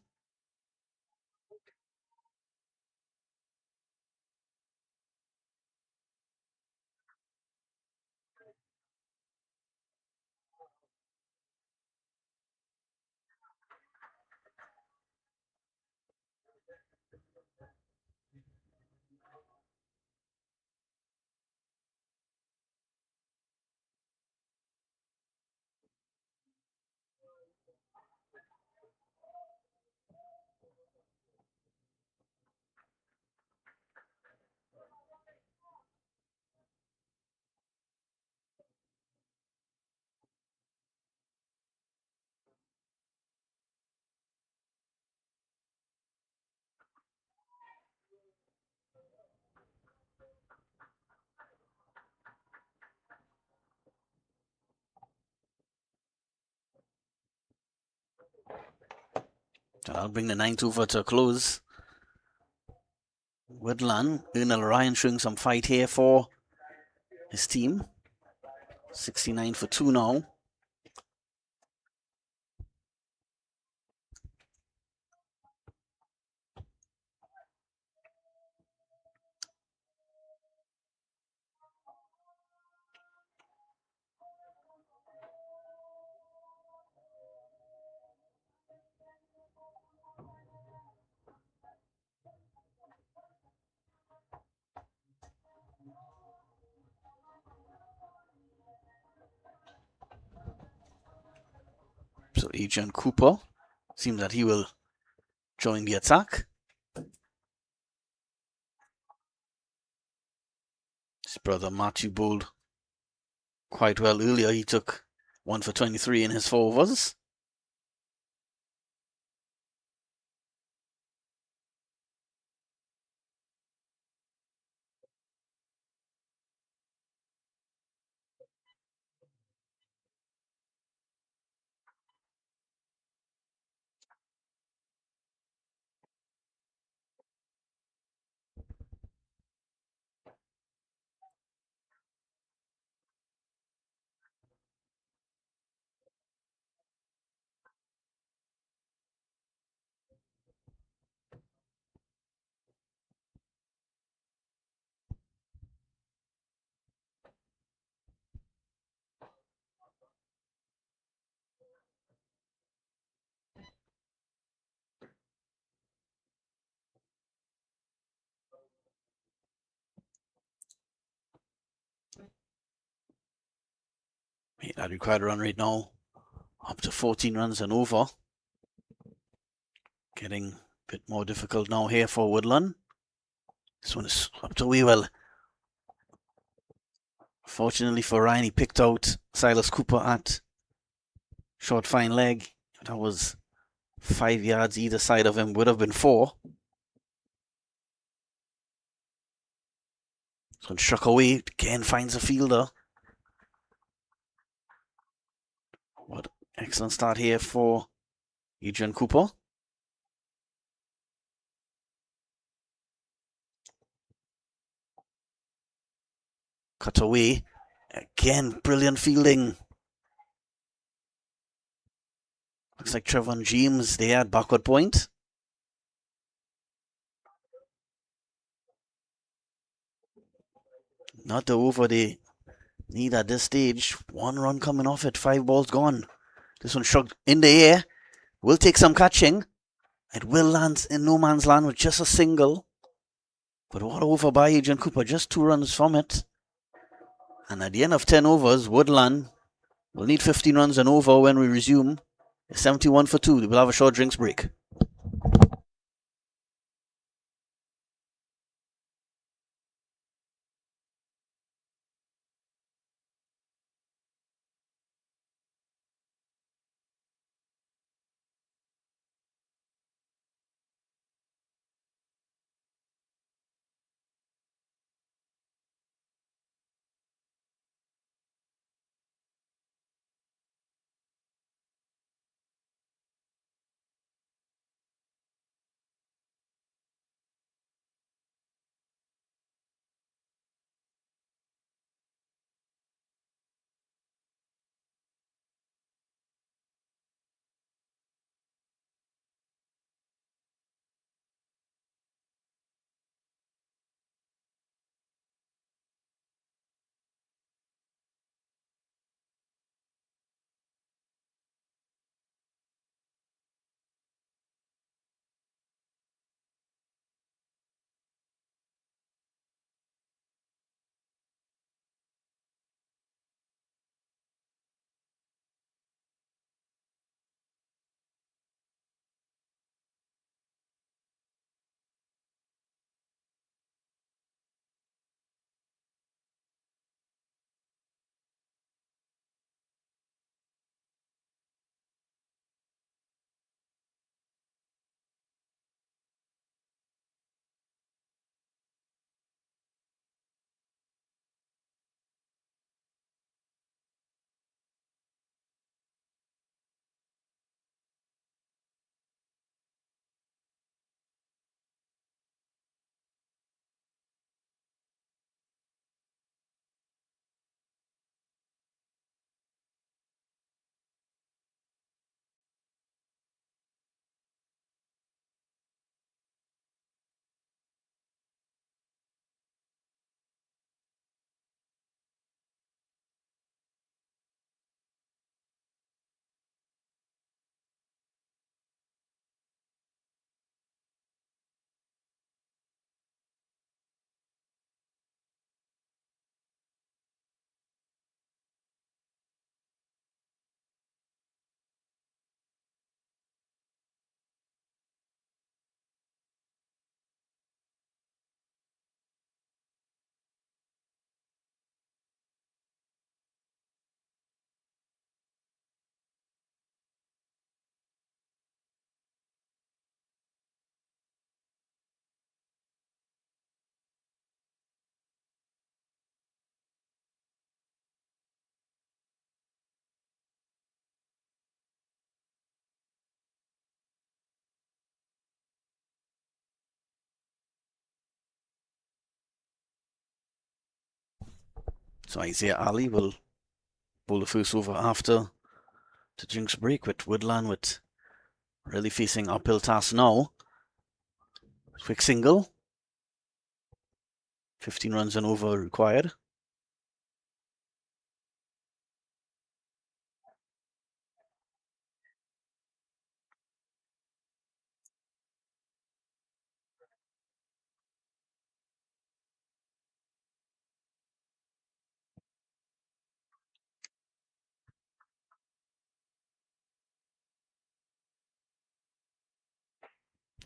So that'll bring the 9th over to a close. Woodland, Ernal Ryan showing some fight here for his team. 69 for 2 now. So Adrian Cooper seems that he will join the attack. His brother Matthew bowled quite well earlier. He took 1 for 23 in his 4 overs. That required run rate now up to 14 runs and over. Getting a bit more difficult now here for Woodland. This one is up to Wewell. Fortunately for Ryan, he picked out Silas Cooper at short fine leg. That was 5 yards either side of him, would have been 4. This one struck away, again finds a fielder. What excellent start here for Adrian Cooper. Cut away. Again, brilliant fielding. Looks like Trevor James there at backward point. Not the over they need at this stage. 1 run coming off it. 5 balls gone. This one shrugged in the air. Will take some catching. It will land in no man's land with just a single. But what over by Adrian Cooper? Just 2 runs from it. And at the end of 10 overs, Woodland will need 15 runs and over when we resume. 71 for 2. We'll have a short drinks break. So Isaiah Ali will bowl the first over after the drinks break, with Woodland with really facing uphill task now. Quick single. 15 runs and over required.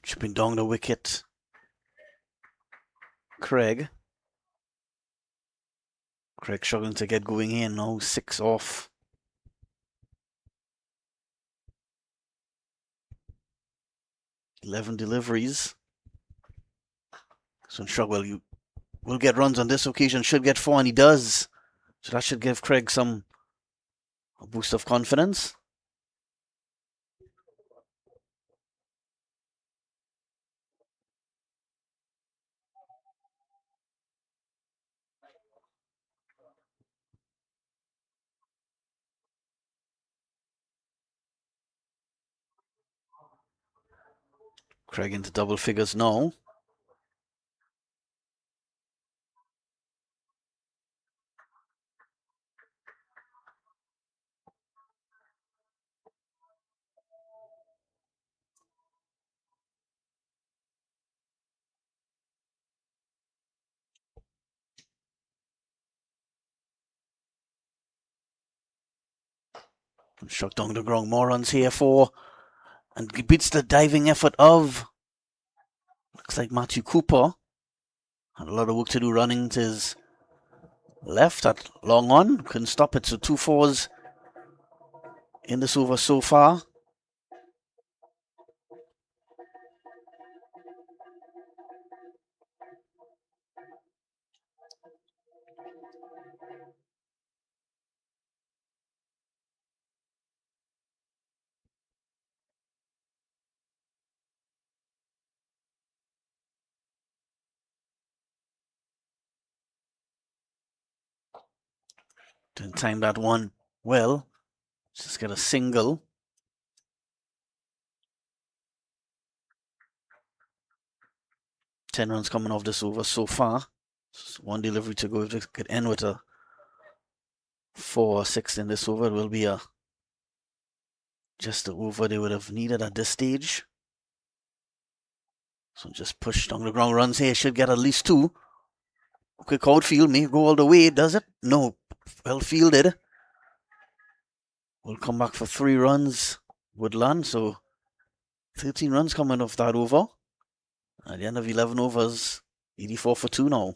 Chipping down the wicket. Craig struggling to get going here now. 6 off. 11 deliveries. So Shrugwell, you will get runs on this occasion. Should get 4, and he does. So that should give Craig a boost of confidence. Craig into double figures now. Struck down the ground, more runs here for, and he beats the diving effort of, looks like Matthew Cooper. Had a lot of work to do running to his left at long on, couldn't stop it, so 2 fours in this over so far. Didn't time that one well. Just get a single. Ten runs coming off this over so far. Just one delivery to go. If they could end with a 4 or 6 in this over, it will be a just the over they would have needed at this stage. So just push down the ground runs here. Should get at least 2. Quick outfield, may go all the way, does it? No. Well fielded. We'll come back for 3 runs. Woodland, so 13 runs coming off that over. At the end of 11 overs, 84 for 2 now.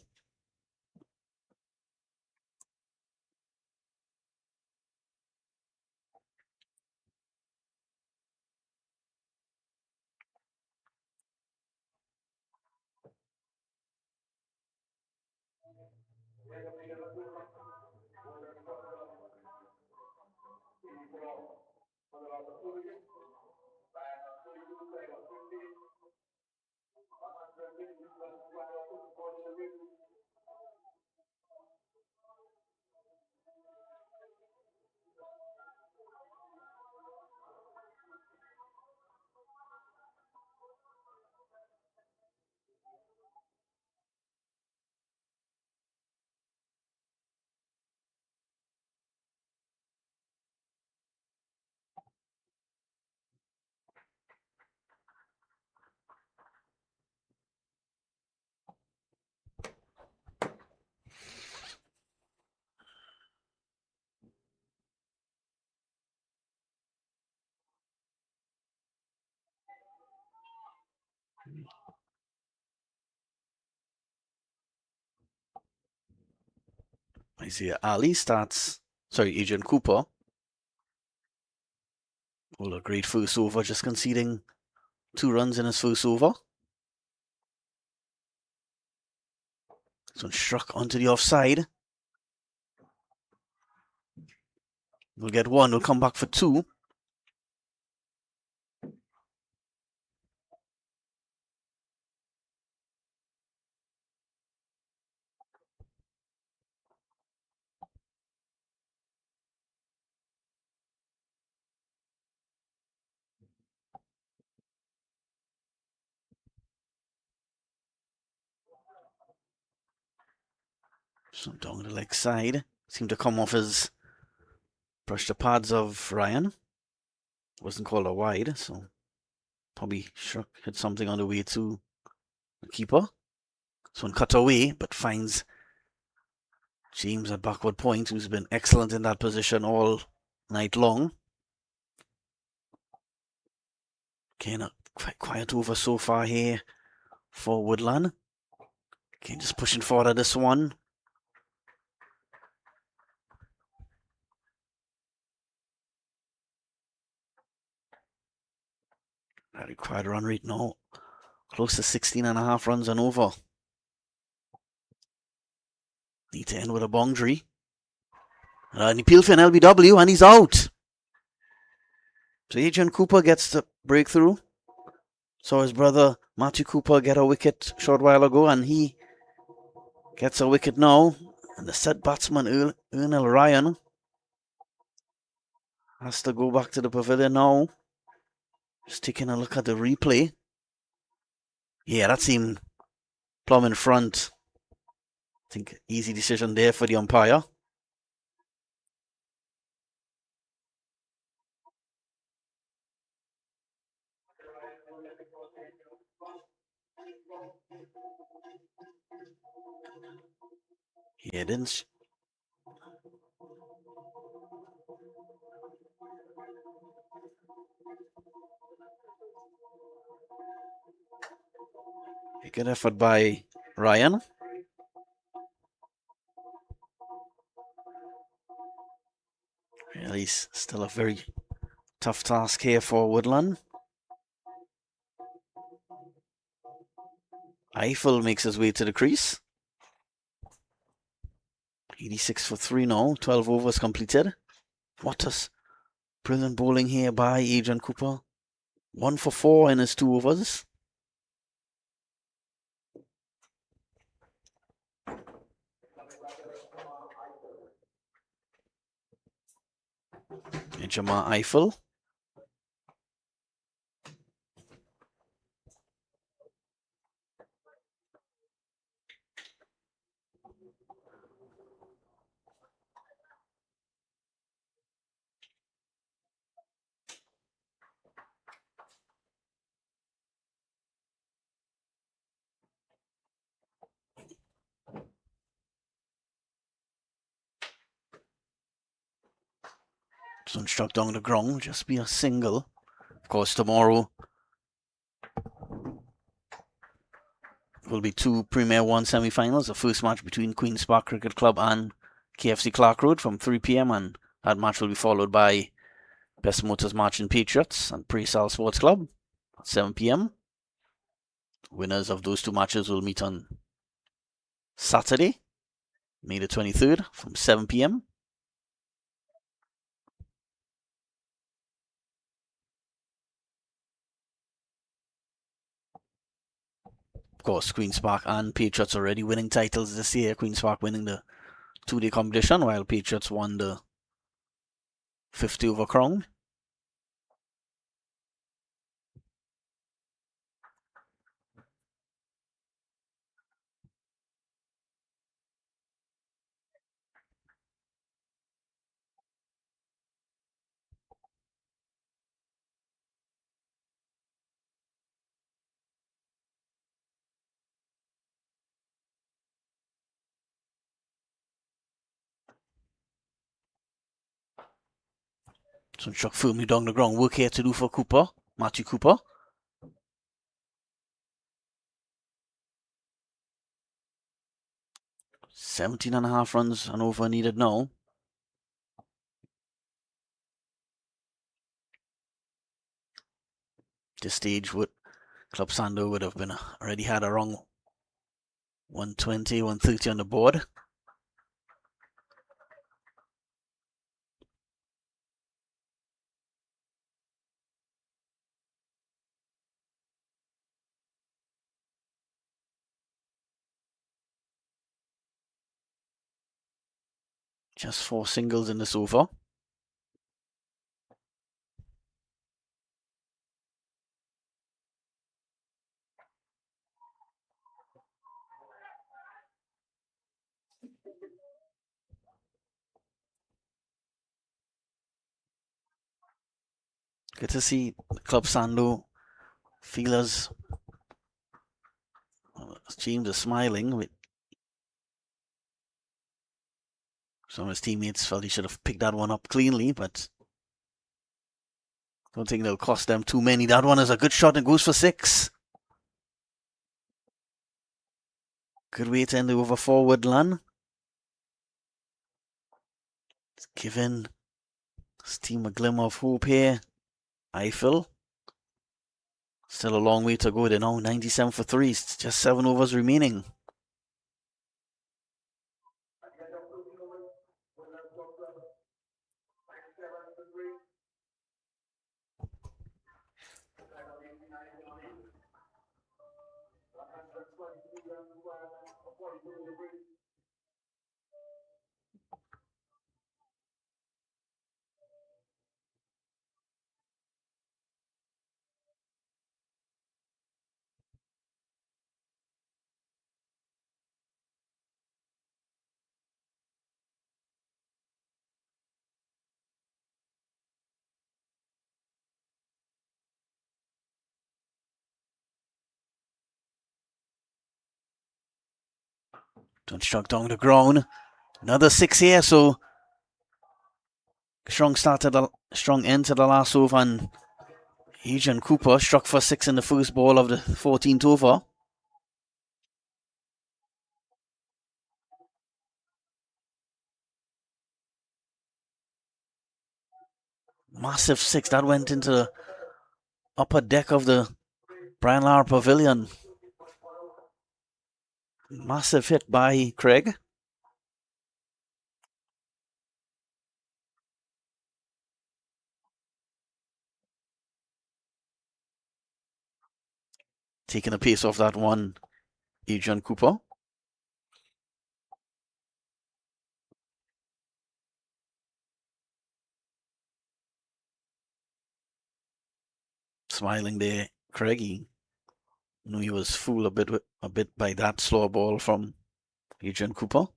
I see Ali starts, Adrian Cooper. Well, a great first over, just conceding 2 runs in his first over. So struck onto the offside. We'll get 1, we'll come back for 2. So down the leg side. Seemed to come off his brush the pads of Ryan. Wasn't called a wide, so probably hit something on the way to the keeper. So one cut away, but finds James at backward point, who's been excellent in that position all night long. Again, a quite quiet over so far here for Woodland. Okay, just pushing forward at this one. Very quiet run rate now. Close to 16.5 runs and over. Need to end with a boundary. And he peeled for an LBW and he's out. So Adrian Cooper gets the breakthrough. Saw his brother Matthew Cooper get a wicket a short while ago, and he gets a wicket now. And the set batsman Ernell Ryan has to go back to the pavilion now. Just taking a look at the replay. Yeah, that seemed plumb in front. I think easy decision there for the umpire. Yeah, didn't. Good effort by Ryan. Really, still a very tough task here for Woodland. Eiffel makes his way to the crease. 86 for 3 now. 12 overs completed. What a brilliant bowling here by Adrian Cooper. 1 for 4 in his 2 overs. And Jamar Eiffel. Sun struck down the ground, just be a single. Of course, tomorrow will be 2 Premier 1 semi-finals. The first match between Queen's Park Cricket Club and KFC Clark Road from 3 p.m. and that match will be followed by Best Motors Marching Patriots and Pre-Sal Sports Club at 7 p.m. Winners of those 2 matches will meet on Saturday, May the 23rd from 7 p.m. Of course, Queen's Park and Patriots already winning titles this year. Queen's Park winning the 2-day competition while Patriots won the 50 over crown. Some struck firmly down the ground. Work here to do for Cooper, Matthew Cooper. 17.5 runs and over needed now. This stage would Club Sando would have been already had around 120, 130 on the board. Just 4 singles in this over. Good to see Club Sando feelers. James is smiling with some of his teammates felt he should have picked that one up cleanly, but don't think it'll cost them too many. That one is a good shot and goes for 6. Good way to end the over for Woodland. It's giving his team a glimmer of hope here. Eiffel. Still a long way to go. They're now 97 for 3. It's just 7 overs remaining. Don't struck down the ground. Another 6 here, so strong end to the last over, and Adrian Cooper struck for 6 in the first ball of the 14th over. Massive 6 that went into the upper deck of the Brian Lara Pavilion. Massive hit by Craig. Taking the pace off that one, Adrian Cooper. Smiling there, Craig. He knew he was fooled a bit by that slow ball from Adrian Cooper.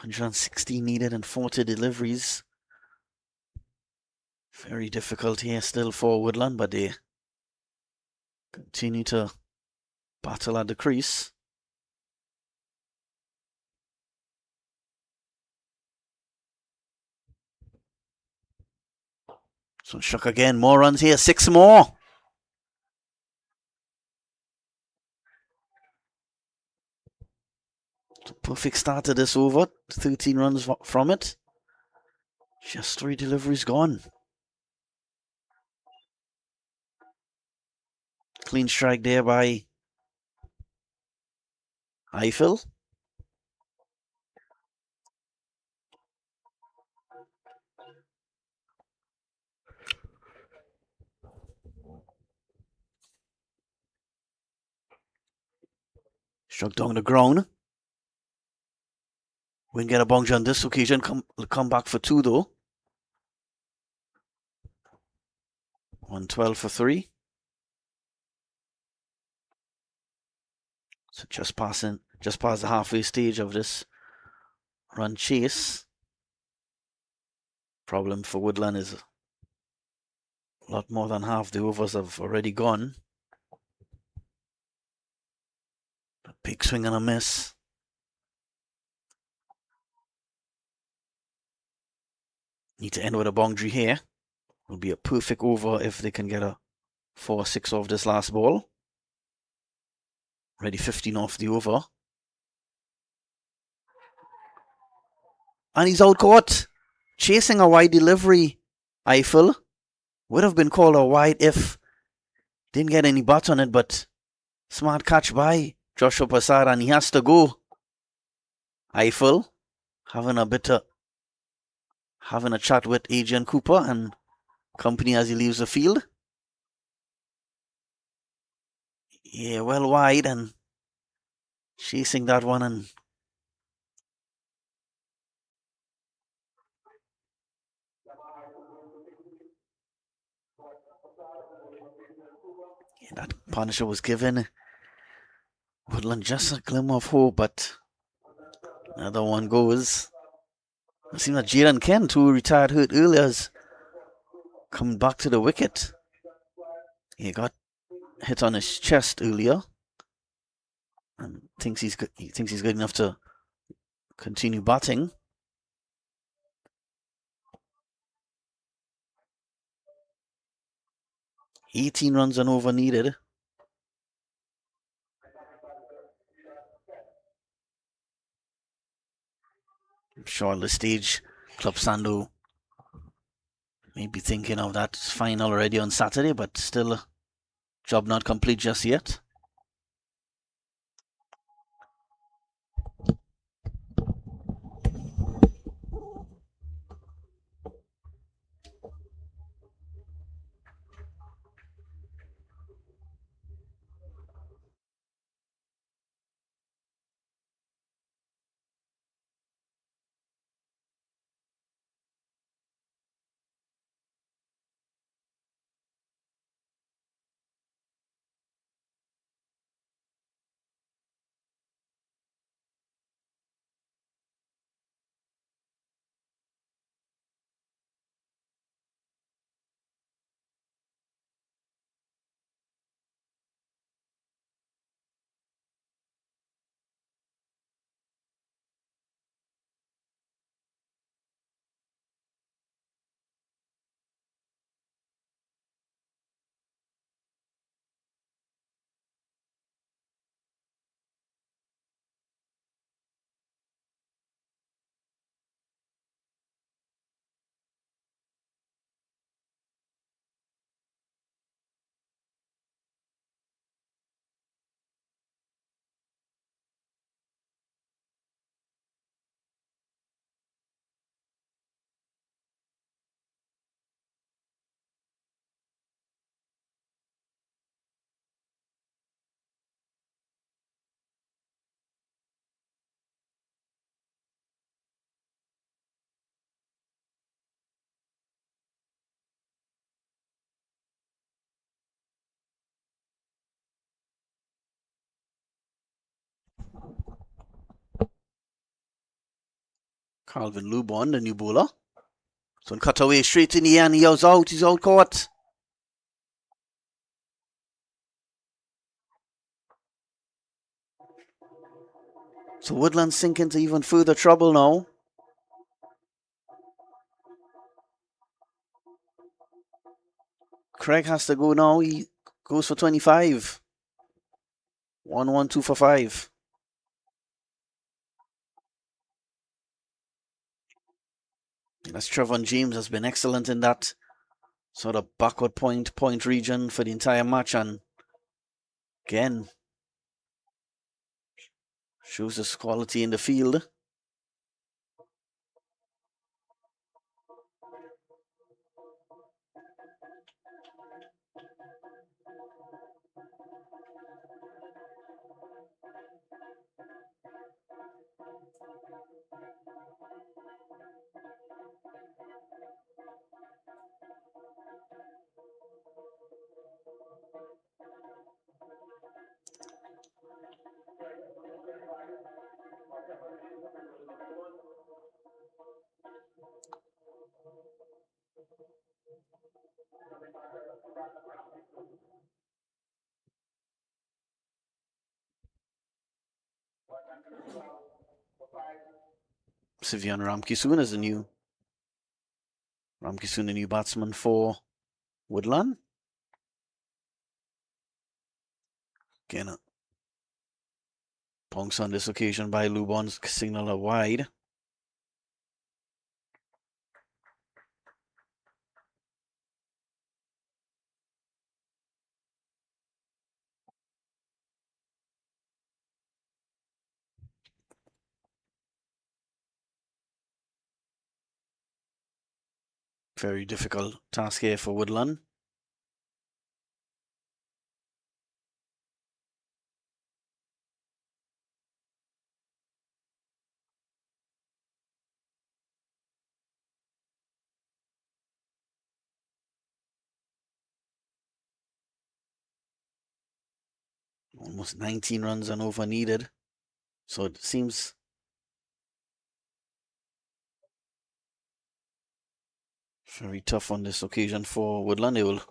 160 needed and 40 deliveries. Very difficult here still for Woodland, but they continue to battle at the crease. So Shook again, more runs here, 6 more. Perfect start to this over, 13 runs from it. Just 3 deliveries gone. Clean strike there by Eiffel. Struck down the ground. We can get a boundary on this occasion. Come back for 2 though. 112 for 3. So just past the halfway stage of this run chase. Problem for Woodland is a lot more than half the overs have already gone. A big swing and a miss. Need to end with a boundary here. Will be a perfect over if they can get a 4-6 off this last ball. Ready 15 off the over. And he's out caught. Chasing a wide delivery, Eiffel. Would have been called a wide if didn't get any bat on it, but smart catch by Joshua Prasad, and he has to go. Eiffel having a chat with Adrian Cooper and company as he leaves the field. Yeah, well wide and chasing that one, and yeah, that partnership was given Woodland just a glimmer of hope, but another one goes. It seems that Jaden Kent, who retired hurt earlier, is coming back to the wicket. He got hit on his chest earlier, and thinks he's good. He thinks he's good enough to continue batting. $18 runs and over needed. I'm sure at this stage, Club Sando may be thinking of that final already on Saturday, but still, job not complete just yet. Calvin Lubon, the new bowler. So cut away straight in the air and he was out. He's out caught. So Woodland sink into even further trouble now. Craig has to go now. He goes for 25. 1-1-2 for 5. That's Trevor James has been excellent in that sort of backward point region for the entire match, and again shows his quality in the field. Sivian Ramkissoon is the new batsman for Woodland. Again, a bounce on this occasion by Lubon's signal a wide. Very difficult task here for Woodland. Almost 19 runs and over needed. So it seems very tough on this occasion for Woodland. They will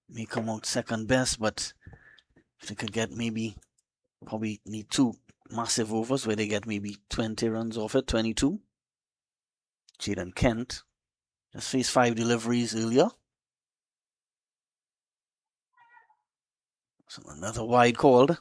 may come out second best, but if they could get probably need 2 massive overs where they get maybe 20 runs off it, 22. Jaden Kent just faced 5 deliveries earlier. So another wide called.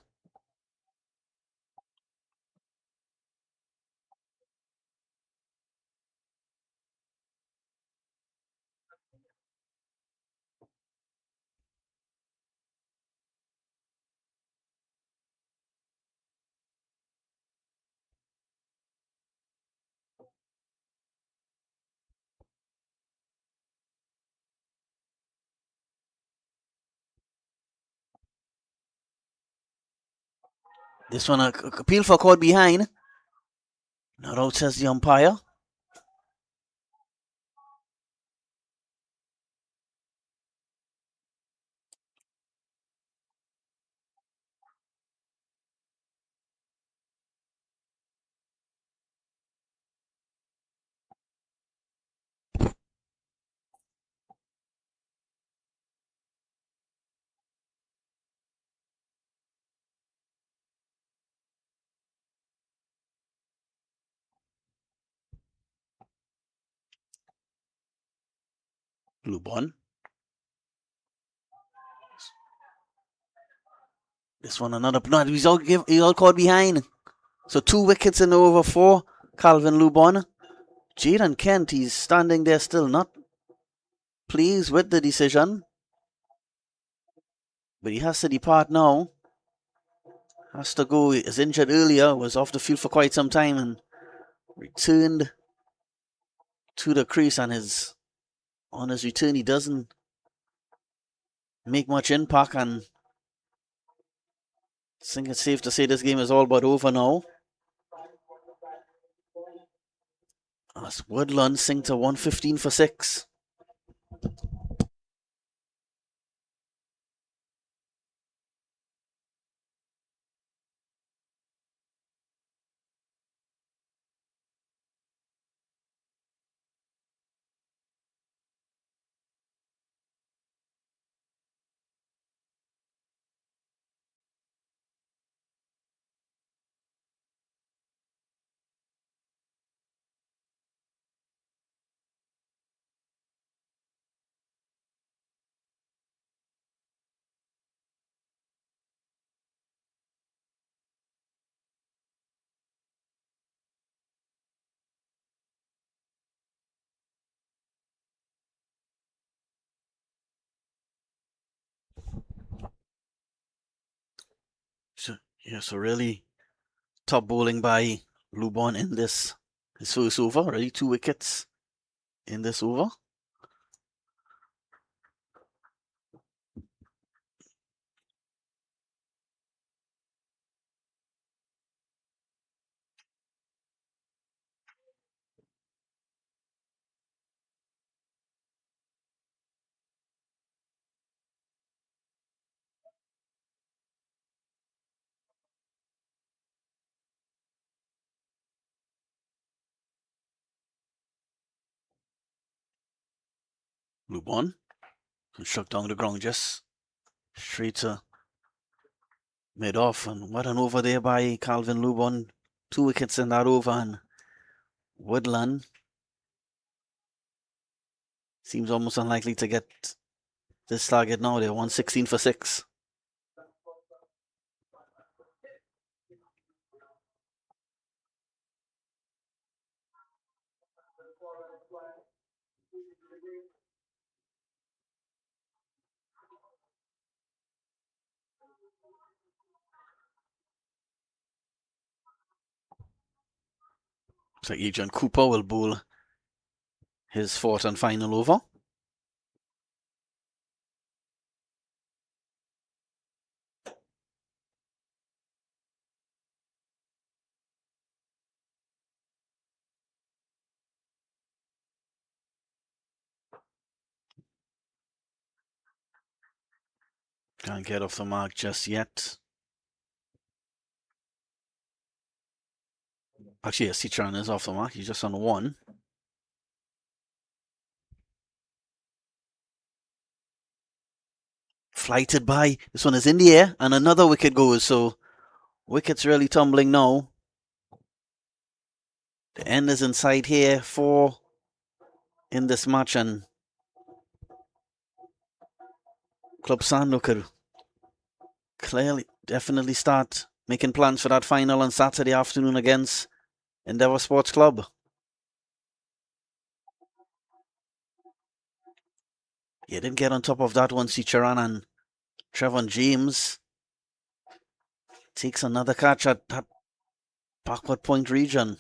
This one, a appeal for caught behind. Not out, says the umpire. Lubon. This one, another. No, he's all caught behind. So 2 wickets in the over for Calvin Lubon. Jaden Kent, he's standing there still, not pleased with the decision. But he has to depart now. Has to go. He is injured earlier, was off the field for quite some time and returned to the crease, and on his return he doesn't make much impact, and I think it's safe to say this game is all but over now. As Woodland sink to 115 for 6. Yeah, so really top bowling by Lubon in this his first over. Really 2 wickets in this over. Lubon struck down the ground just straight to mid-off, and what an over there by Calvin Lubon. 2 wickets in that over, and Woodland seems almost unlikely to get this target now. They're 116 for 6. Looks like Agent Cooper will bowl his 4th and final over. Can't get off the mark just yet. Actually, yes, Citron is off the mark. He's just on 1. Flighted by. This one is in the air, and another wicket goes. So wicket's really tumbling now. The end is in sight here for in this match, and Club Sando could clearly, definitely start making plans for that final on Saturday afternoon against Endeavour Sports Club. He didn't get on top of that one, Sicharan, and Trevor James takes another catch at that backward point region.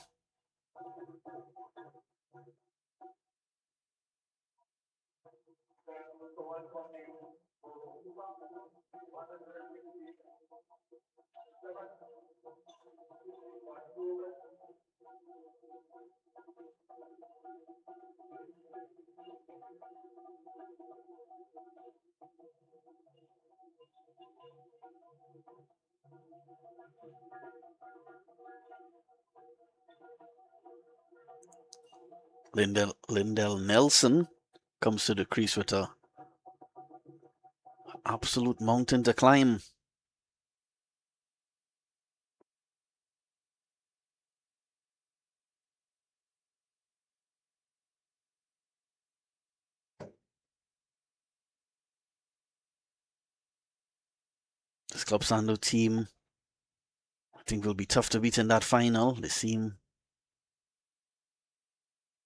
Lindell Nelson comes to the crease with a absolute mountain to climb. This Club Sando team, I think, will be tough to beat in that final. They seem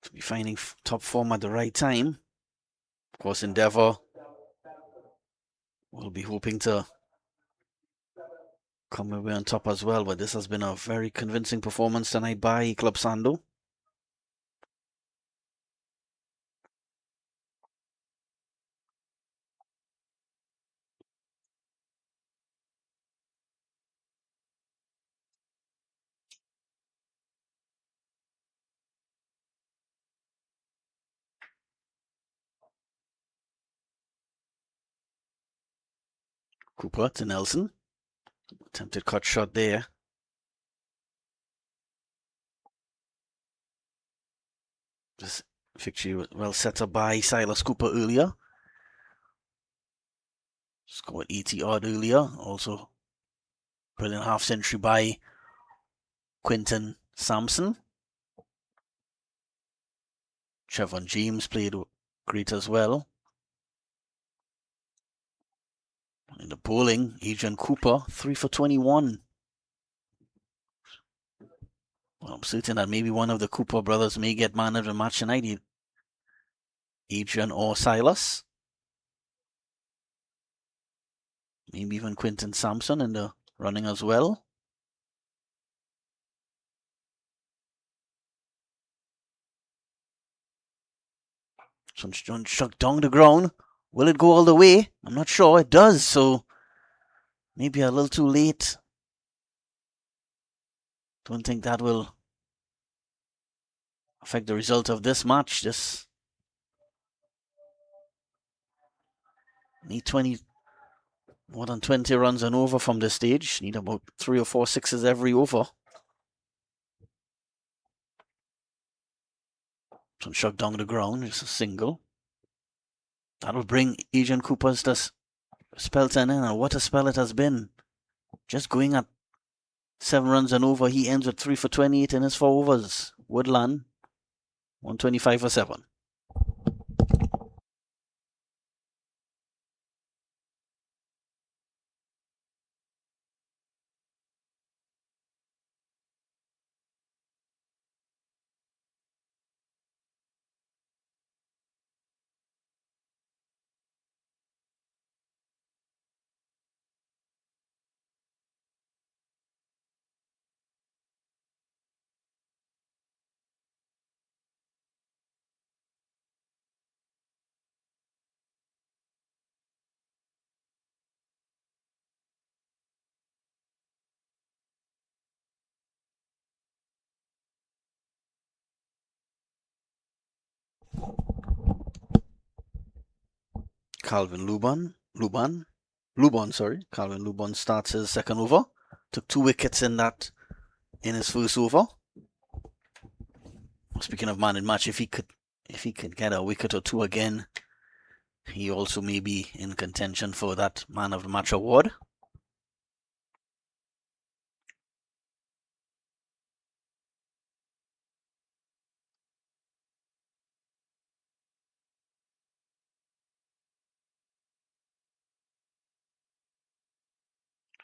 to be finding top form at the right time. Of course, Endeavour will be hoping to come away on top as well, but this has been a very convincing performance tonight by Club Sando. Cooper to Nelson. Attempted cut shot there. This victory well set up by Silas Cooper earlier. Scored 80 odd earlier. Also, brilliant half century by Quinton Sampson. Trevor James played great as well. In the bowling, Adrian Cooper, 3 for 21. Well, I'm certain that maybe one of the Cooper brothers may get man of the match tonight. Adrian or Silas. Maybe even Quinton Sampson in the running as well. Struck down the ground. Will it go all the way? I'm not sure. It does, so maybe a little too late. Don't think that will affect the result of this match. Just need more than 20 runs and over from this stage. Need about 3 or 4 sixes every over. Struck down the ground. Just a single. That will bring Agent Cooper's to Spelton in, and what a spell it has been. Just going at 7 runs and over. He ends with 3 for 28 in his 4 overs. Woodland, 125 for 7. Calvin Lubon, sorry. Calvin Lubon starts his second over. Took 2 wickets in his first over. Speaking of man in match, if he could get a wicket or 2 again, he also may be in contention for that man of the match award.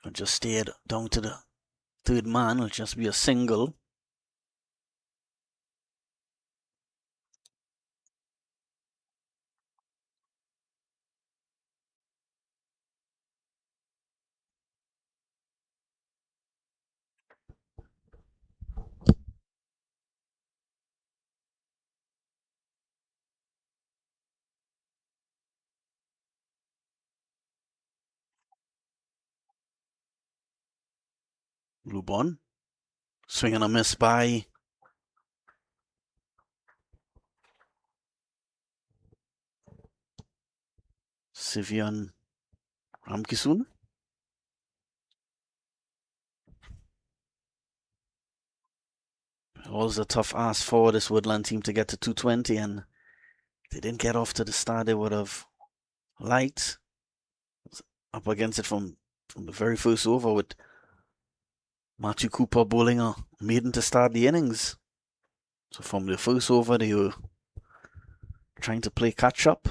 But just stayed down to the third man. It'll just be a single. Lubon. Swing and a miss by Sivian Ramkisoon. It was a tough ask for this Woodland team to get to 220, and they didn't get off to the start they would have liked. Up against it from the very first over with Matthew Cooper bowling a maiden to start the innings. So from the first over, they were trying to play catch up.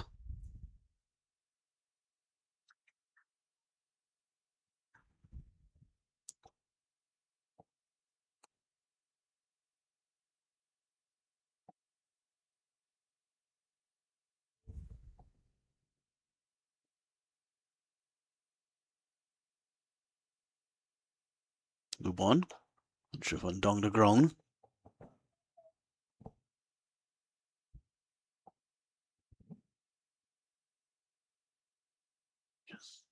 Lubon, driven down the ground. Yes.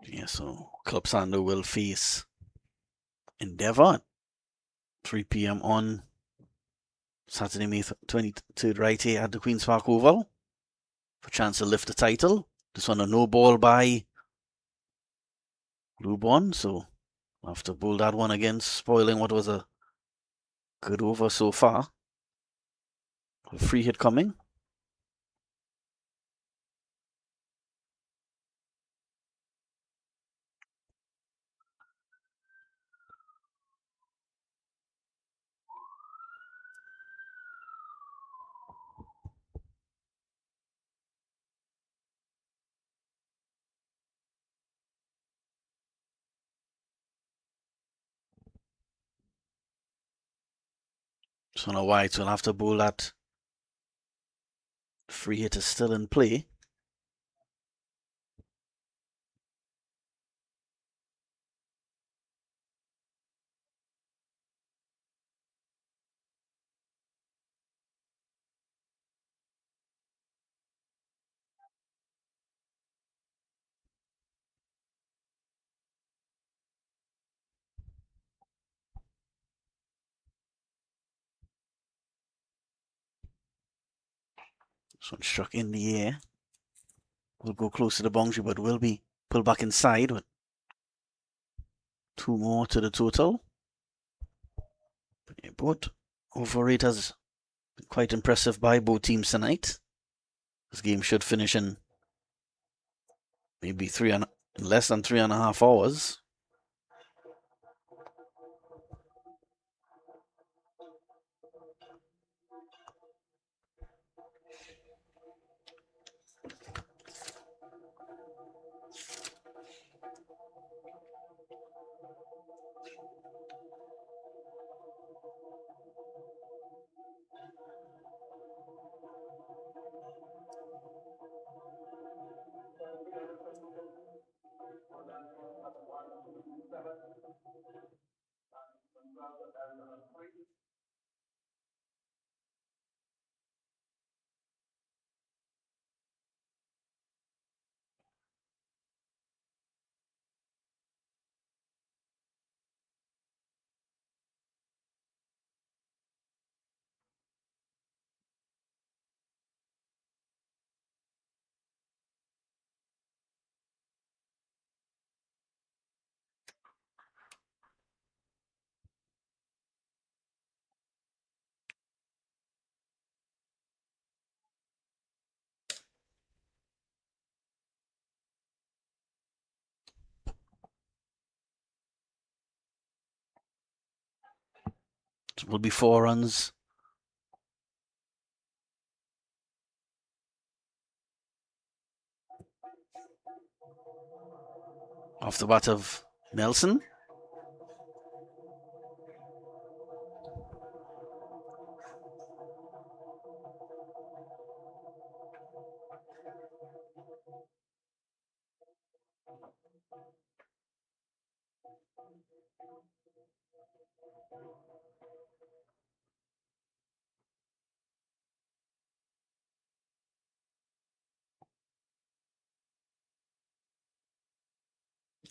Yeah, so Club Sando will face Endeavour at 3 p.m. on Saturday, May 23rd, right here at the Queen's Park Oval. For a chance to lift the title. This one a no ball by Lubon, so I'll have to bowl that one again, spoiling what was a good over so far. A free hit coming. So now White will have to bowl that. Free hit is still in play. This one struck in the air. Will go close to the boundary, but will be pulled back inside. But 2 more to the total. But yeah, both over rate has been quite impressive by both teams tonight. This game should finish in maybe less than 3.5 hours. It will be 4 runs. Off the bat of Nelson.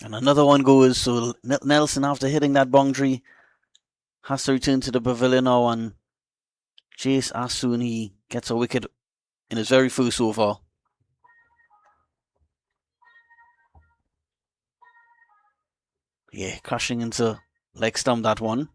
And another one goes. So Nelson, after hitting that boundary, has to return to the pavilion now and chase as soon he gets a wicket in his very first over. Yeah, crashing into leg stump, that one.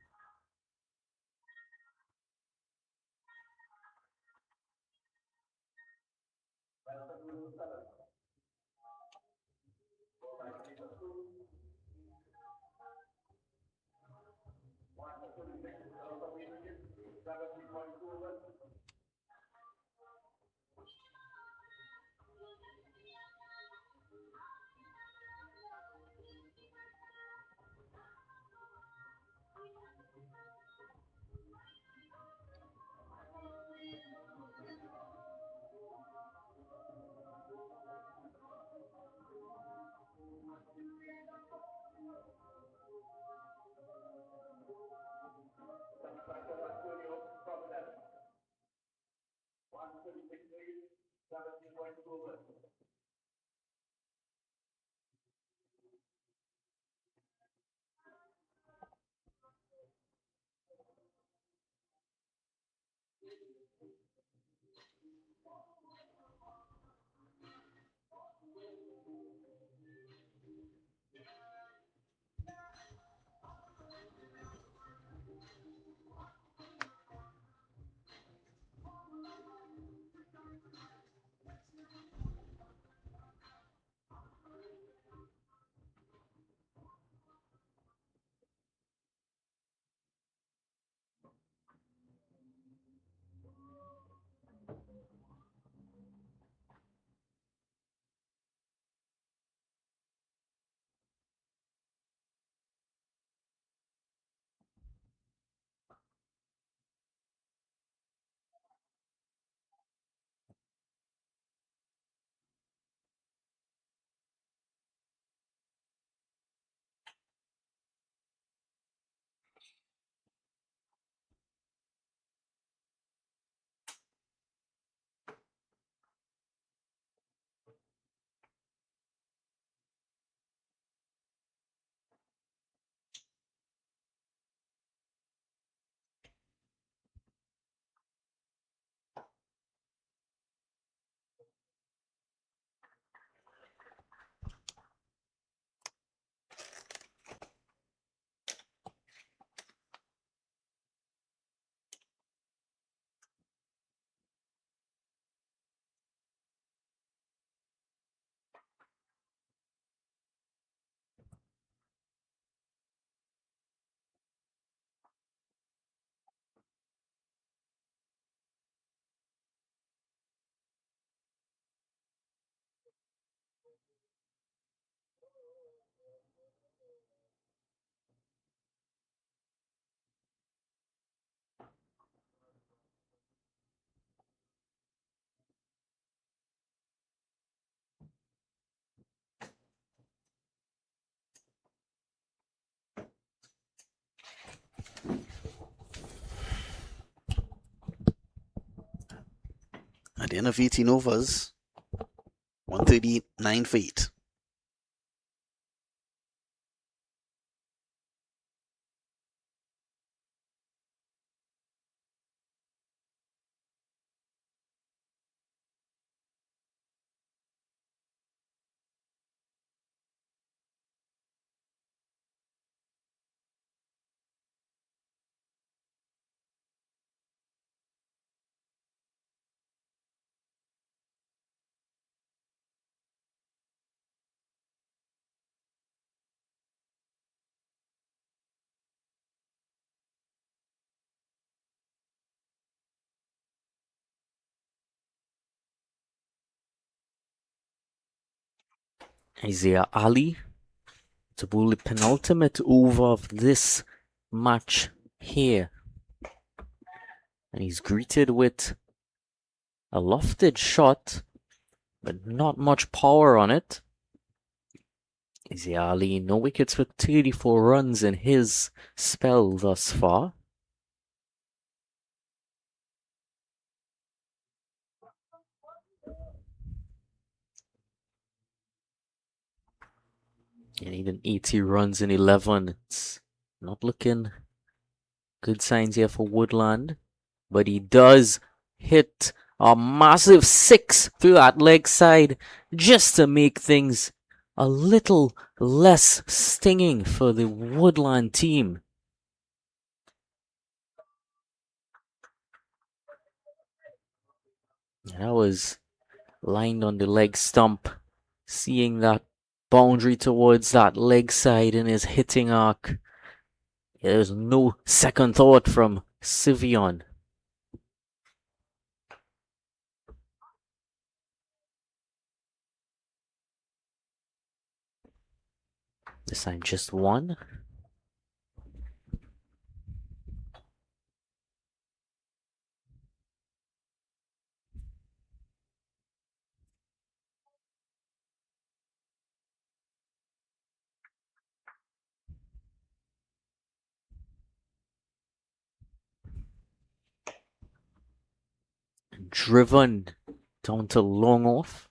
At the end of 18 overs, 139 for 8. Isaiah Ali to bowl the penultimate over of this match here. And he's greeted with a lofted shot, but not much power on it. Isaiah Ali, no wickets with 34 runs in his spell thus far. And even 80 runs in 11. It's not looking good signs here for Woodland. But he does hit a massive 6 through that leg side just to make things a little less stinging for the Woodland team. And that was lined on the leg stump. Seeing that boundary towards that leg side in his hitting arc. There's no second thought from Sivion. This time just one. Driven down to long off.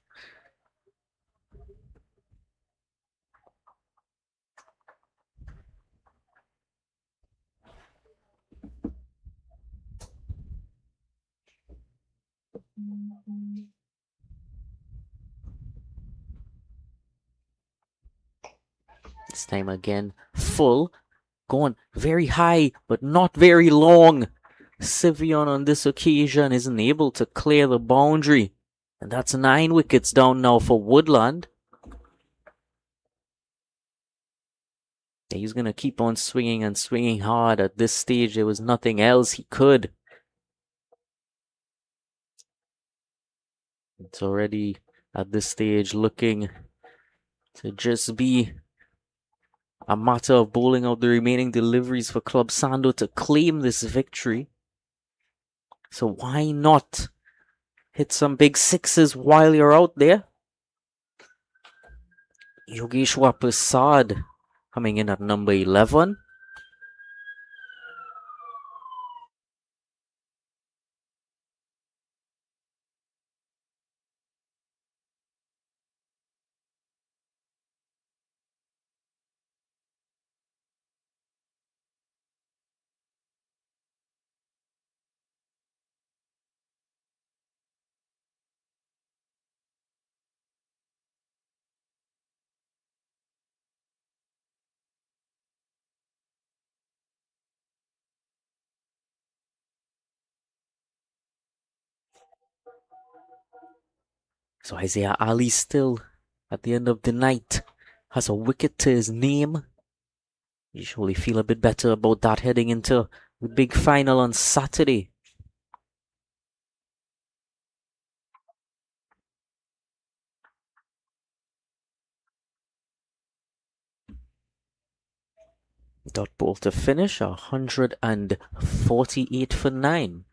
This time again, full. Going very high, but not very long. Sivion on this occasion isn't able to clear the boundary. And that's 9 wickets down now for Woodland. He's going to keep on swinging and swinging hard. At this stage, there was nothing else he could. It's already at this stage looking to just be a matter of bowling out the remaining deliveries for Club Sando to claim this victory. So why not hit some big sixes while you're out there? Yogeshwar Prasad coming in at number 11. So Isaiah Ali still, at the end of the night, has a wicket to his name. You surely feel a bit better about that heading into the big final on Saturday. Dot ball to finish 148 for 9.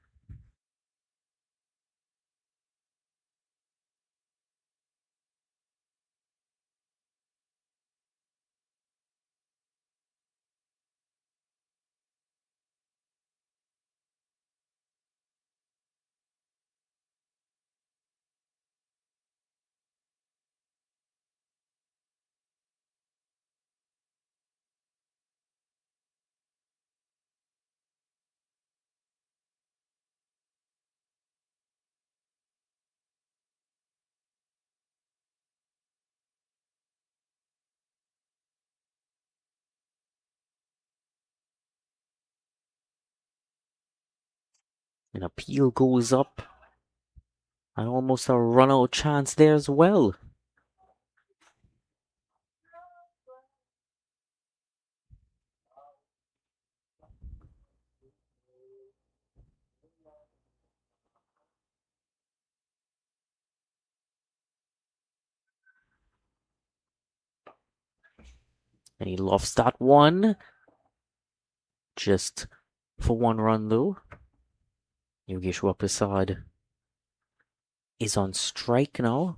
An appeal goes up. And almost a run-out chance there as well. And he lofts that one. Just for one run though. Yogeshwar Prasad is on strike now.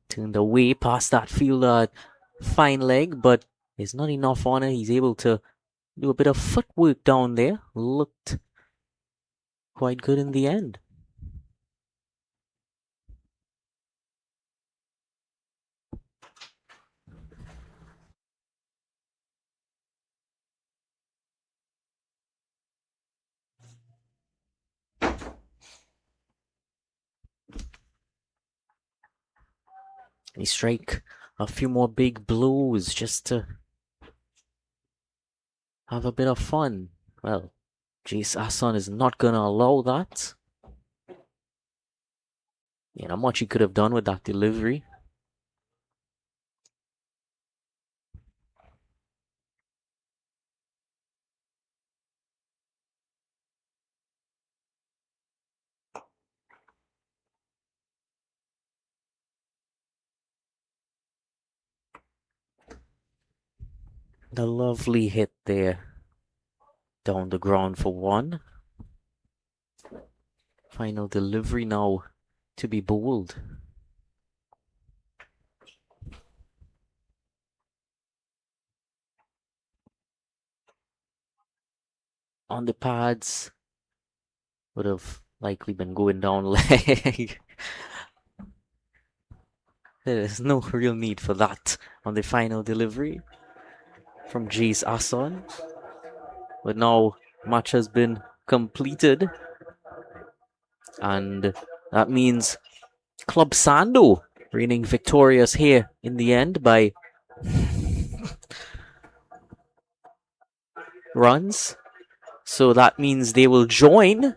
Turned away past that fielder. Fine leg, but there's not enough on it. He's able to do a bit of footwork down there. Looked quite good in the end. And he strike a few more big blows just to have a bit of fun. Well, Jace Hassan is not gonna allow that. Yeah, not much he could have done with that delivery. The lovely hit there. Down the ground for one. Final delivery now to be bowled. On the pads. Would have likely been going down leg. There's no real need for that on the final delivery from Jace Hassan. But now match has been completed. And that means Club Sando reigning victorious here in the end by runs. So that means they will join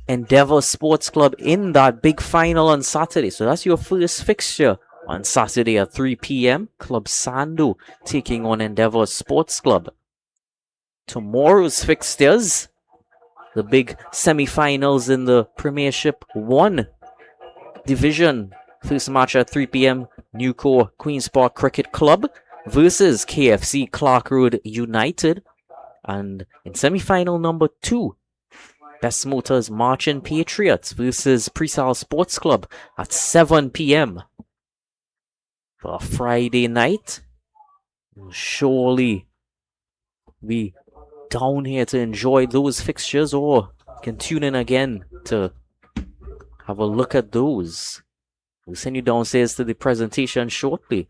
Endeavour Sports Club in that big final on Saturday. So that's your first fixture on Saturday at 3 p.m. Club Sando taking on Endeavour Sports Club. Tomorrow's fixtures, the big semi-finals in the Premiership 1 division. First match at 3 p.m. Newcore Queen's Park Cricket Club versus KFC Clark Road United. And in semi-final number 2, Best Motors Marching Patriots versus Presal Sports Club at 7 p.m. for a Friday night. We'll surely be down here to enjoy those fixtures, or can tune in again to have a look at those. We'll send you downstairs to the presentation shortly.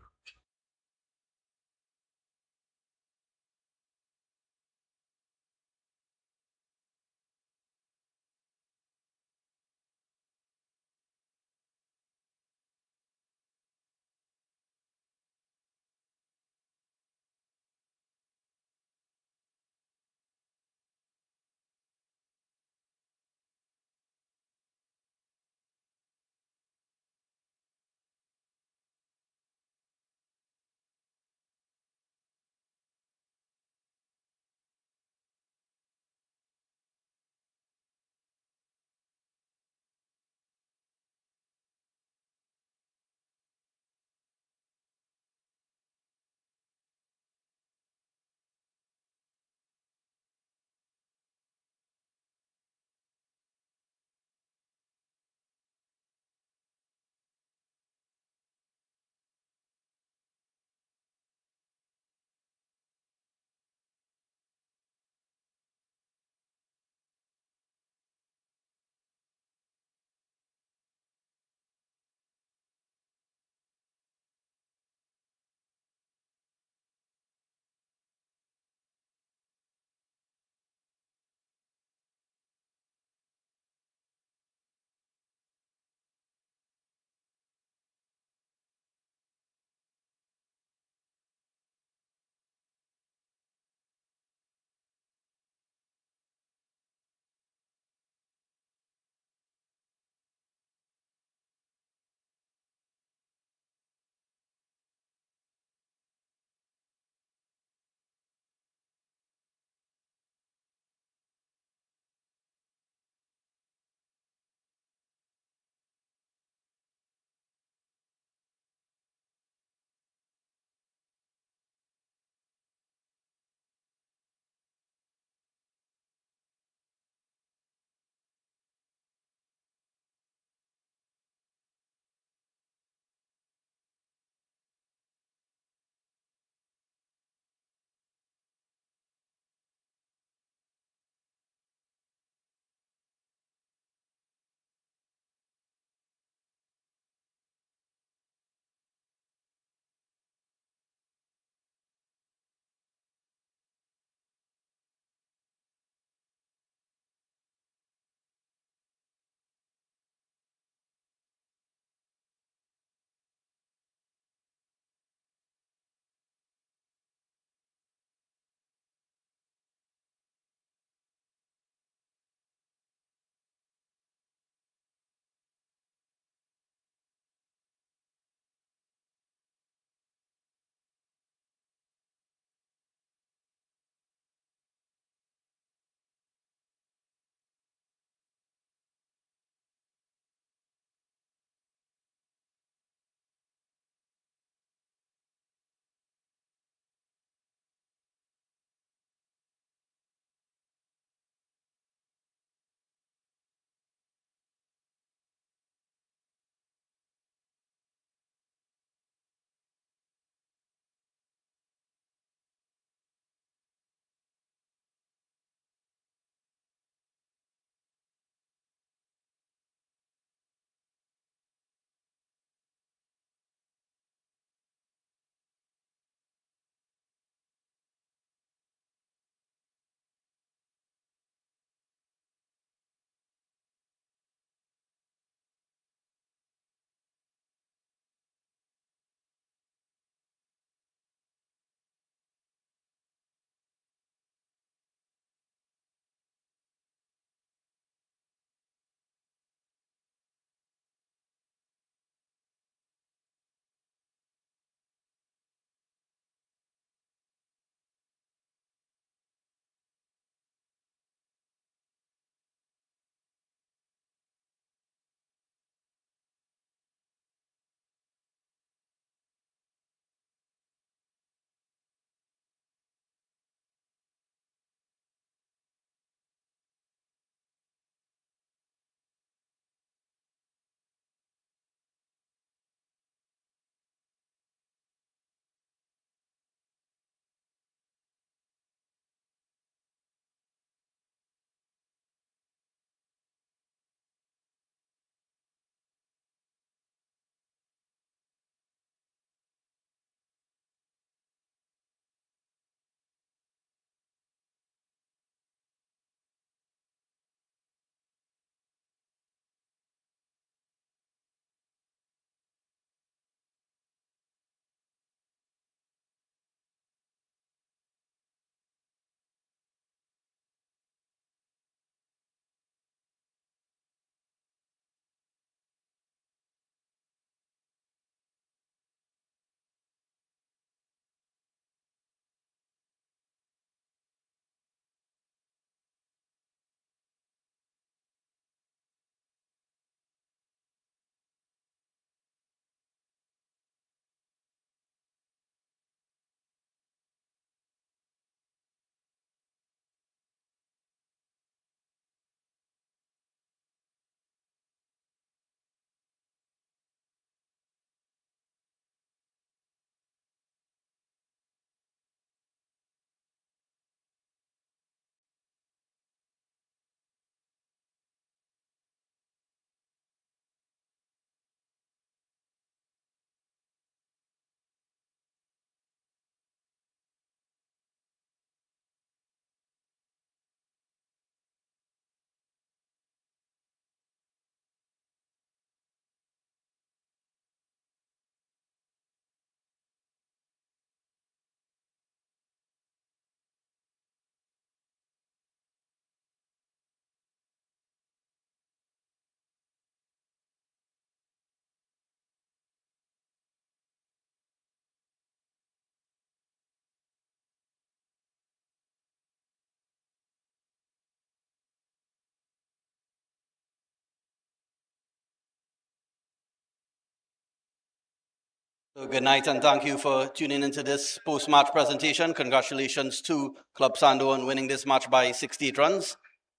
So good night and thank you for tuning into this post-match presentation. Congratulations to Club Sando on winning this match by 68 runs.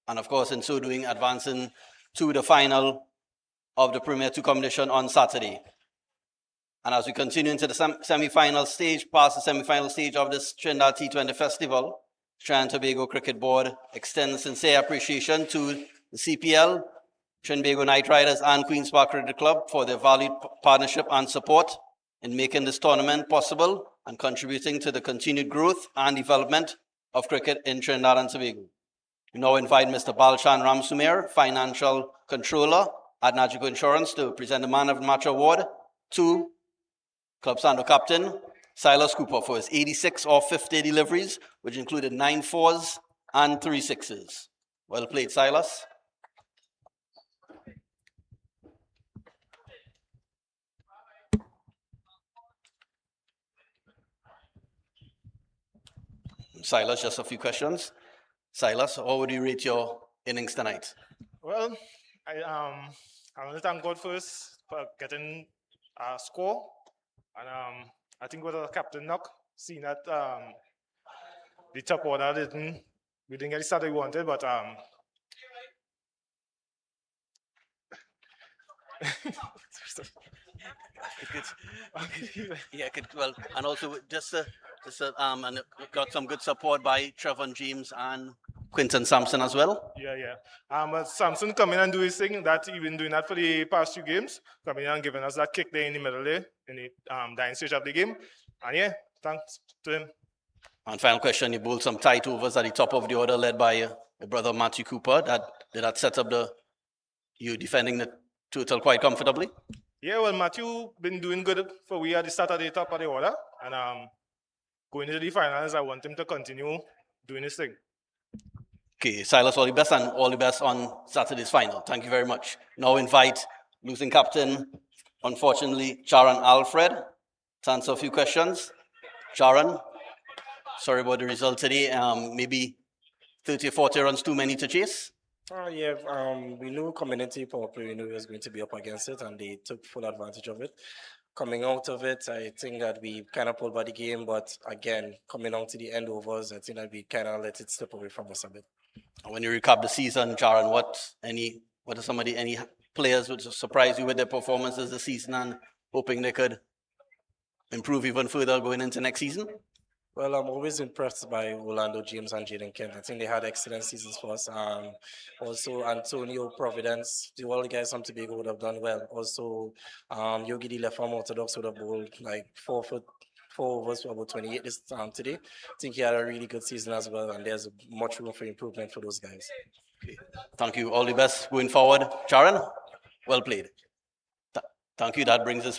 And of course, in so doing, advancing to the final of the Premier 2 competition on Saturday. And as we continue into the semi-final stage, past the semi-final stage of this Trinidad T20 Festival, Trinidad and Tobago Cricket Board extends sincere appreciation to the CPL, Trinbago Knight Riders and Queen's Park Cricket Club for their valued partnership and support in making this tournament possible and contributing to the continued growth and development of cricket in Trinidad and Tobago. We now invite Mr. Balchan Ramsumer, Financial Controller at Nagico Insurance, to present the Man of the Match Award to Club Sando captain Silas Cooper for his 86 or 50 deliveries, which included 9 fours and 3 sixes. Well played, Silas. Silas, just a few questions. Silas, how would you rate your innings tonight? Well, I want to thank God first for getting a score. And I think with the captain knock, seeing that the top order we didn't get the start we wanted, but Yeah, well, and also and got some good support by Trevor James and Quinton Sampson as well. Yeah. But Sampson coming and do his thing. That he been doing that for the past 2 games, coming and giving us that kick there in the middle there in the dying stage of the game. And yeah, thanks to him. And final question: you bowled some tight overs at the top of the order, led by your brother Matthew Cooper. Did that set up you defending the total quite comfortably? Yeah, well, Matthew been doing good for we at the start of the top of the order, and going into the finals, I want him to continue doing his thing. Okay, Silas, all the best, and all the best on Saturday's final. Thank you very much. Now invite losing captain, unfortunately, Charan Alfred, to answer a few questions. Charan, sorry about the result today. Maybe 30 or 40 runs too many to chase? We knew community power play, we knew we was going to be up against it, and they took full advantage of it. Coming out of it, I think that we kind of pulled by the game, but again, coming on to the end overs, I think that we kind of let it slip away from us a bit. When you recap the season, Charan, what are any players which surprise you with their performances this season and hoping they could improve even further going into next season? Well, I'm always impressed by Orlando James and Jaden Kent. I think they had excellent seasons for us. Also, Antonio Providence, all the guys from Tobago would have done well. Also, Yogi the left arm orthodox would have bowled like 4 overs for about 28 this today. I think he had a really good season as well, and there's much room for improvement for those guys. Okay. Thank you. All the best going forward. Charan, well played. Thank you. That brings us